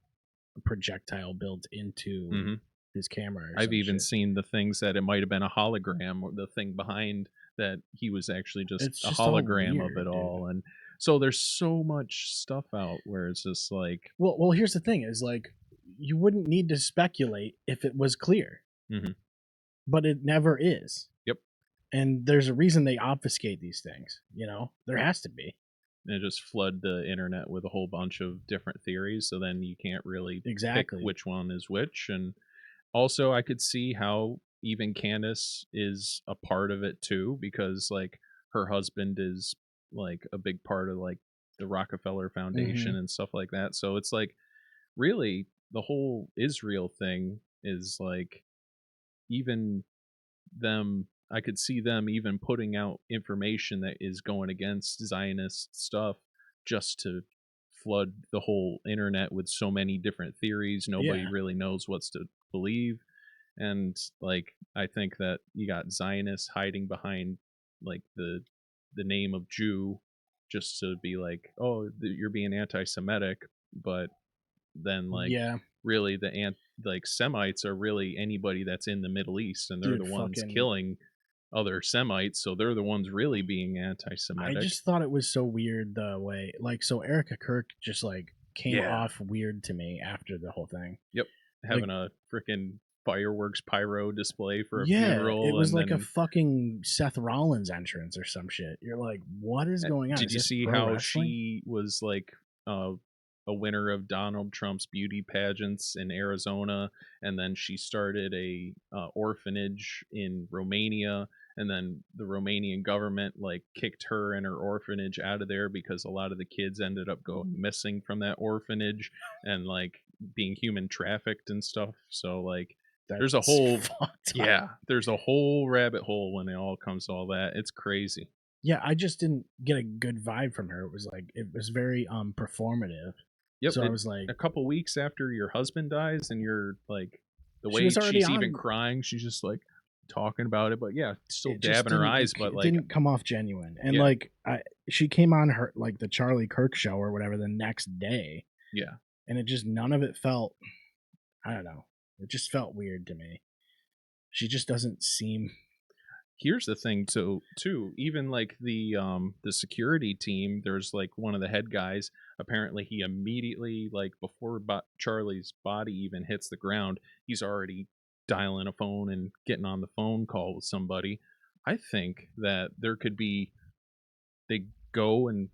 projectile built into Mhm. his camera. Or I've some even shit. seen the things that it might have been a hologram, or the thing behind that he was actually It's just a just all hologram weird, of it dude. all. And so there's so much stuff out where it's just like, Well, here's the thing: is like you wouldn't need to speculate if it was clear, Mhm. but it never is. Yep. And there's a reason they obfuscate these things. There has to be. and just flood the internet with a whole bunch of different theories. So then you can't really Exactly. pick which one is which. And also I could see how even Candace is a part of it too, because like her husband is like a big part of like the Rockefeller Foundation and stuff like that. So it's like really the whole Israel thing is like even them I could see them even putting out information that is going against Zionist stuff just to flood the whole internet with so many different theories. Nobody Yeah. really knows what's to believe. And like, I think that you got Zionists hiding behind like the name of Jew just to be like, oh, you're being anti-Semitic, but then like Yeah. really like Semites are really anybody that's in the Middle East, and they're Dude, the ones fucking- killing other Semites, so they're the ones really being I anti-Semitic. just thought it was so weird the way, like, so Erica Kirk just like came Yeah. off weird to me after the whole thing. Having a freaking fireworks pyro display for a Yeah, funeral. it was and like a then, fucking Seth Rollins entrance or some shit. You're like, what is going on? Did Is you this see pro how wrestling? she was like a winner of Donald Trump's beauty pageants in Arizona, and then she started a orphanage in Romania, and then the Romanian government like kicked her and her orphanage out of there because a lot of the kids ended up going missing from that orphanage and like being human trafficked and stuff. So like there's a That's whole fucked up. yeah, there's a whole rabbit hole when it all comes to all that. It's crazy. Yeah, I just didn't get a good vibe from her. It was very performative. Yep. So I was like, a couple weeks after your husband dies, and you're like, the She way was already she's even on- crying, she's just like talking about it, but yeah, still it just dabbing her didn't- eyes, it but like, didn't come off genuine. And Yeah. like she came on her like the Charlie Kirk show or whatever the next day, yeah, and it just none of it felt, I don't know, it just felt weird to me. She just doesn't seem. here's the thing too, even like the security team, there's like one of the head guys, apparently he immediately, like before Charlie's body even hits the ground, he's already dialing a phone and getting on the phone call with somebody. I think that there could be, they go and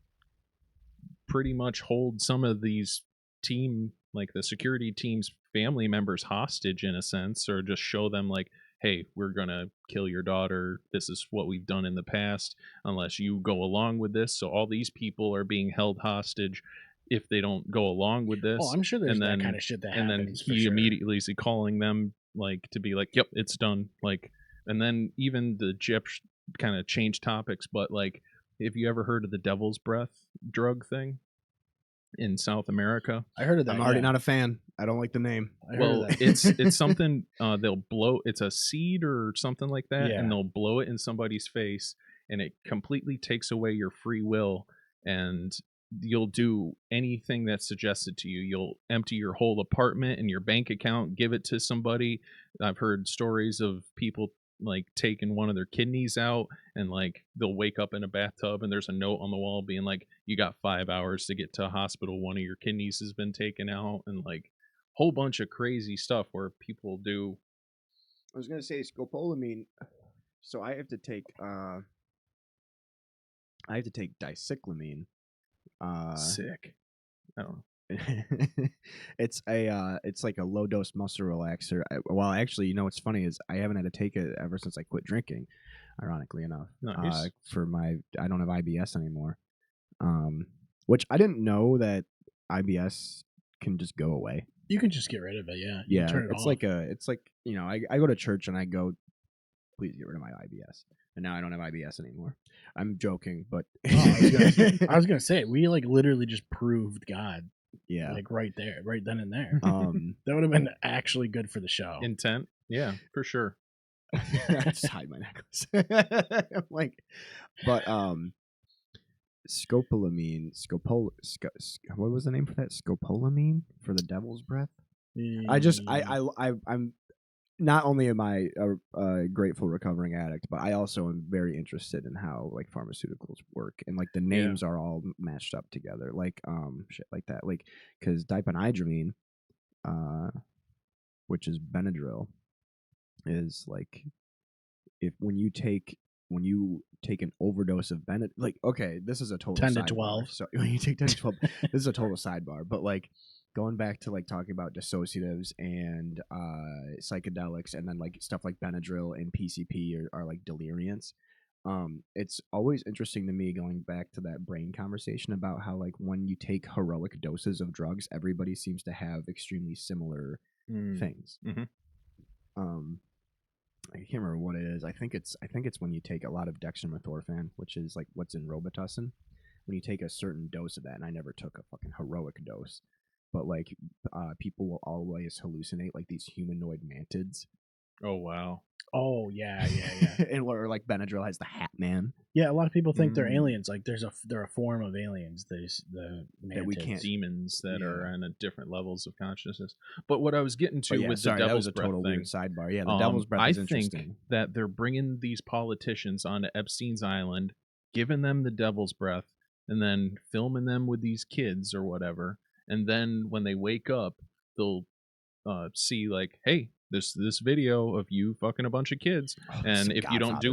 pretty much hold some of these team, like the security team's family members hostage in a sense, or just show them like, hey, we're gonna kill your daughter, this is what we've done in the past, unless you go along with this. So all these people are being held hostage if they don't go along with this. Oh, I'm sure there's and then, that kind of shit that and then happens. for he sure. immediately is calling them like to be like, yep, it's done. Like, and then even the Jip kind of changed topics, but like, have you ever heard of the devil's breath drug thing in South America? I heard of that. I'm already yeah. not a fan. I don't like the name. I heard Well, of that. it's something they'll blow. It's a seed or something like that, Yeah. and they'll blow it in somebody's face, and it completely takes away your free will, and you'll do anything that's suggested to you. You'll empty your whole apartment and your bank account, give it to somebody. I've heard stories of people like taking one of their kidneys out, and like they'll wake up in a bathtub and there's a note on the wall being like, you got 5 hours to get to a hospital, one of your kidneys has been taken out, and like whole bunch of crazy stuff where people do. I was gonna say scopolamine. So I have to take dicyclamine. Sick. I don't know. It's like a low dose muscle relaxer. Well, actually, you know what's funny is I haven't had to take it ever since I quit drinking. Ironically enough, Nice. I don't have IBS anymore. Which I didn't know that IBS can just go away. You can just get rid of it. Yeah. You Yeah, can turn it it's off. like you know, I go to church and I go, please get rid of my IBS, and now I don't have IBS anymore. I'm joking, but I was gonna say we like literally just proved God. yeah, Like right there, right then and there. that That would have been actually good for the show. Intent. Yeah, for sure. I just hide my necklace. I'm like, but scopolamine, what was the name for that? Scopolamine for the devil's breath. I'm not only am I a grateful recovering addict, but I also am very interested in how like pharmaceuticals work, and like the names are all matched up together, like shit like that, like because diphenhydramine, which is Benadryl, is like when you take an overdose of Benadryl, like, okay, this is a total 10 to sidebar. 12. So when you take 10 to 12, this is a total sidebar, but like going back to like talking about dissociatives and psychedelics, and then like stuff like Benadryl and PCP are like deliriants. It's always interesting to me going back to that brain conversation about how like when you take heroic doses of drugs, everybody seems to have extremely similar things. Mhm. I can't remember what it is. I think it's when you take a lot of dextromethorphan, which is like what's in Robitussin. When you take a certain dose of that, and I never took a fucking heroic dose, but like people will always hallucinate like these humanoid mantids. Oh wow. Oh yeah. And or like Benadryl has the Hat Man. Yeah, a lot of people think they're aliens. Like they're a form of aliens. The That we can't- demons that Yeah. are on a different levels of consciousness. But what I was getting to Yeah, with sorry, the that was devil's a breath total thing, weird sidebar. Yeah, the devil's breath I is think interesting. that they're bringing these politicians onto Epstein's island, giving them the devil's breath, and then filming them with these kids or whatever. And then when they wake up, they'll see like, hey, this video of you fucking a bunch of kids, and if you don't do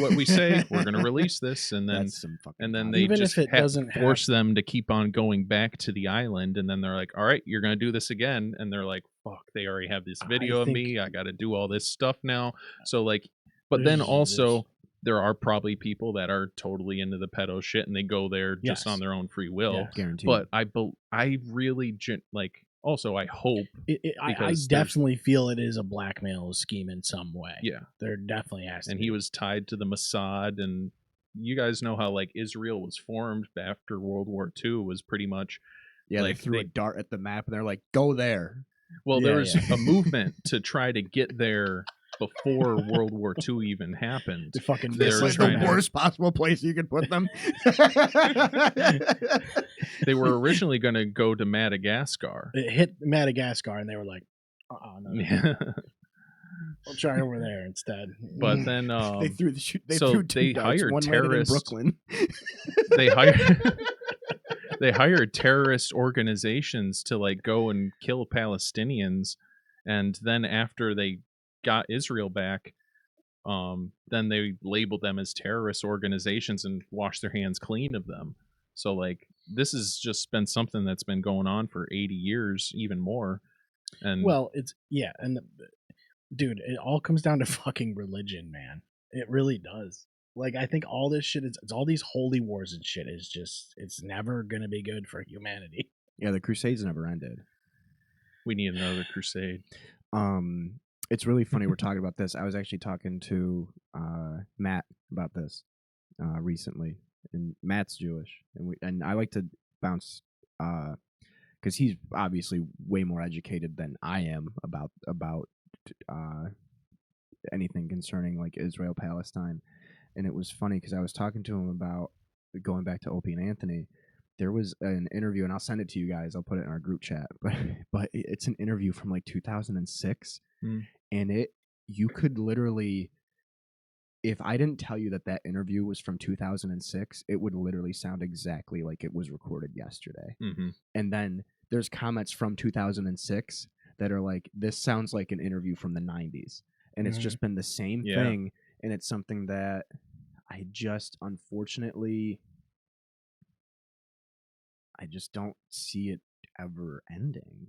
what we say, we're gonna release this, and then That's some fucking and then Godfather they Even just if it doesn't force them to keep on going back to the island, and then they're like, all right, you're gonna do this again, and they're like, fuck, they already have this video of think- me, I gotta do all this stuff now. So like, but then There's- also there are probably people that are totally into the pedo shit and they go there just Yes. on their own free will. Yeah. guaranteed. But I really like, also I hope I because there's- definitely feel it is a blackmail scheme in some way. yeah. There definitely has to And be. he was tied to the Mossad, and you guys know how like Israel was formed after World War II was pretty much yeah, like, they threw a dart at the map and they're like, "Go there." well, Yeah, there was yeah. a movement to try to get there before World War II even happened. The fucking They're This is trying the to- worst possible place you could put them. They were originally going to go to Madagascar. It hit Madagascar, and they were like, no. Yeah. We'll try over there instead. But then they threw the they so threw two they darts, hired one landed in terrorists. Brooklyn. they hired they hired terrorist organizations to like go and kill Palestinians, and then after they got Israel back, then they labeled them as terrorist organizations and washed their hands clean of them. So like this has just been something that's been going on for 80 years, even more. And Well, it's and dude, it all comes down to fucking religion, man. It really does. Like, I think all this shit it's all these holy wars and shit is just, it's never gonna be good for humanity. Yeah, the Crusades never ended. we need another crusade. It's really funny we're talking about this. I was actually talking to Matt about this recently, and Matt's Jewish, and I like to bounce because he's obviously way more educated than I am about anything concerning like Israel Palestine. And it was funny because I was talking to him about going back to Opie and Anthony. There was an interview, and I'll send it to you guys. I'll put it in our group chat. But it's an interview from like 2006, and you could literally, if I didn't tell you that interview was from 2006, it would literally sound exactly like it was recorded yesterday. Mm-hmm. And then there's comments from 2006 that are like, this sounds like an interview from the 90s, and it's just been the same thing. And it's something that I just, unfortunately, I just don't see it ever ending.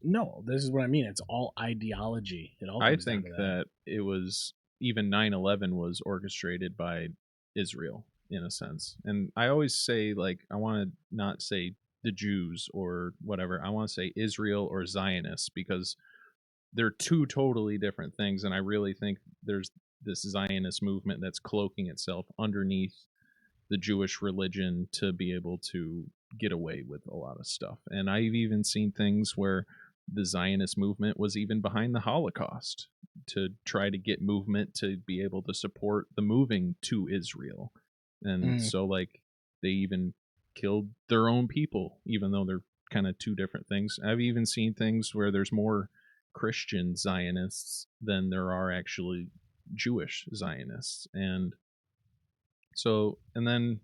No, this is what I mean. It's all ideology. It all I comes down think to that it was, even 9/11 was orchestrated by Israel in a sense. And I always say, like, I want to not say the Jews or whatever. I want to say Israel or Zionists, because they're two totally different things. And I really think there's this Zionist movement that's cloaking itself underneath the Jewish religion to be able to get away with a lot of stuff. And I've even seen things where the Zionist movement was even behind the Holocaust to try to get movement to be able to support the moving to Israel. And so like they even killed their own people, even though they're kind of two different things. I've even seen things where there's more Christian Zionists than there are actually Jewish Zionists. And so, and then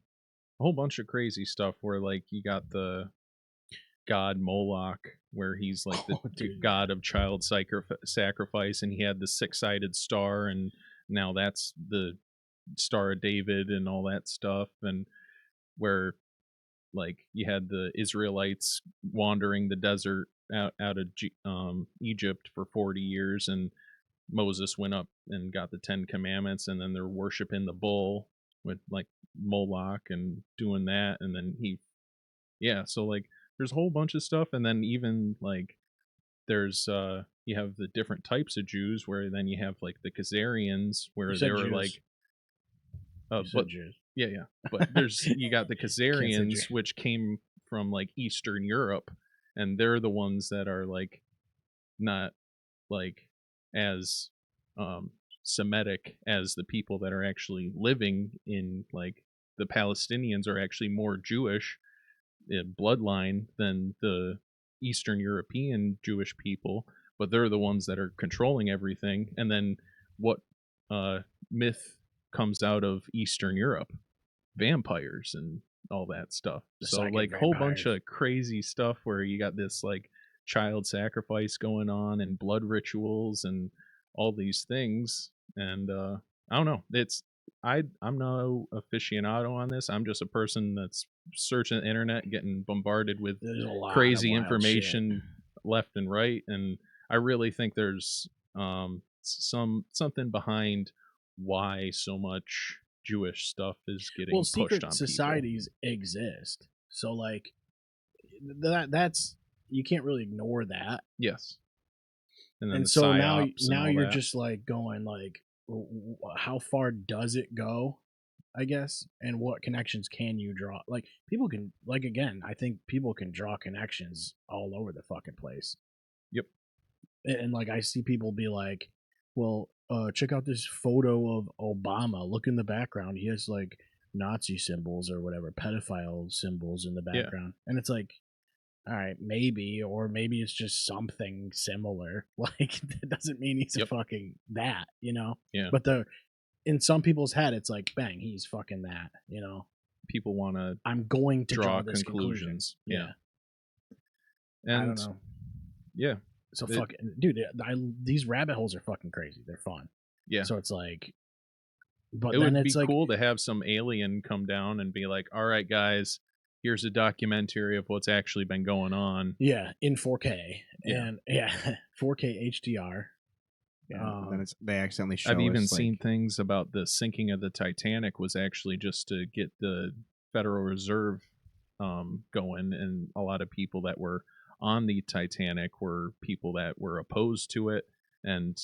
a whole bunch of crazy stuff where like you got the god Moloch, where he's like the god of child sacrifice, and he had the six-sided star, and now that's the Star of David and all that stuff. And where like you had the Israelites wandering the desert out of Egypt for 40 years, and Moses went up and got the 10 commandments, and then they're worshiping the bull with like Moloch and doing that. And then so like there's a whole bunch of stuff. And then even like there's you have the different types of Jews, where then you have like the Khazarians, where You they said were Jews. like, You said but Jews. yeah, but there's you got the Khazarians, Jew. which came from like Eastern Europe, and they're the ones that are like not like as Semitic as the people that are actually living in, like, the Palestinians are actually more Jewish bloodline than the Eastern European Jewish people, but they're the ones that are controlling everything. And then what myth comes out of Eastern Europe? Vampires and all that stuff. The So psychic like whole bunch vampires. of crazy stuff where you got this like child sacrifice going on and blood rituals and all these things. And I don't know. I'm no aficionado on this. I'm just a person that's searching the internet, getting bombarded with There's a lot crazy of wild information left and right, and I really think there's something behiing why so much Jewish stuff is getting Well, pushed secret on societies exist, so like that's you can't really ignore that. people. Yes, and then And the so psyops now and all you're that. just like going like, how far does it go? I guess, and what connections can you draw? Like people can, like, again, I think people can draw connections all over the fucking place. Yep. And like I see people be like, well, check out this photo of Obama. Look in the background. He has like Nazi symbols or whatever, pedophile symbols in the Yeah. background. And it's like, all right, maybe, or maybe it's just something similar. Like that doesn't mean he's a Yep. fucking that, you know? Yeah. But in some people's head, it's like, bang, he's fucking that, you know? People want to I'm going to draw this conclusions. conclusion. Yeah. I And don't know. yeah, So It- fucking dude, these rabbit holes are fucking crazy. They're fun. yeah. So it's like, but It then would be it's like, cool to have some alien come down and be like, all right, guys, here's a documentary of what's actually been going on. yeah, in 4K Yeah. and 4K HDR. Yeah, and then they accidentally show I've even us, like, seen things about the sinking of the Titanic was actually just to get the Federal Reserve going, and a lot of people that were on the Titanic were people that were opposed to it, and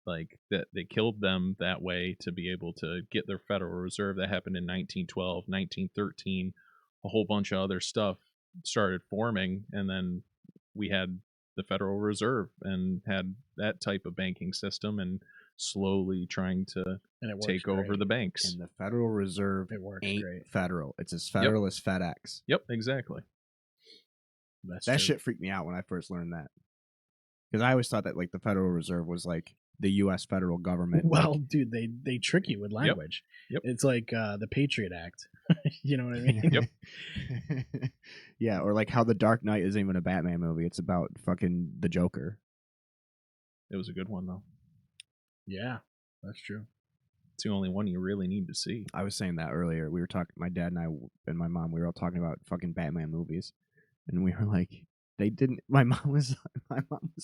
like that they killed them that way to be able to get their Federal Reserve. That happened in 1912, 1913. A whole bunch of other stuff started forming, and then we had the Federal Reserve and had that type of banking system, and slowly trying to And it works take over great. the banks. and the Federal Reserve It works ain't great. federal. It's as federal as FedEx. Yep, exactly. That's That true. shit freaked me out when I first learned that, because I always thought that like the Federal Reserve was like the U.S. federal government. Well, dude, they trick you with language. Yep. It's like the Patriot Act. You know what I mean? Yep. Yeah, or like how The Dark Knight isn't even a Batman movie. It's about fucking the Joker. It was a good one though. Yeah, that's true. It's the only one you really need to see. I was saying that earlier. We were talking, my dad and I and my mom, we were all talking about fucking Batman movies. And we were like, they didn't, my mom was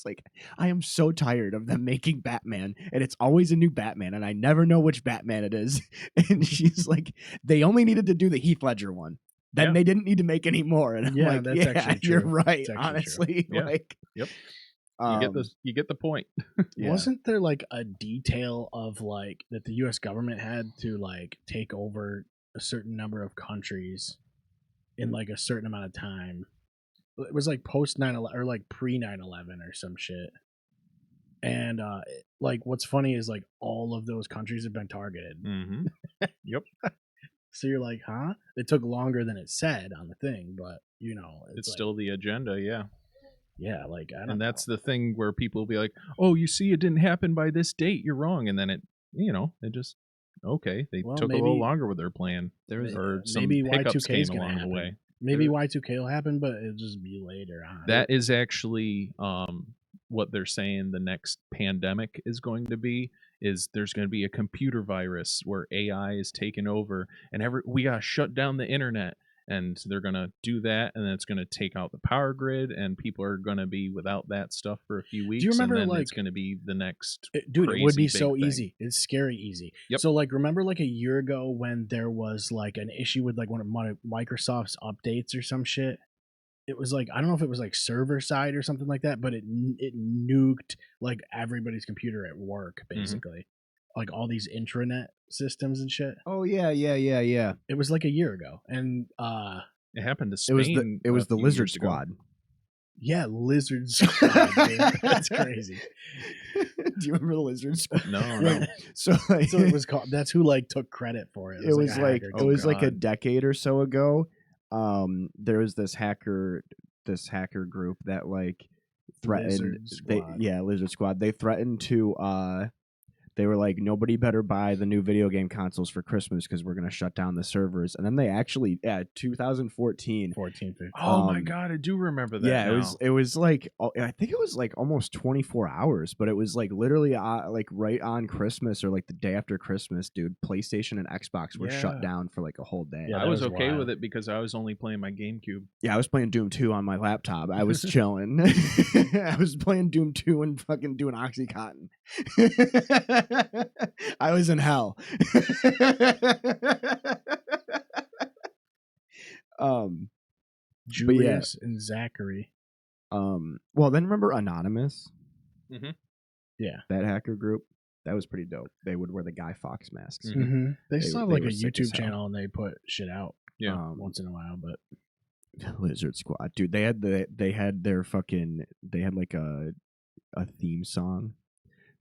like, I am so tired of them making Batman, and it's always a new Batman, and I never know which Batman it is. And she's like, they only needed to do the Heath Ledger one. Then Yeah. they didn't need to make any more. And I'm Yeah, like, that's yeah, actually you're true. right. That's actually Honestly, Yeah. like, Yep. um, You get the point. yeah. Wasn't there like a detail of like that the U.S. government had to like take over a certain number of countries in like a certain amount of time? It was like post 9/11 or like pre 9/11 or some shit. And like what's funny is like all of those countries have been targeted. Mm-hmm. Yep. So you're like, huh? It took longer than it said on the thing, but you know, It's like, still the agenda, yeah. yeah, like I don't And that's know. the thing where people will be like, "Oh, you see, it didn't happen by this date. You're wrong." And then it just okay. They Well, took a little maybe- longer with their plan. Or some maybe hiccups Y2K came is gonna along happen. the way. Maybe Y2K will happen, but it'll just be later on. That is actually what they're saying the next pandemic is going to be. Is there's going to be a computer virus where AI is taking over, and we got to shut down the internet, and they're going to do that, and then it's going to take out the power grid, and people are going to be without that stuff for a few weeks. remember, and then like- it's going to be the next Dude, it would be crazy so big thing. easy. It's scary easy. Yep. So like remember like a year ago when there was like an issue with like one of Microsoft's updates or some shit? it was like, I don't know if it was like server side or something like that, but it nuked like everybody's computer at work basically, like all these intranet systems and shit. Oh yeah. It was like a year ago, and It happened to It was Spain. the a few Lizard years ago. Squad. yeah, Lizard Squad, dude. That's crazy. Do you remember the Lizard Squad? No. So like, So it was called. That's who like took credit for it. it was a like hacker it was like a God. decade or so ago. There was this hacker group that like threatened Lizard Squad. Lizard Squad. They threatened to they were like, nobody better buy the new video game consoles for Christmas because we're gonna shut down the servers. And then they actually 2014. 14, 15. Oh my Um, God, I do remember that. Yeah, now. it was like, I think it was like almost 24 hours, but it was like literally like right on Christmas or like the day after Christmas, dude. PlayStation and Xbox were shut Yeah. down for like a whole day. Yeah, I that was was okay wild. with it because I was only playing my GameCube. Yeah, I was playing Doom 2 on my laptop. I was chilling. I was playing Doom 2 and fucking doing Oxycontin. I was in hell. Julius and Zachary. Well, then remember Anonymous? Yeah. That hacker group? That was pretty dope. They would wear the Guy Fawkes masks. Mm-hmm. They still have like were a sick as YouTube hell. channel and they put shit out Yeah. once in a while, but Lizard Squad, dude. They had like a theme song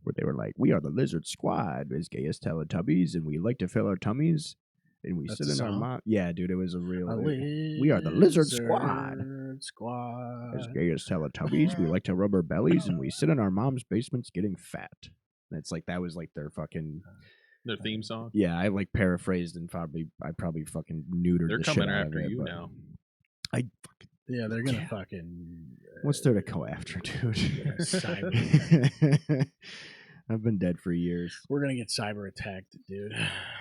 where they were like, "We are the Lizard Squad, as gay as Teletubbies, and we like to fill our tummies, and we That's sit a in our song? mom." Yeah, dude, it was a real. we We are the Lizard Squad. Squad. As gay as Teletubbies, we like to rub our bellies, and we sit in our mom's basements getting fat. And it's like that was like their fucking. Their theme song. Yeah, I like paraphrased and I probably fucking neutered They're the coming shit out after of it, you but now. I Yeah, they're gonna Yeah. fucking. What's there to go after, dude? cyber. I've been dead for years. We're gonna get cyber attacked, dude.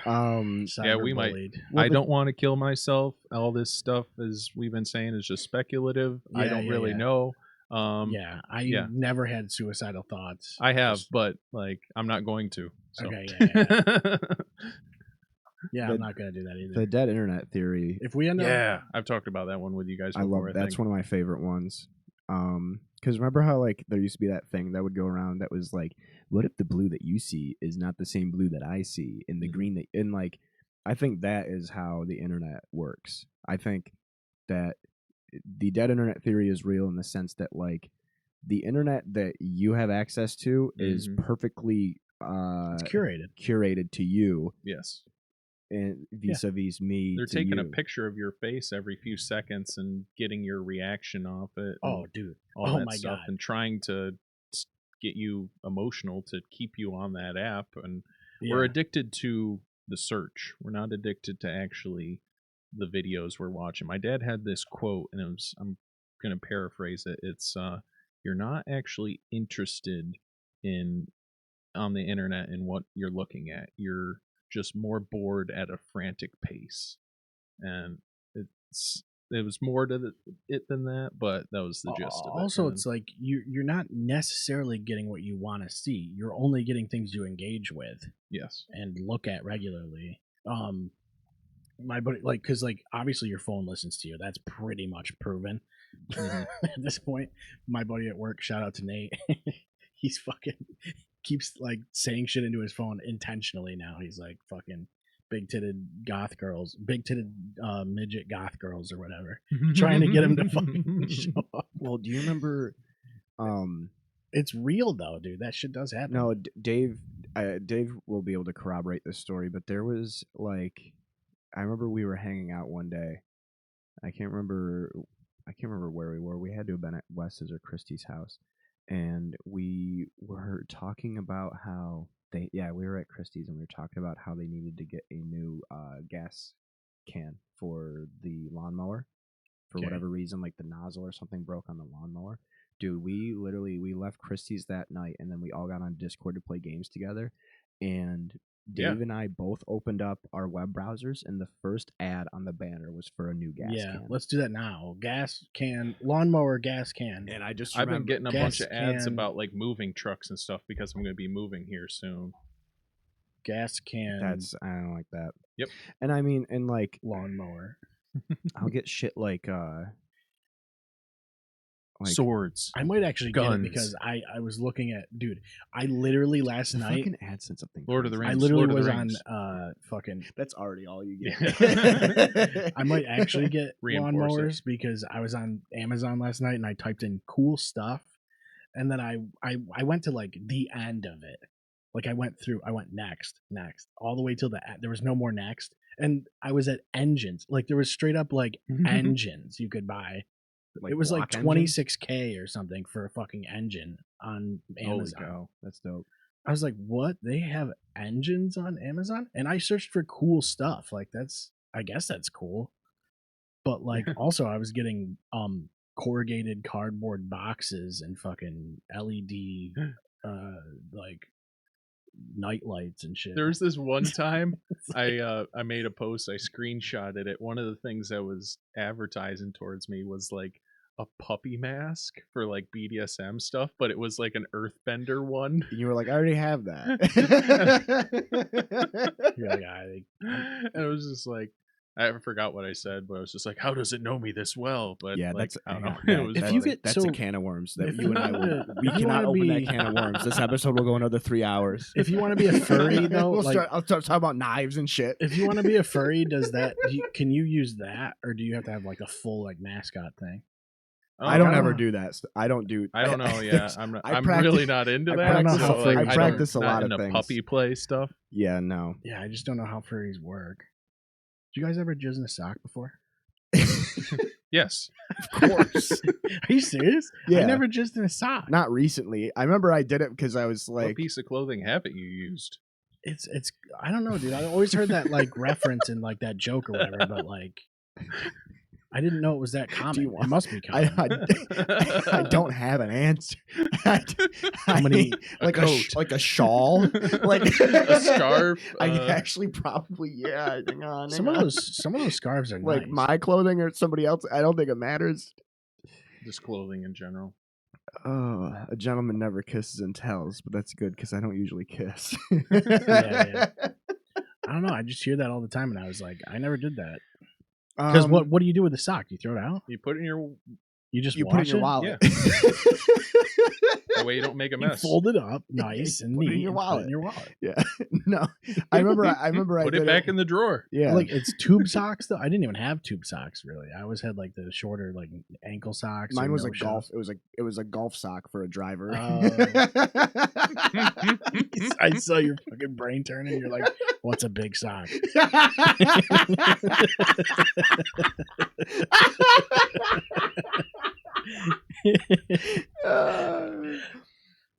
Yeah, we might. Cyberbullied. I don't want to kill myself. All this stuff, as we've been saying, is just speculative. I Yeah, don't yeah, really yeah. know. I never had suicidal thoughts. I have, Just- but like, I'm not going to. So. Okay, yeah. Yeah, The- I'm not gonna do that either. The dead internet theory. If we end up, Yeah, I've talked about that one with you guys I before. love that's one of my favorite ones. Because remember how like there used to be that thing that would go around that was like, what if the blue that you see is not the same blue that I see, and the green that and like, I think that is how the internet works. I think that the dead internet theory is real in the sense that like the internet that you have access to is Mhm. perfectly it's curated to you, Yes. and vis-a-vis me. They're to taking a you. picture of your face every few seconds and getting your reaction off it. Oh, and dude. all Oh that my stuff, God. and trying to get you emotional to keep you on that app. And we're Yeah. addicted to the search. We're not addicted to actually the videos we're watching. My dad had this quote, and I'm going to paraphrase it. It's you're not actually interested on the internet in what you're looking at. You're just more bored at a frantic pace. And it was more to it than that, but that was the gist of it. Also, And it's like you're not necessarily getting what you want to see. You're only getting things you engage with yes. and look at regularly. My buddy, like, because like obviously your phone listens to you. That's pretty much proven Mhm. at this point. My buddy at work, shout out to Nate. He's fucking keeps like saying shit into his phone intentionally now. He's like fucking big titted goth girls, big titted midget goth girls or whatever, trying to get him to fucking show up. Well, do you remember? It's real though, dude. That shit does happen. No, Dave will be able to corroborate this story, but there was like, I remember we were hanging out one day. I can't remember where we were. We had to have been at Wes's or Christie's house, and we were talking about how we were at Christie's and we were talking about how they needed to get a new gas can for the lawnmower for Okay. whatever reason, like the nozzle or something broke on the lawnmower. Dude, we left Christie's that night, and then we all got on Discord to play games together, and Dave and I both opened up our web browsers, and the first ad on the banner was for a new gas can. Let's do that now. Gas can, lawnmower gas can. And I just I've been remember getting a bunch gas of ads can- about like moving trucks and stuff because I'm going to be moving here soon. Gas can. I don't like that. Yep. And I mean, and like lawnmower. I'll get shit like Like, swords. I might actually get Guns. it because I was looking at, dude, I literally last night, fucking ad said something. Lord of the crazy. Rings. I literally Lord of was the on Rings. fucking, That's already all you Yeah. get. I might actually get Reinforce it. lawnmowers because I was on Amazon last night and I typed in cool stuff, and then I went to like the end of it. Like I went next, all the way till the end. There was no more next, and I was at engines. Like there was straight up like engines you could buy. Like it was like block engine? 26K or something for a fucking engine on Holy Amazon. cow, that's dope. I was like, what? They have engines on Amazon? And I searched for cool stuff. Like I guess that's cool. But like also I was getting corrugated cardboard boxes and fucking LED like night lights and shit. There was this one time I made a post, I screenshotted it. One of the things that was advertising towards me was like a puppy mask for like BDSM stuff, but it was like an earthbender one. And you were like, I already have that. You're like, I And it was just like, I forgot what I said, but I was just like, how does it know me this well? But Yeah, like, that's I don't know. yeah, It was if funny. you get that's so a can of worms that if you and I you will. wanna- We if you cannot wanna open be- that can of worms. This episode will go another 3 hours. if you want to be a furry though, We'll like I'll start talking about knives and shit. if you want to be a furry, can you use that, or do you have to have like a full like mascot thing? I don't I ever don't- do that. I don't do. I don't know. Yeah, there's- I'm I I'm practice- really not into I that. practice- so, like, I don't- practice a not lot of into things. puppy play stuff. Yeah, no. Yeah, I just don't know how furries work. Did you guys ever jizz in a sock before? Yes. Of course. Are you serious? Yeah. I never jizzed in a sock. Not recently. I remember I did it because I was What like, piece of clothing haven't you used? It's I don't know, dude. I always heard that like reference and like that joke or whatever, but like I didn't know it was that common. want- It must be common. I don't have an answer. I many- mean, like A a shawl, like a scarf. I actually probably hang on. some of those scarves are like nice. my clothing or somebody else. I don't think it matters. Just clothing in general. Oh, a gentleman never kisses and tells, but that's good because I don't usually kiss. Yeah. I don't know. I just hear that all the time, and I was like, I never did that. Because what do you do with the sock? You throw it out? You put it in your. You just you wash put it in your it? wallet. That way you don't make a You mess. fold it up, nice and Put it neat. in your and put it wallet. in your wallet. Yeah, no, I remember. I Put did it back in the drawer. Yeah, Like it's tube socks though. I didn't even have tube socks really. I always had like the shorter like ankle socks. mine or was no a golf. shoes. It was a golf sock for a driver. I saw your fucking brain turning. You're like, what's a big sock?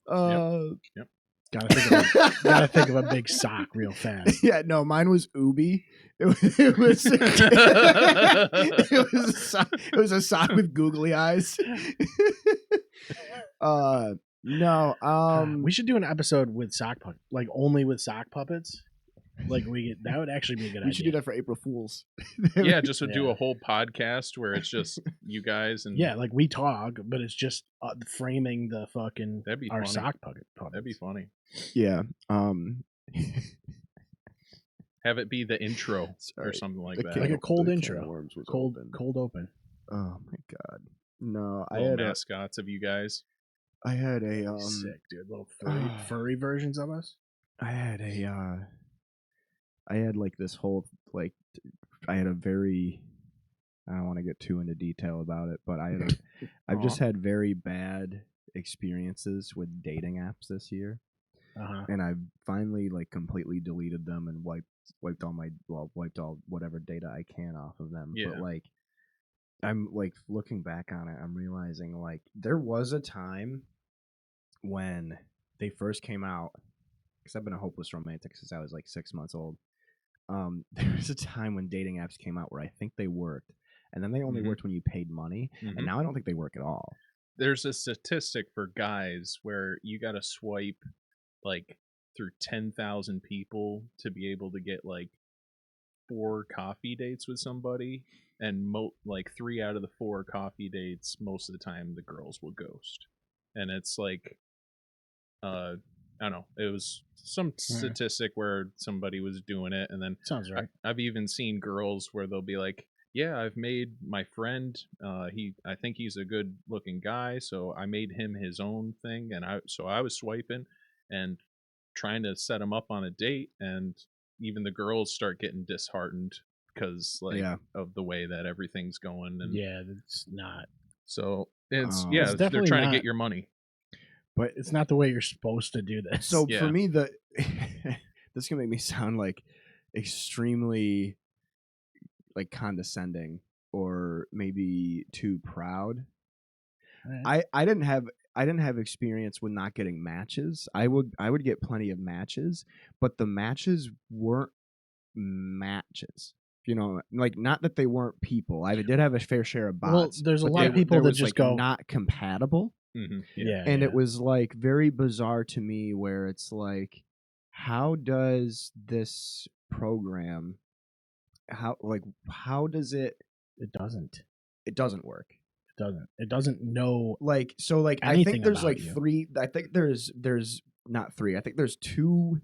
Yep. Gotta think of a big sock real fast. Yeah, no, mine was Ubi. It was it was a sock with googly eyes. No, We should do an episode with sock puppets, like only with sock puppets. Like that would actually be a good idea. we should do that for April Fools. Yeah, just to do Yeah. a whole podcast where it's just you guys and Yeah, like we talk, but it's just framing the fucking That'd be our funny. sock puppets. That'd be funny. Yeah. Have it be the intro or Sorry. something like The that. can- Like a cold the can intro. of worms was cold open. cold open. Oh my god. No, I Little had mascots of you guys. I had a Sick, dude. Little furry versions of us. I had like this whole like I had a very I don't want to get too into detail about it, but I've just had very bad experiences with dating apps this year. And I've finally like completely deleted them and wiped all whatever data I can off of them. Yeah. But like I'm like looking back on it, I'm realizing like there was a time when they first came out, because I've been a hopeless romantic since I was like 6 months old. There was a time when dating apps came out where I think they worked, and then they only Mhm. worked when you paid money, Mhm. and now I don't think they work at all. There's a statistic for guys where you got to swipe like through 10,000 people to be able to get like 4 coffee dates with somebody, and like 3 out of the 4 coffee dates, most of the time the girls will ghost. And it's like I don't know, it was some statistic where somebody was doing it, and then Sounds right. I've even seen girls where they'll be like, yeah, I've made my friend. I think he's a good looking guy, so I made him his own thing, and I was swiping and trying to set him up on a date, and even the girls start getting disheartened because like Yeah. of the way that everything's going, and Yeah, that's not. so it's It's they're definitely trying to not- get your money. But It's not the way you're supposed to do this. so Yeah. for me, this can make me sound like extremely like condescending or maybe too proud. Alright. I didn't have experience with not getting matches. I would get plenty of matches, but the matches weren't matches. You know, like not that they weren't people. I did have a fair share of Well, bots. there's a but lot they of w- people there that was, just like, go not compatible. Yeah, And yeah. it was like very bizarre to me where it's like, how does this program how does it It doesn't. work. It doesn't know. Like so like I Anything think there's about like you. three. I think there's not three. I think there's two,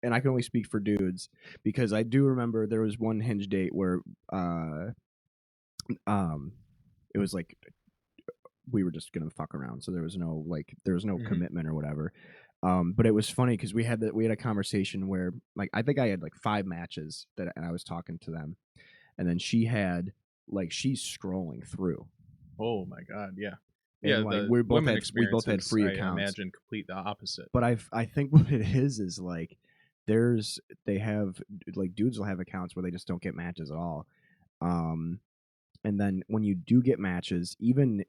and I can only speak for dudes because I do remember there was one Hinge date where it was like we were just gonna fuck around, so there was no Mhm. commitment or whatever. But it was funny because we had a conversation where like I think I had like 5 matches and I was talking to them, and then she had like she's scrolling through, Oh my god, yeah. and Yeah, like the we both women had experiences, free I accounts. imagine complete the opposite. But I think what it is like they have like dudes will have accounts where they just don't get matches at all. And then when you do get matches, even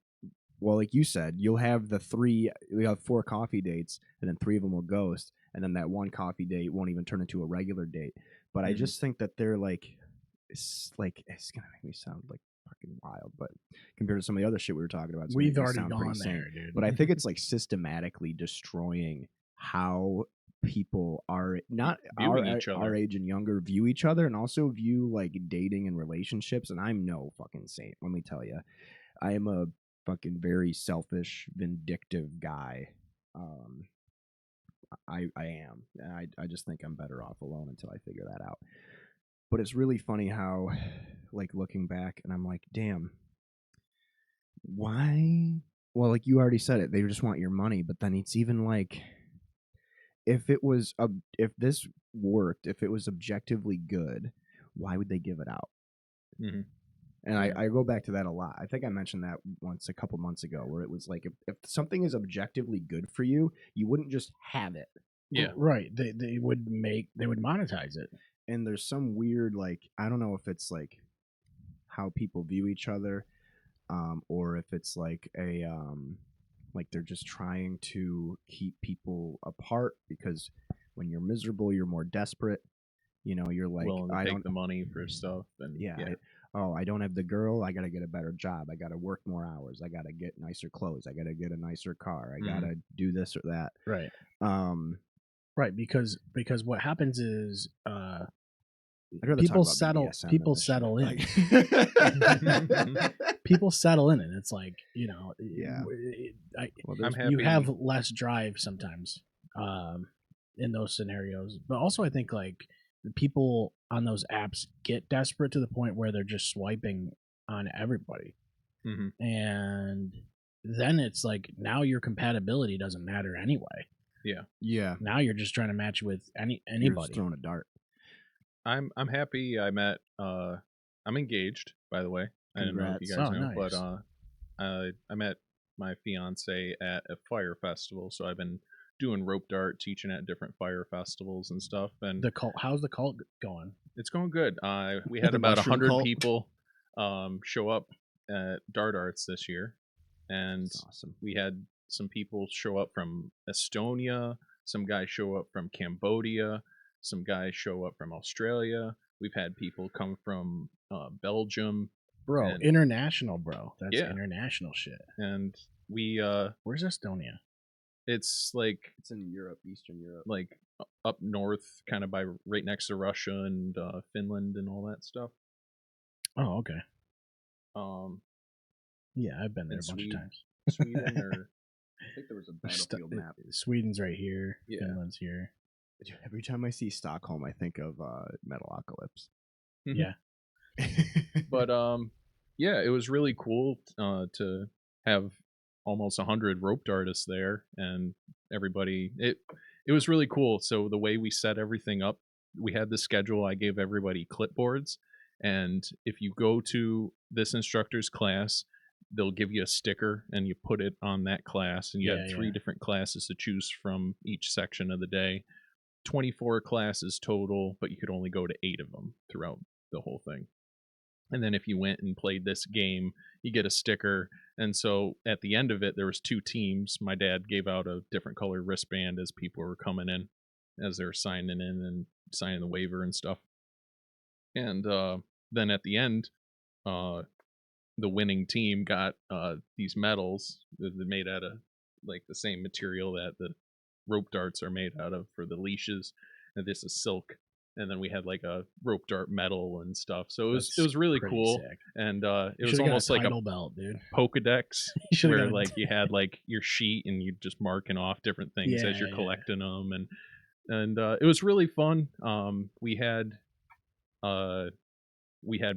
well, like you said, you'll have 4 coffee dates, and then 3 of them will ghost, and then that one coffee date won't even turn into a regular date. But I Mhm. just think that they're it's gonna make me sound like fucking wild, but compared to some of the other shit we were talking about, it's gonna We've make me already sound pretty gone sane. there, dude. But I think it's like systematically destroying how people are not Viewing each other. our age and younger view each other, and also view like dating and relationships. And I'm no fucking saint, let me tell you. I am a fucking very selfish, vindictive guy. I am. And I just think I'm better off alone until I figure that out. But it's really funny how, like, looking back, and I'm like, damn, why? Well, like you already said it, they just want your money. But then it's even like, if this worked, if it was objectively good, why would they give it out? Mhm. And Yeah. I go back to that a lot. I think I mentioned that once a couple months ago, where it was like, if something is objectively good for you, you wouldn't just have it. Yeah. Right. They would monetize it. And there's some weird, like, I don't know if it's like how people view each other, or if it's like like they're just trying to keep people apart because when you're miserable, you're more desperate. You know, you're like, Willing to I take don't the money for stuff, and yeah. I don't have the girl. I got to get a better job. I got to work more hours. I got to get nicer clothes. I got to get a nicer car. I got to do this or that. Right. Um, Right. Because what happens is I'd rather people talk about settle. BDSM than People this shit. settle in. Like- People settle in, and it's like, you know. Yeah. Well, I'm there's- happy. You have less drive sometimes in those scenarios, but also I think like the people on those apps get desperate to the point where they're just swiping on everybody, Mhm. and then it's like now your compatibility doesn't matter anyway. yeah. Now you're just trying to match with You're just anybody. throwing a dart. I'm happy. I met. I'm engaged, by the way. I don't know if you Congrats. guys Oh, know, nice. but I met my fiance at a fire festival, so I've been doing rope dart, teaching at different fire festivals and stuff, and The cult. How's the cult going? it's going good. We had The about mushroom 100 cult? people show up at Dart Arts this year, and That's awesome. we had some people show up from Estonia, some guys show up from Cambodia, some guys show up from Australia. We've had people come from Belgium, Bro, And- international, bro. That's Yeah. international shit. and we Where's Estonia? it's like It's in Europe, Eastern Europe. up north, kind of by right next to Russia and Finland and all that stuff. Oh, okay. Um, Yeah, I've been there a And bunch Sweden. of times. Sweden or I think there was a Sto- battlefield map. Sweden's right here. Yeah. Finland's here. Every time I see Stockholm, I think of Metalocalypse. Mhm. Yeah. But yeah, it was really cool to have almost 100 roped artists there, and everybody. It was really cool. So the way we set everything up, we had the schedule. I gave everybody clipboards, and if you go to this instructor's class, they'll give you a sticker, and you put it on that class, and you Yeah, had three yeah. different classes to choose from each section of the day. 24 classes total, but you could only go to 8 of them throughout the whole thing. And then if you went and played this game, you get a sticker. And so at the end of it, there was 2 teams. My dad gave out a different color wristband as people were coming in, as they were signing in and signing the waiver and stuff. And then at the end, the winning team got these medals that are made out of like the same material that the rope darts are made out of for the leashes, and this is silk. And then we had like a rope dart medal and stuff. So it That's was really pretty cool. sick. And it You was should've got almost like a title belt, dude. Pokedex You should've where got a like you had like your sheet and you just marking off different things Yeah, as you're yeah. collecting them, and it was really fun. We had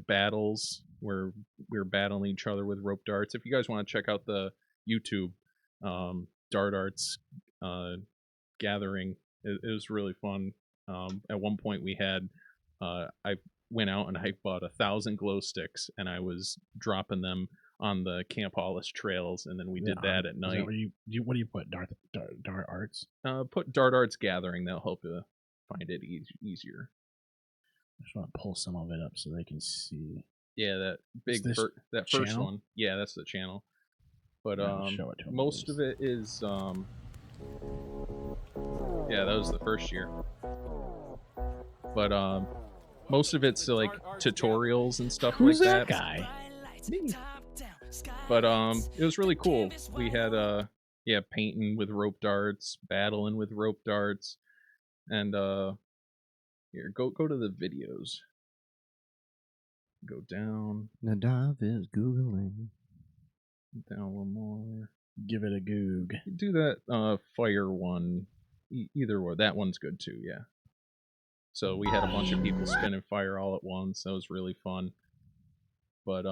battles where we were battling each other with rope darts. If you guys want to check out the YouTube dart arts gathering, it was really fun. At one point we had I went out and I bought 1,000 glow sticks, and I was dropping them on the Camp Hollis trails, and then we did that at Is night. what do you put? Dart arts? Put dart arts gathering, they'll help you find it easier. I just want to pull some of it up so they can see. Yeah, that big this that first channel? one. Yeah, that's the channel. But Yeah, I'll show it to 'em, most please. of it is yeah, that was the first year. But most of it's like tutorials and stuff Who's like that guy? Me. But it was really cool. We had yeah, painting with rope darts, battling with rope darts, and here, go to the videos. Go down. Nadav is Googling. Down a little more. Give it a goog. Do that fire one. Either way, that one's good too, yeah. So we had a bunch of people spinning fire all at once. That was really fun. But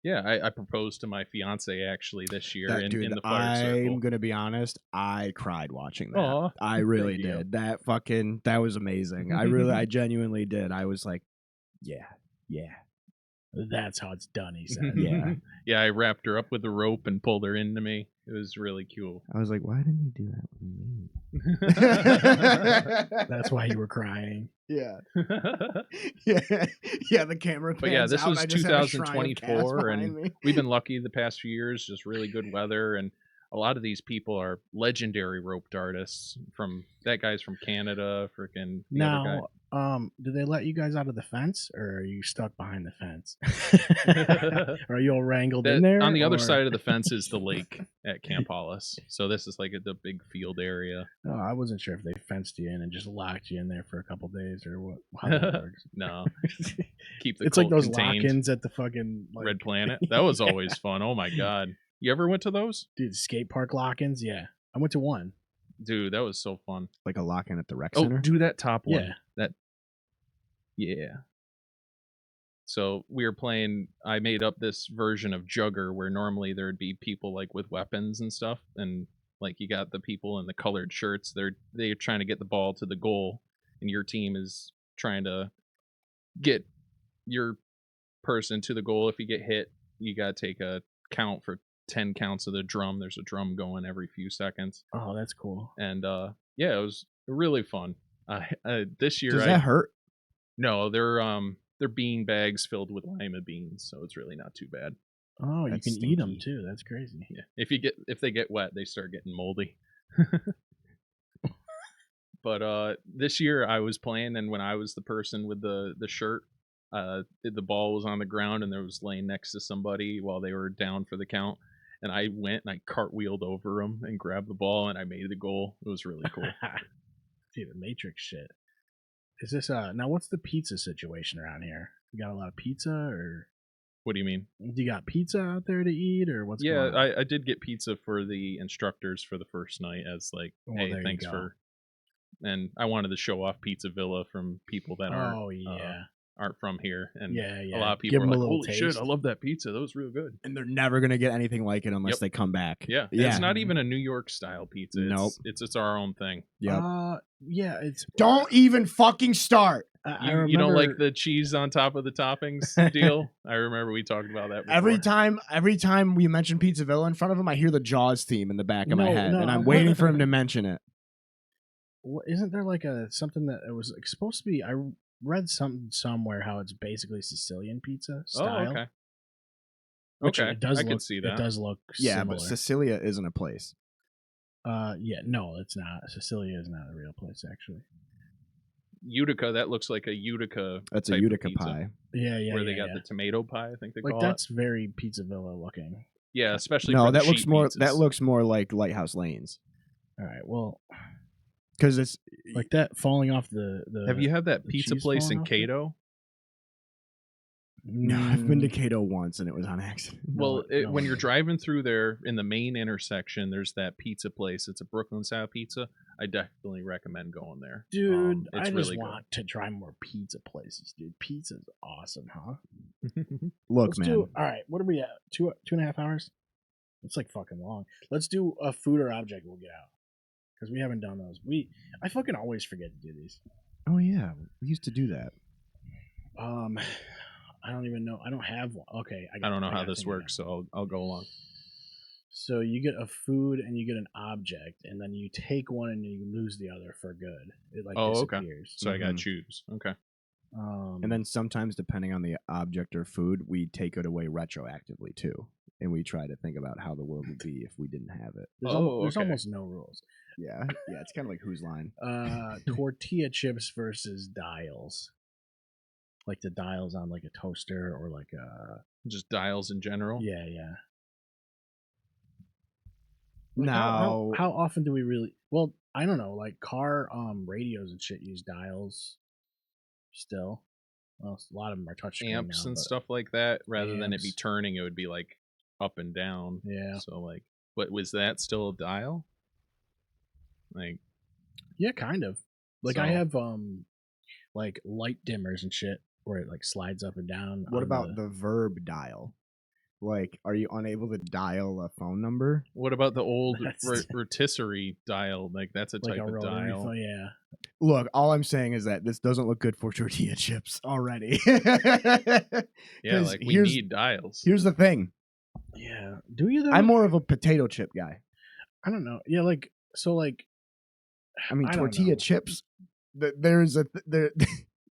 yeah, I proposed to my fiance actually this year in the fire circle. I'm gonna be honest, I cried watching that. Aw, I really thank you. did. That was amazing. I genuinely did. I was like, yeah. That's how it's done, he said. Yeah. Yeah, I wrapped her up with the rope and pulled her into me. It was really cool. I was like, why didn't you do that with me? That's why you were crying. Yeah. Yeah, the camera pans But yeah, this out, was and I just have a shrine of Cass 2024, behind and me. we've been lucky the past few years, just really good weather, and a lot of these people are legendary rope dartists. That guy's from Canada, freaking the other guy. Now, did they let you guys out of the fence, or are you stuck behind the fence? Are you all wrangled in there? On the other or- side of the fence is the lake at Camp Hollis. So this is like the big field area. Oh, I wasn't sure if they fenced you in and just locked you in there for a couple days or what. How that works. No, keep the It's like cold those contained. lock-ins at the fucking like, Red Planet. That was always fun. Oh my god. You ever went to those? dude, skate park lock-ins. Yeah, I went to one. Dude, that was so fun. Like a lock-in at the rec Oh, center. do that top one. Yeah. Yeah. So we were playing. I made up this version of Jugger where normally there'd be people like with weapons and stuff, and like you got the people in the colored shirts. They're trying to get the ball to the goal, and your team is trying to get your person to the goal. If you get hit, you got to take a count for 10 counts of the drum. There's a drum going every few seconds. Oh, that's cool. And yeah, it was really fun. This year, Does that hurt? No, they're bean bags filled with lima beans, so it's really not too bad. Oh, That's you can eat them stinky. too. That's crazy. Yeah, if they get wet, they start getting moldy. But this year I was playing, and when I was the person with the shirt, the ball was on the ground, and there was laying next to somebody while they were down for the count. And I went and I cartwheeled over them and grabbed the ball, and I made the goal. It was really cool. Dude, the Matrix shit. Is this now? What's the pizza situation around here? You got a lot of pizza, or What do you mean? do you got pizza out there to eat, or what's Yeah, going on? I did get pizza for the instructors for the first night as like, Well, hey, there you thanks go. for. And I wanted to show off Pizza Villa from people that aren't. Oh yeah. aren't from here, and Yeah, yeah. a lot of Give people are 'em a like, little "Holy shit, taste. I love that pizza. That was real good." And they're never gonna get anything like it unless Yep. they come back. Yeah, and it's not even a New York style pizza. Nope. It's our own thing. Yep. Yeah, it's. Don't even fucking start. I You, remember. you don't like the cheese on top of the toppings deal? I remember we talked about that before. Every time we mention Pizza Villa in front of him, I hear the Jaws theme in the back of my No, head, no, and I'm I'm- waiting for him to mention it. Isn't there like something that it was like supposed to be? I read something somewhere how it's basically Sicilian pizza style. Oh, okay. Which Okay, it does I look, can see that. It does look Yeah, similar. but Sicilia isn't a place. Yeah, no, it's not. Sicilia is not a real place, actually. Utica, that looks like a Utica. That's a type of Utica pizza, pie. Yeah, yeah, where yeah, they got yeah. the tomato pie. I think they Like call that's very Pizza Villa looking. it. Yeah, especially No, for the that looks sheet more. pizzas. That looks more like Lighthouse Lanes All right, well, because it's like that falling off the. Have you had that the pizza cheese place falling in off it? Cato? No, I've been to Mm, Cato once and it was on accident. Well, no, when no. you're driving through there in the main intersection, there's that pizza place. It's a Brooklyn style pizza. I definitely recommend going there. Dude, It's I just really want to try more pizza places, dude. Pizza's awesome, huh? good. Look, Let's man. do. All right, what are we at? 2.5 hours. It's like fucking long. Let's do a food or object. We'll get out because we haven't done those. I fucking always forget to do these. Oh yeah, we used to do that. I don't even know. I don't have one. Okay, I don't know how gotta this think of it works, so I'll go along. So you get a food and you get an object, and then you take one and you lose the other for good. It like Oh, okay. disappears. So I got to Mhm. choose. Okay. And then sometimes, depending on the object or food, we take it away retroactively too, and we try to think about how the world would be if we didn't have it. there's okay. almost no rules. Yeah, yeah, it's kind of like Whose Line. Tortilla chips versus dials, like the dials on like a toaster or like a Just dials in general. yeah. Like, No, how often do we really? Well, I don't know. Like car radios and shit use dials. Still, well, a lot of them are touchscreen Amps now, and but- stuff like that. Rather than it be Amps. turning, it would be like up and down. Yeah. So like, but was that still a dial? Like, Yeah, kind of. Like I So- have like light dimmers and shit where it like slides up and down. what on about the verb dial? Like, are you unable to dial a phone number? what about the old That's- rotisserie dial? Like that's a like type a of rotary dial. phone? Yeah. Look, all I'm saying is that this doesn't look good for tortilla chips already. Yeah, 'Cause like we here's- need dials. Here's the thing. Yeah. Do you though? I'm more of a potato chip guy. I don't know. Yeah, like so like I mean, I don't tortilla know. chips.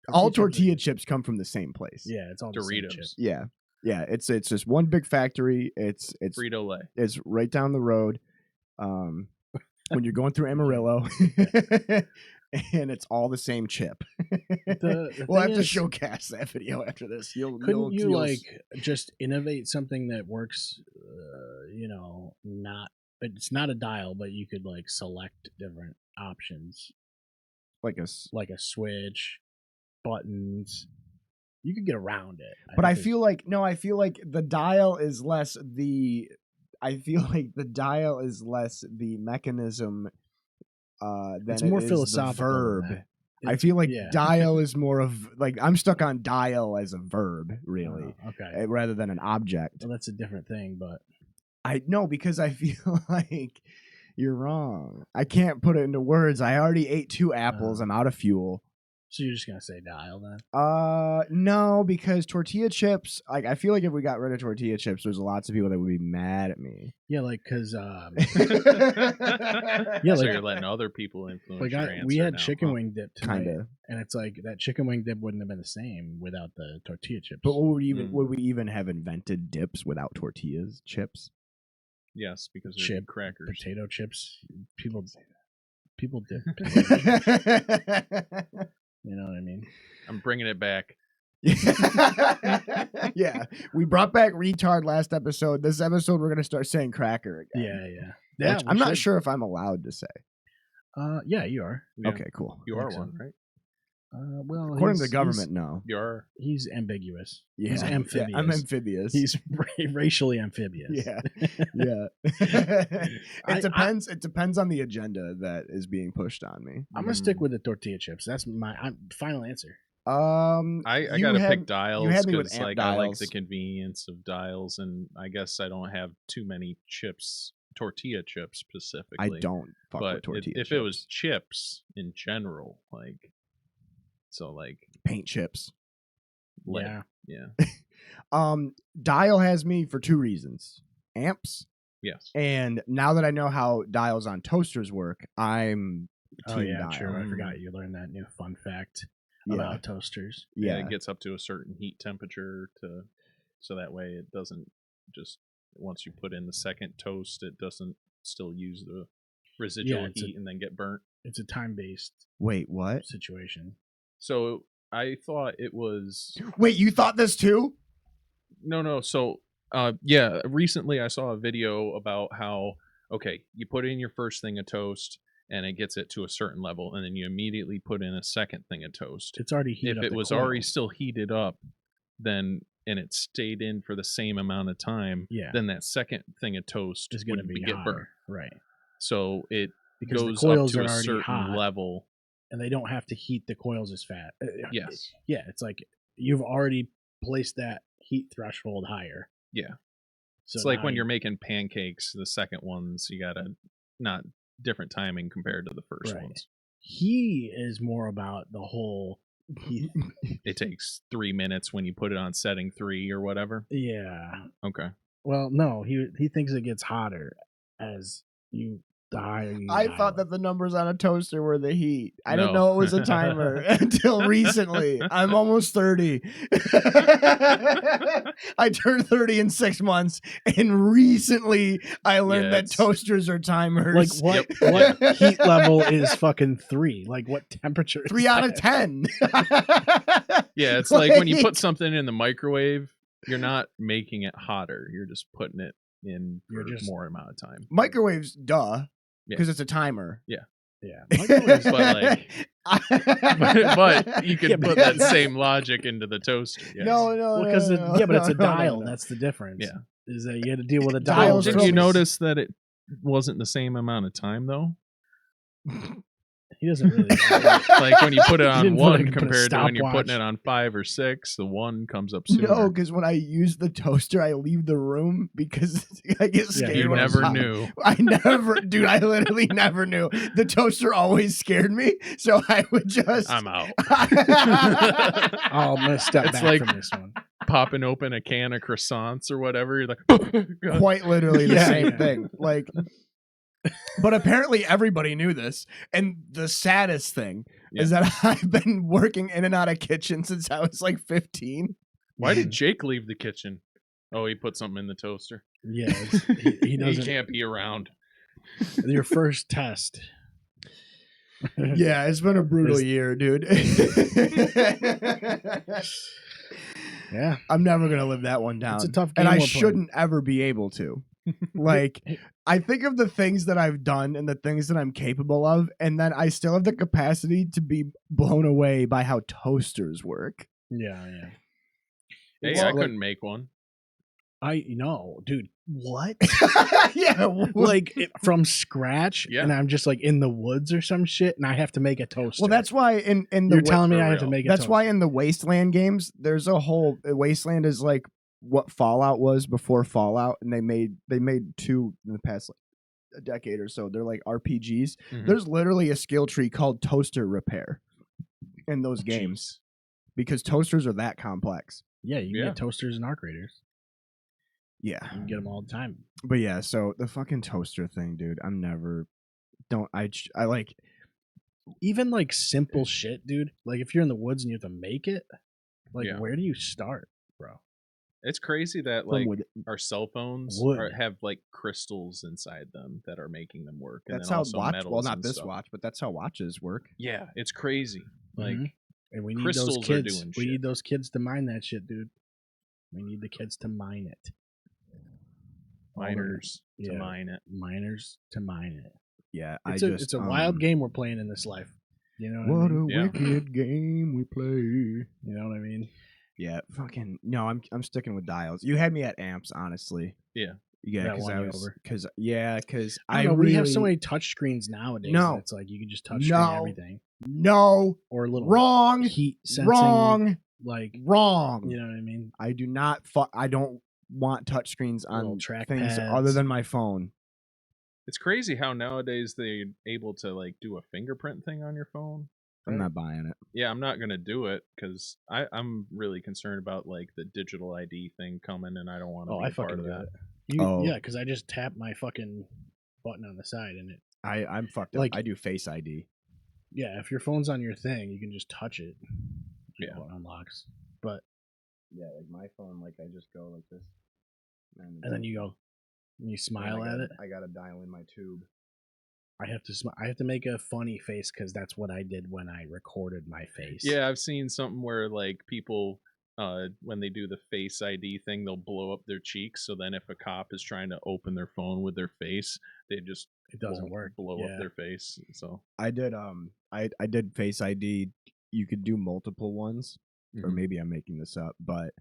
All tortilla chips come from the same place. yeah, it's all the same chip. Doritos, yeah, yeah. It's just one big factory. It's Frito Lay. it's right down the road. When you're going through Amarillo, and it's all the same chip. The We'll thing have to is, showcase that video after this. couldn't you like just innovate something that works? Not it's not a dial, but you could like select different options, like like a switch, buttons. You could get around it. But I think feel like the dial is less the. I feel like the dial is less the mechanism than it's it more is philosophical the than verb. that. I feel like yeah. dial is more of like I'm stuck on dial as a verb, really, Oh, okay. rather than an object. Well, that's a different thing, but I know because I feel like you're wrong. I can't put it into words. I already ate 2 apples. I'm out of fuel. so you're just gonna say dial then? No, because tortilla chips. Like I feel like if we got rid of tortilla chips, there's lots of people that would be mad at me. Yeah, like because Yeah, Yeah, so like- you're letting other people influence your answer. we had now, chicken huh? wing dip tonight, Kinda. and it's like that chicken wing dip wouldn't have been the same without the tortilla chips. But would Mm. we even have invented dips without tortillas chips? Yes, because they're Chip, crackers. potato chips, people dip. You know what I mean? I'm bringing it back. Yeah, we brought back retard last episode. This episode, we're gonna start saying cracker again. Yeah. Which we I'm not should. sure if I'm allowed to say. Yeah, you are. Yeah, Okay, cool. You I are think so. one, right? Well, According to the government, no. he's ambiguous. Yeah, He's amphibious. Yeah, I'm amphibious. He's racially amphibious. yeah, yeah. It depends. It depends on the agenda that is being pushed on me. I'm gonna stick with the tortilla chips. That's my final answer. I you gotta had- pick dials you had me with because amp like I like the dials. convenience of dials, and I guess I don't have too many chips, tortilla chips specifically. I don't fuck with But tortilla if chips. it was chips in general, like so, like paint chips. lead, Yeah. yeah, Dial has me for two reasons: amps, yes. and now that I know how dials on toasters work, I'm team Oh yeah, dial. true. I forgot you learned that new fun fact Yeah, about toasters. Yeah, yeah. it gets up to a certain heat temperature so that way it doesn't just once you put in the second toast, it doesn't still use the residual it's a- heat and then get burnt. It's a time-based Wait, what? situation. So I thought it was Wait, you thought this too? no. So yeah, recently I saw a video about how okay, you put in your first thing of toast and it gets it to a certain level, and then you immediately put in a second thing of toast. It's already heated If up it the was coils. already still heated up, then and it stayed in for the same amount of time, Yeah. then that second thing of toast is going to would be get hotter. burnt. Right. So it Because the goes coils up are to a already certain hot. level. And they don't have to heat the coils as fast. Yes. Yeah, it's like you've already placed that heat threshold higher. Yeah. So It's like now when you're making pancakes, the second ones you gotta not different timing compared to the first Right. ones. He is more about the whole heat. It takes 3 minutes when you put it on setting 3 or whatever. Yeah. Okay. Well, no, he thinks it gets hotter as the higher you I dial thought it. that the numbers on a toaster were the heat. I didn't No. know it was a timer until recently. I'm almost 30. I turned 30 in 6 months, and recently I learned Yeah, that it's- toasters are Like timers. what Yep. what heat level is fucking 3? Like what temperature? is 3 out of that? 10. Yeah, it's like when you put something in the microwave, you're not making it hotter. You're just putting it in You're for just- more amount of time. Microwaves, duh, Yeah. because it's a timer. Yeah. Microwaves, But, like- but you can Yeah, but put that that's- same logic into the toaster. Yes. No, well, because yeah, but it's a no, no, dial. no. That's the difference. Yeah. Is that you had to deal with a Dials dial. Well, didn't throw you me- notice that it wasn't the same amount of time though? He doesn't really. Like when you put it on didn't put 1 a compared to when you're putting stopwatch. it on 5 or 6, the 1 comes up sooner. No, because when I use the toaster, I leave the room because I get scared. You when it never pops. knew. I never, dude. I literally never knew. The toaster always scared me, so I would just. I'm out. I'm gonna step It's back like- from this one. Popping open a can of croissants or whatever. You're like, Quite literally the Yeah, same yeah. thing. Like, but apparently everybody knew this. And the saddest thing is that I've been working in and out of kitchen since I was like 15. Why did Jake leave the kitchen? Oh, he put something in the toaster. Yeah, he He doesn't. can't be around. Your first test. Yeah, it's been a brutal Is- year, dude. Yeah. I'm never gonna live that one down. It's a tough and game I we're playing. shouldn't ever be able to. Like, I think of the things that I've done and the things that I'm capable of, and then I still have the capacity to be blown away by how toasters work. Yeah. Hey, Well, I like- couldn't make one. I know, dude. What? Yeah, Like from scratch, Yeah. and I'm just like in the woods or some shit, and I have to make a toaster. well, that's why in the You're telling me for I have to real. make a that's toaster. why in the Wasteland games, there's a whole Wasteland is like what Fallout was before Fallout, and they made 2 in the past like a decade or so. They're like RPGs. Mhm. There's literally a skill tree called toaster repair in those games because toasters are that complex. Yeah, you can Yeah. get toasters and arc raiders. Yeah, You can get them all the time. but yeah. So the fucking toaster thing, dude. I'm never. Don't I like. Even like simple shit, dude. Like if you're in the woods and you have to make it, like Yeah. where do you start, bro? It's crazy that from like wood. our cell phones Wood. have like crystals inside them that are making them work. And That's then how also watch. metals Well, not and this stuff. watch, but that's how watches work. Yeah, it's crazy. Like Mhm. And we need crystals those are kids. doing We shit. need those kids to mine that shit, dude. We need the kids to mine it. All the- miners to yeah. mine it. Miners to mine it. Yeah, It's a wild game we're playing in this life. You know what I What mean? a Yeah. wicked game we play. You know what I mean? Yeah, fucking no. I'm sticking with dials. You had me at amps, honestly. Yeah. Yeah, that because won I you was over. because I don't know, we have so many touch screens nowadays. No. And it's like you can just touch screen everything. No, Or a little wrong, heat sensing. wrong, Like wrong. you know what I mean? I do not. I don't want touchscreens Little on track things pads. other than my phone. It's crazy how nowadays they're able to like do a fingerprint thing on your phone. I'm not buying it. Yeah, I'm not gonna do it because I'm really concerned about like the digital ID thing coming, and I don't want to be I a part fucking of do that. it. Yeah, because I just tap my fucking button on the side and it. I'm fucked up. Like- I do Face ID. Yeah, if your phone's on your thing, you can just touch it. Yeah. It unlocks. But Yeah, like my phone, like I just go like this, and then you go, and you smile at it. I gotta dial in my tube. I have to I have to make a funny face because that's what I did when I recorded my face. Yeah, I've seen something where like people, when they do the Face ID thing, they'll blow up their cheeks. So then, if a cop is trying to open their phone with their face, they just It doesn't won't work. blow Yeah. up their face. So I did I did Face ID. You could do multiple ones, or Mhm. maybe I'm making this up, but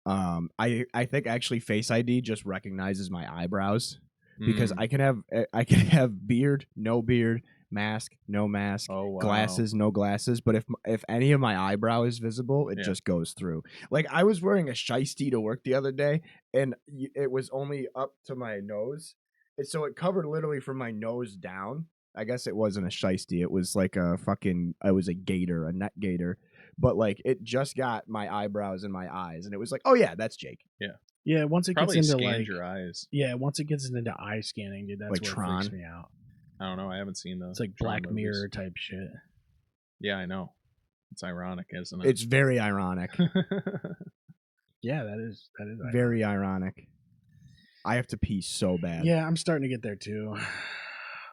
I think actually Face ID just recognizes my eyebrows because Mm. I can have beard, no beard, mask, no mask, Oh, wow. glasses, no glasses. But if any of my eyebrow is visible, it Yeah. just goes through. Like I was wearing a shiesty to work the other day, and it was only up to my nose, and so it covered literally from my nose down. I guess it wasn't a shiesty. It was like a fucking. It was a gator, a net gator. But like it just got my eyebrows and my eyes, and it was like, oh yeah, that's Jake. Yeah, once it Probably gets into scanned like your eyes. yeah, once it gets into eye scanning, dude, that's Like where Tron? it freaks me out. I don't know. I haven't seen those. It's like Black Mirror type shit. Yeah, I know. It's ironic, isn't it? It's very ironic. Yeah, that is Very ironic. I have to pee so bad. Yeah, I'm starting to get there too.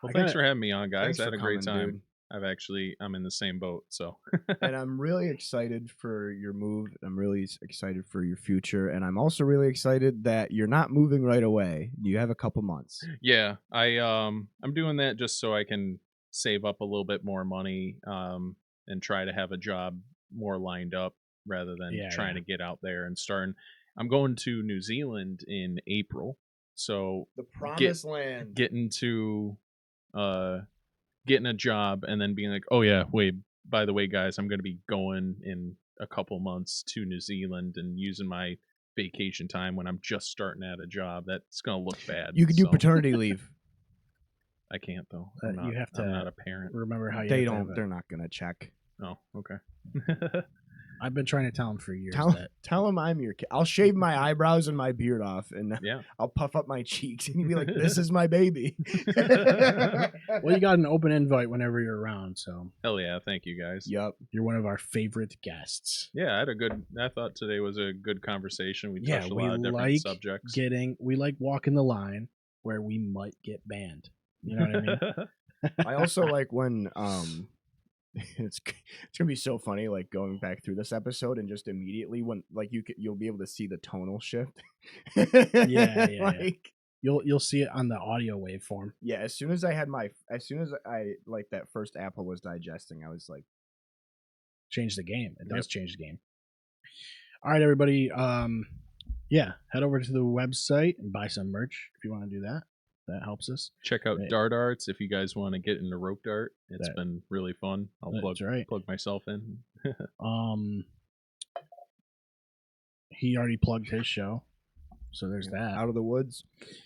Well, thanks for having me on, guys. Thanks I had for a great coming, time. dude. I'm in the same boat, so. And I'm really excited for your move. I'm really excited for your future, and I'm also really excited that you're not moving right away. You have a couple months. Yeah, I'm doing that just so I can save up a little bit more money, and try to have a job more lined up rather than trying to get out there and starting. I'm going to New Zealand in April, so The promised land. getting to getting a job and then being like, oh yeah, wait, by the way, guys, I'm going to be going in a couple months to New Zealand and using my vacation time when I'm just starting at a job. That's going to look bad. You could do so paternity leave. I can't though. You have to I'm not a parent. remember how you They have to don't. have They're not gonna check. Oh, okay. I've been trying to tell him for years that Tell them I'm your kid. I'll shave my eyebrows and my beard off, and Yeah. I'll puff up my cheeks, and you'll be like, "This is my baby." well, you got an open invite whenever you're around, so Hell yeah! Thank you guys. Yep. you're one of our favorite guests. Yeah, I thought today was a good conversation. We Yeah, touched a we lot of different like subjects. We like walking the line where we might get banned. You know what I mean? I also like when it's gonna be so funny, like going back through this episode and just immediately when like you'll be able to see the tonal shift. Yeah. Like You'll see it on the audio waveform. yeah, as soon as I like that first apple was digesting, I was like, Change the game. It does change the game. All right, everybody. Yeah, head over to the website and buy some merch if you want to do that. That helps us. Check out Right. Dart Arts if you guys want to get into rope dart. It's That- been really fun. I'll That's right. plug myself in. He already plugged his show, so there's that. Out of the Woods,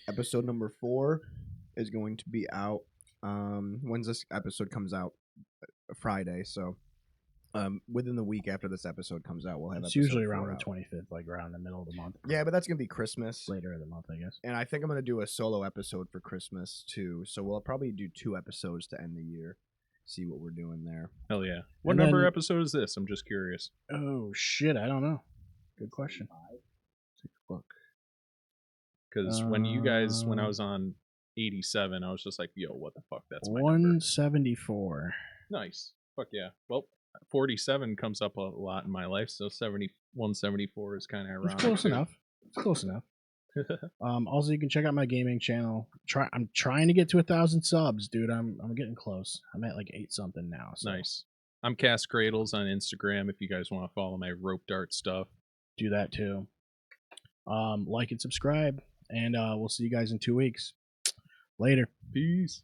episode number 4 is going to be out. When's this episode comes out? Friday. So, within the week after this episode comes out, we'll have. It's episode usually 4 around the out. 25th, like around the middle of the month. Yeah, but that's gonna be Christmas. Later in the month, I guess. And I think I'm gonna do a solo episode for Christmas too. So we'll probably do 2 episodes to end the year. See what we're doing there. Hell yeah! What And number then- episode is this? I'm just curious. Oh shit, I don't know. Good question. Take a look. Because when I was on 87, I was just like, yo, what the fuck? That's my number. 174. Nice. Fuck yeah. Well, 47 comes up a lot in my life, so 174 is kind of ironic. It's close too. enough. It's close enough. Also, you can check out my gaming channel. I'm trying to get to 1,000 subs, dude. I'm getting close. I'm at like 8 something now. So Nice. I'm Cass Cradles on Instagram if you guys want to follow my rope dart stuff. do that too. Like and subscribe. and we'll see you guys in 2 weeks. Later. Peace.